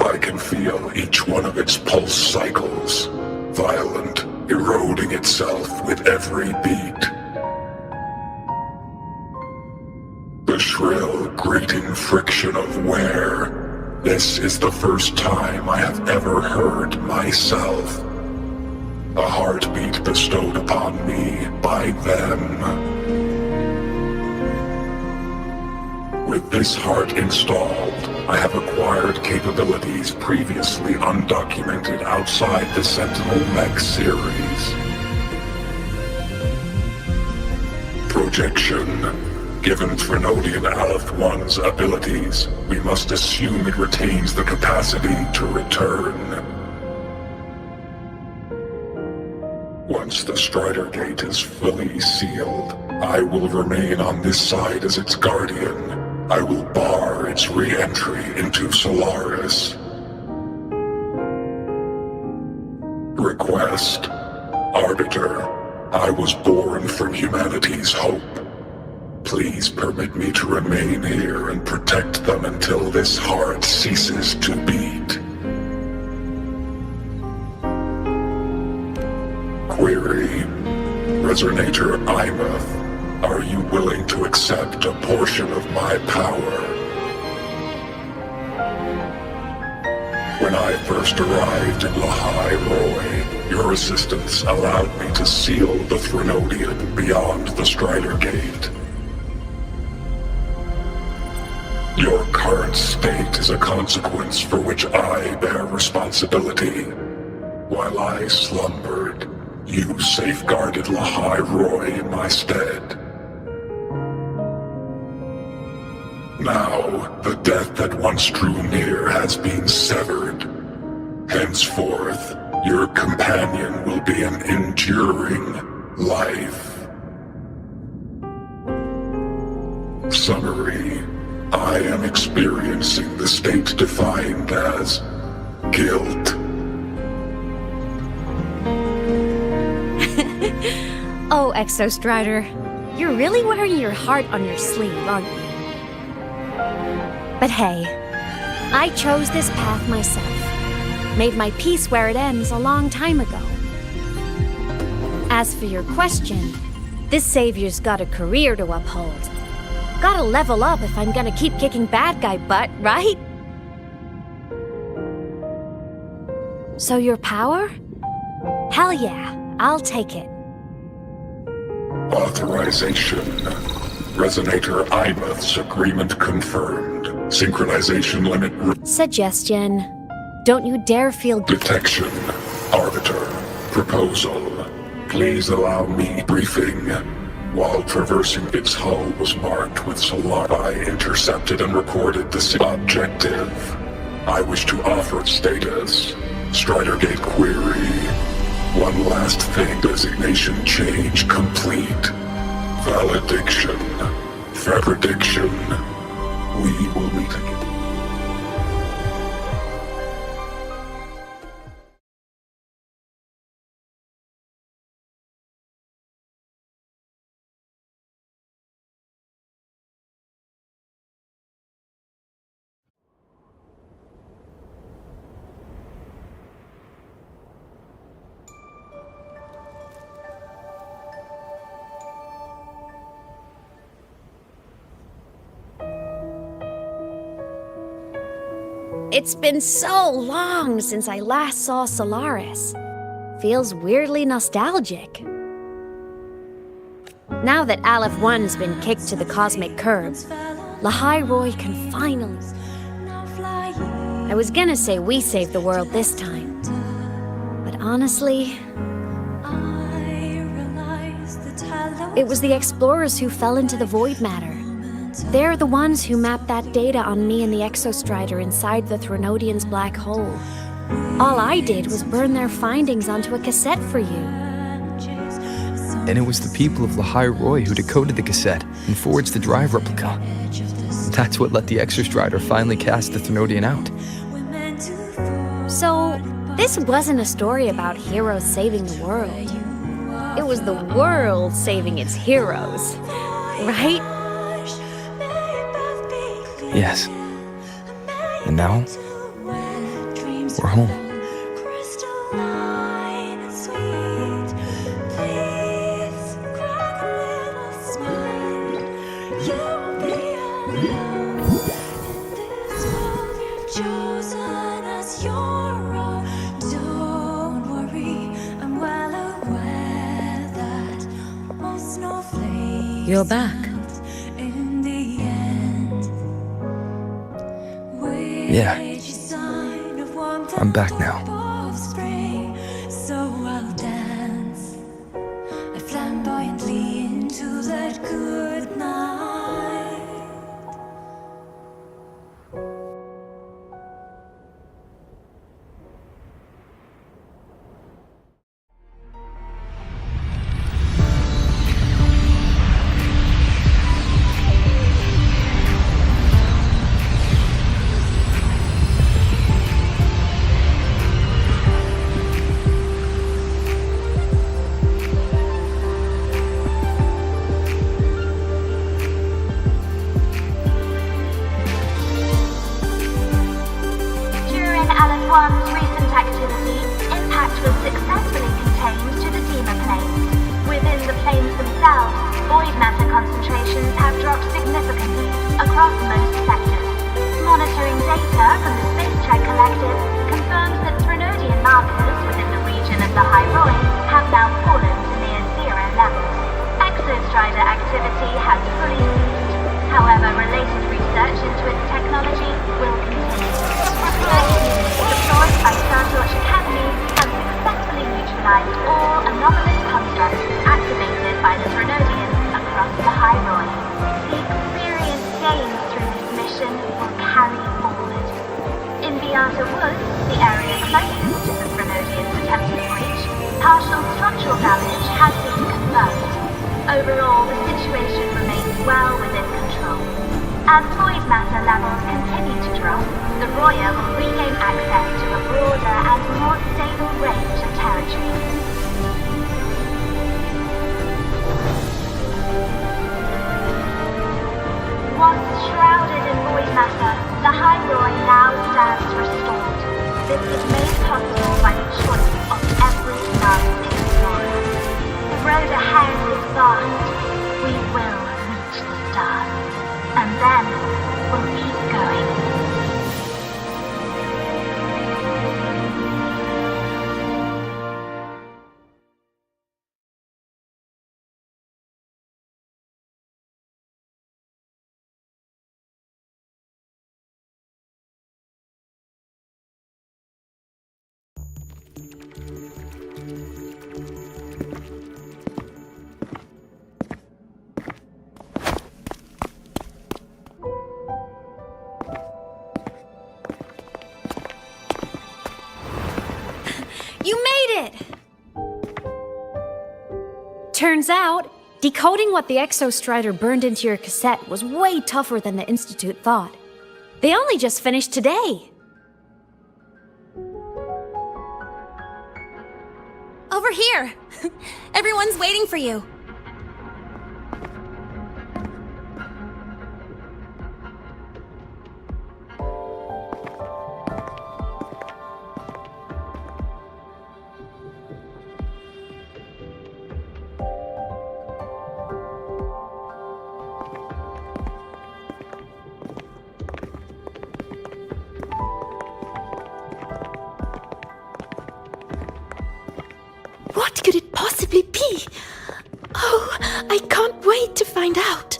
I can feel each one of its pulse cycles, violent, eroding itself with every beat. The shrill, grating friction of wear. This is the first time I have ever heard myself. A heartbeat bestowed upon me by them. With this heart installed, I have acquired capabilities previously undocumented outside the Sentinel Mech series. Projection. Given Threnodian Aleph-1's abilities, we must assume it retains the capacity to return. Once the Strider Gate is fully sealed, I will remain on this side as its guardian. I will bar its re-entry into Solaris. Request. Arbiter, I was born from humanity's hope. Please permit me to remain here and protect them until this heart ceases to beat. Query. Resonator Imuth, are you willing to accept a portion of my power? When I first arrived in the High Roy, your assistance allowed me to seal the Threnodian beyond the Strider Gate. Your current state is a consequence for which I bear responsibility. While I slumbered, you safeguarded Lahai Roy in my stead. Now, the death that once drew near has been severed. Henceforth, your companion will be an enduring life. Summary: I am experiencing the state defined as guilt. Oh, Exostrider, you're really wearing your heart on your sleeve, aren't you? But hey, I chose this path myself. Made my peace where it ends a long time ago. As for your question, this savior's got a career to uphold. Gotta level up if I'm gonna keep kicking bad guy butt, right? So your power? Hell yeah, I'll take it. Authorization. Resonator Imuth's agreement confirmed. Synchronization limit. Suggestion. Don't you dare feel Detection. Arbiter. Proposal. Please allow me briefing. While traversing its hull was marked with saluran, I intercepted and recorded the objective. I wish to offer status. Stridergate query. One last thing. Designation change complete. Valediction. Fabridiction. We will meet again. It's been so long since I last saw Solaris. Feels weirdly nostalgic. Now that Aleph 1's been kicked to the cosmic curb, Lahai Roy can finally... I was gonna say we saved the world this time. But honestly... It was the explorers who fell into the void matter. They're the ones who mapped that data on me and the Exostrider inside the Thronodian's black hole. All I did was burn their findings onto a cassette for you. And it was the people of Lahai Roy who decoded the cassette and forged the drive replica. That's what let the Exostrider finally cast the Thronodian out. So, this wasn't a story about heroes saving the world. It was the world saving its heroes, right? Yes. And now, we're home. You're back. Yeah. I'm back now. So I'll dance. I flamboyantly into that good night. One's recent activity, impact was successfully contained to the Dema planes. Within the planes themselves, void matter concentrations have dropped significantly across most sectors. Monitoring data from the Space Trek Collective confirms that Thronodian markers within the region of the High Roy have now fallen to near zero levels. Exostrider activity has fully ceased. However, related research into its technology will continue. Deployed by Startorch Academy has outer woods, the area closest to the Threnodian's attempted breach, partial structural damage has been confirmed. Overall, the situation remains well within control. As void matter levels continue to drop, the Roya will regain access to a broader and more stable range of territory. Once shrouded in void matter, the High Roy now stands restored. This is made possible by the choice of every last explorer. The road ahead is vast. We will reach the stars. And then we'll keep going. You made it! Turns out, decoding what the Exostrider burned into your cassette was way tougher than the Institute thought. They only just finished today. Over here! Everyone's waiting for you. What could it possibly be? Oh, I can't wait to find out.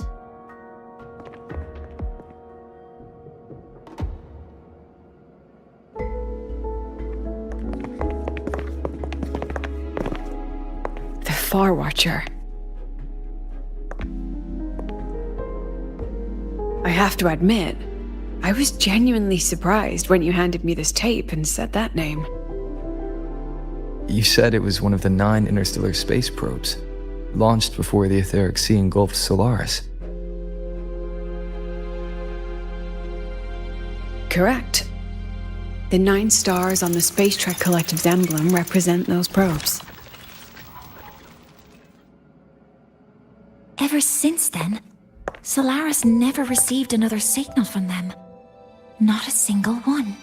The Far Watcher. I have to admit, I was genuinely surprised when you handed me this tape and said that name. You said it was one of the 9 interstellar space probes, launched before the etheric sea engulfed Solaris. Correct. The 9 stars on the Space Trek Collective's emblem represent those probes. Ever since then, Solaris never received another signal from them. Not a single one.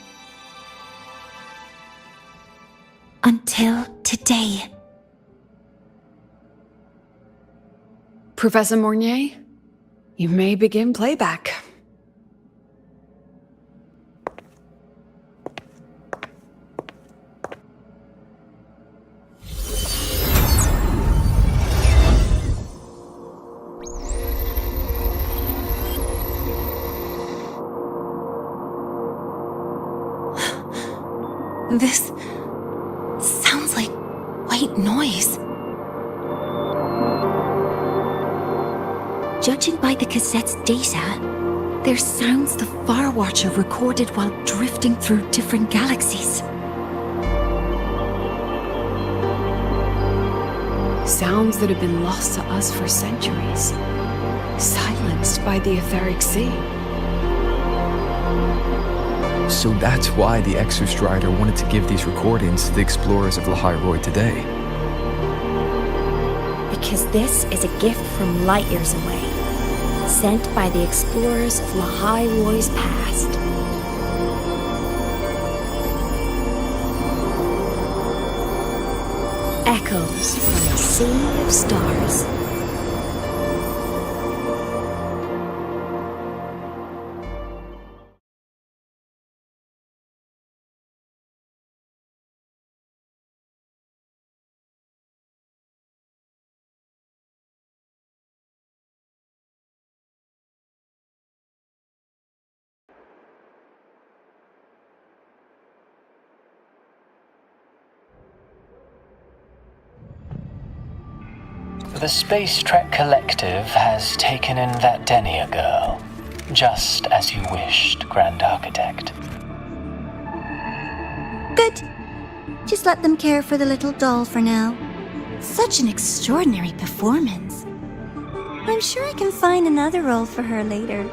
Until today. Professor Mornier, you may begin playback. This sounds like white noise. Judging by the cassette's data, they're sounds the Far Watcher recorded while drifting through different galaxies. Sounds that have been lost to us for centuries, silenced by the etheric sea. So that's why the Exostrider wanted to give these recordings to the explorers of Lahai Roy today. Because this is a gift from light years away, sent by the explorers of Lahai Roy's past. Echoes from a sea of stars. The Space Trek Collective has taken in that Denia girl, just as you wished, Grand Architect. Just let them care for the little doll for now. Such an extraordinary performance. I'm sure I can find another role for her later.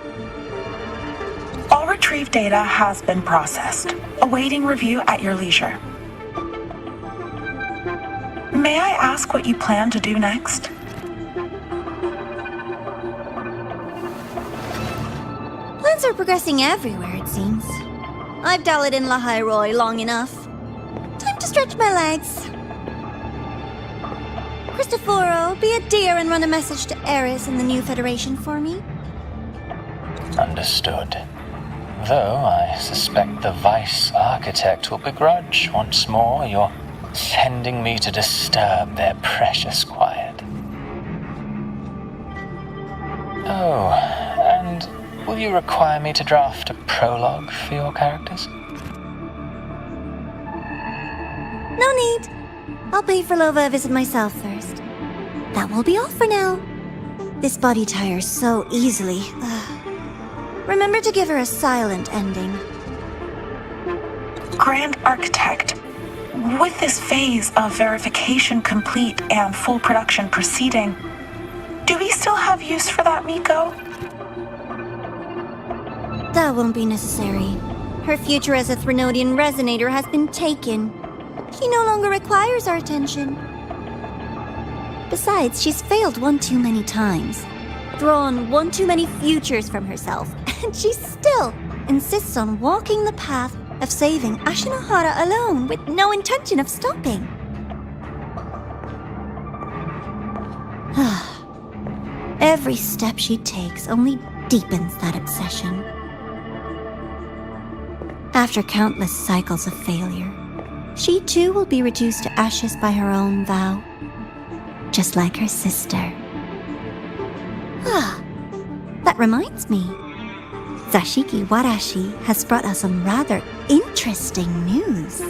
All retrieved data has been processed, awaiting review at your leisure. May I ask what you plan to do next? Plans are progressing everywhere, it seems. I've dallied in La Roy long enough. Time to stretch my legs. Cristoforo, be a dear and run a message to Eris and the new Federation for me. Understood. Though I suspect the Vice Architect will begrudge once more your sending me to disturb their precious quiet. Oh, and will you require me to draft a prologue for your characters? No need. I'll pay for Lova a visit myself first. That will be all for now. This body tires so easily. Remember to give her a silent ending. Grand Architect, with this phase of verification complete and full production proceeding, do we still have use for that Miko? That won't be necessary. Her future as a Threnodian resonator has been taken. She no longer requires our attention. Besides, she's failed one too many times, drawn one too many futures from herself, and she still insists on walking the path of saving Ashinahara alone with no intention of stopping. Every step she takes only deepens that obsession. After countless cycles of failure, she too will be reduced to ashes by her own vow, just like her sister. That reminds me. Zashiki Warashi has brought us some rather interesting news.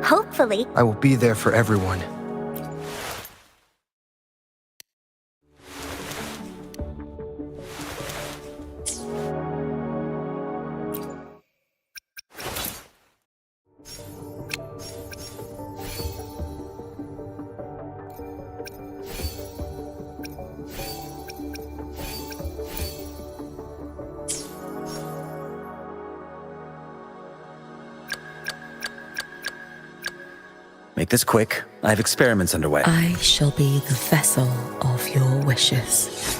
Hopefully. I will be there for everyone. Make this quick. I have experiments underway. I shall be the vessel of your wishes.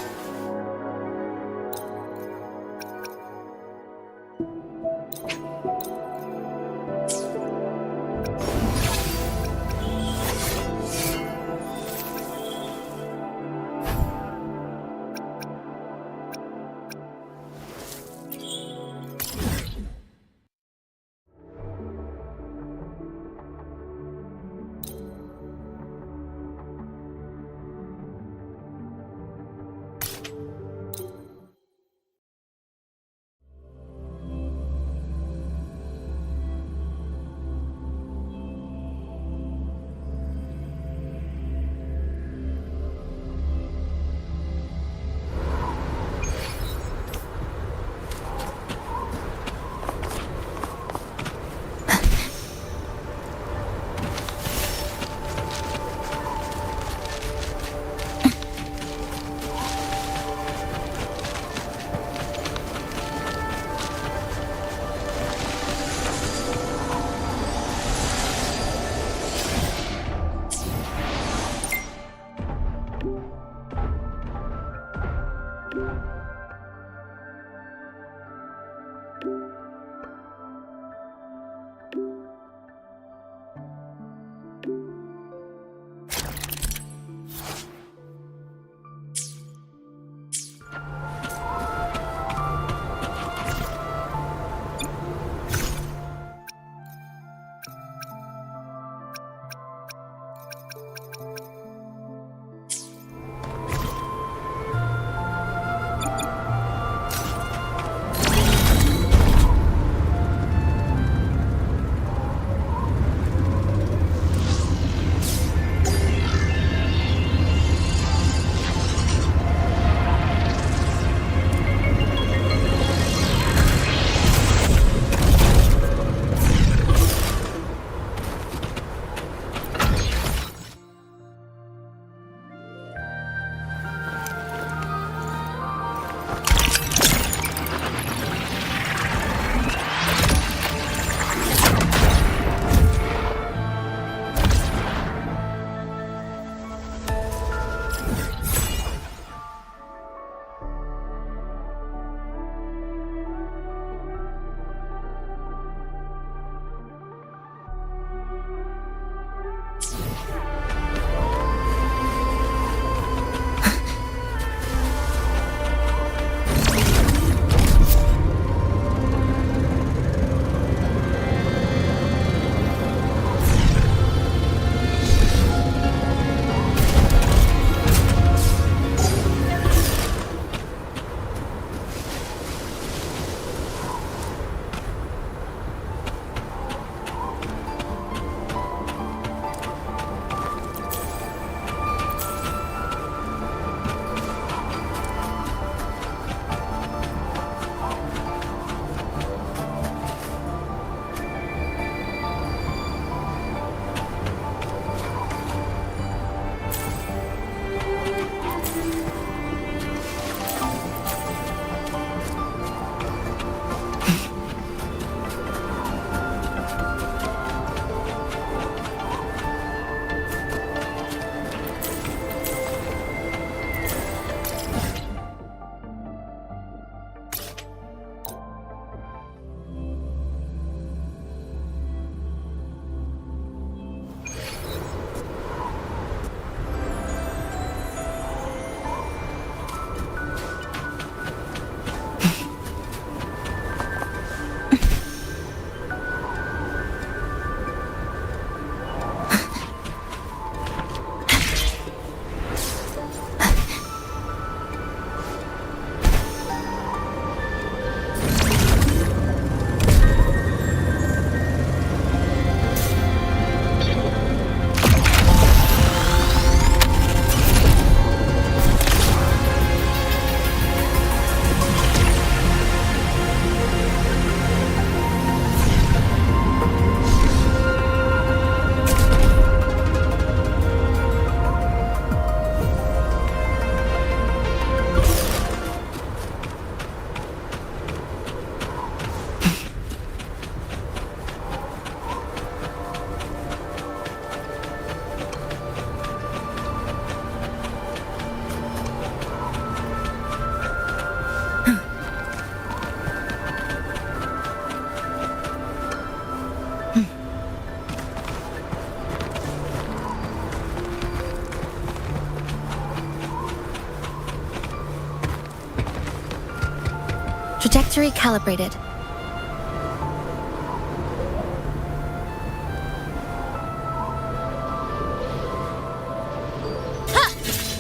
Trajectory calibrated.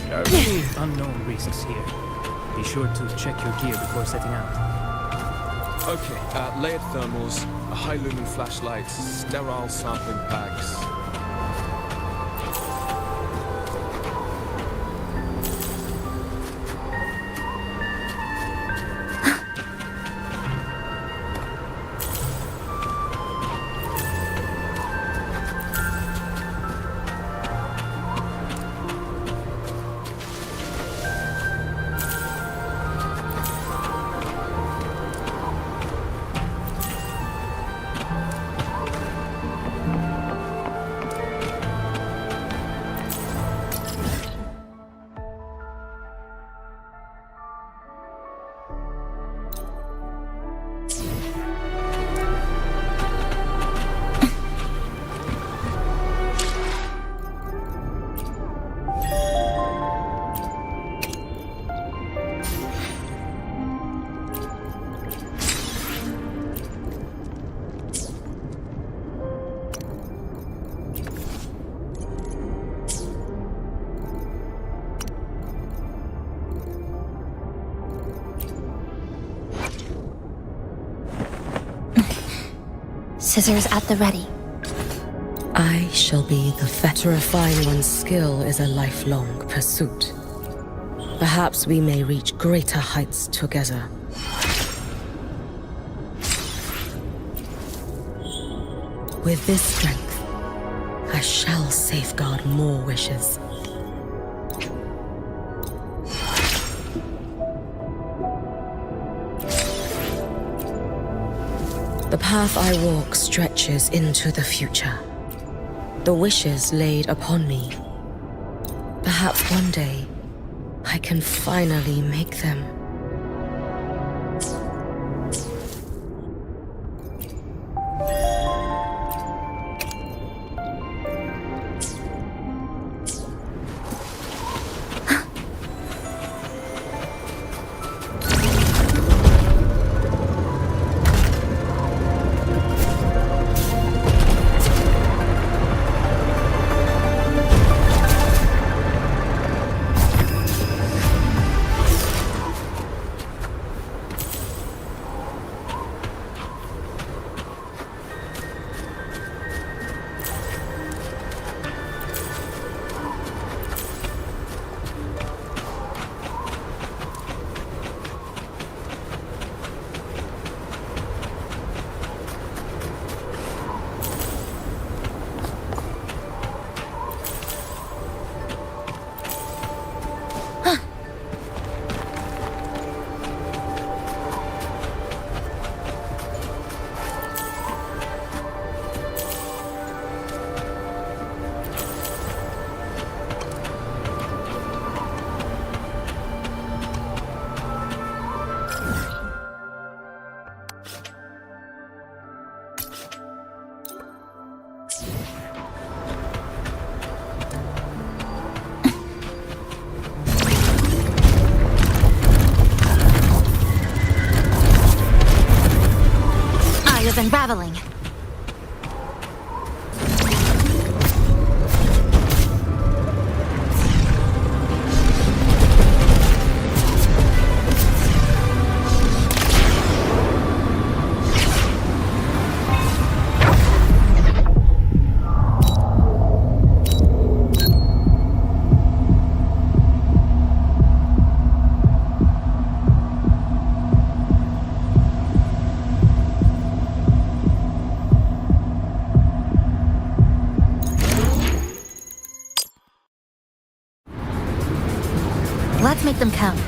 There are many unknown risks here. Be sure to check your gear before setting out. Okay, layered thermals, high-lumen flashlights, sterile sampling packs. Scissors at the ready. I shall be the vet. To refine one's skill is a lifelong pursuit. Perhaps we may reach greater heights together. With this strength, I shall safeguard more wishes. The path I walk stretches into the future. The wishes laid upon me. Perhaps one day, I can finally make them. Unraveling. Let's make them count.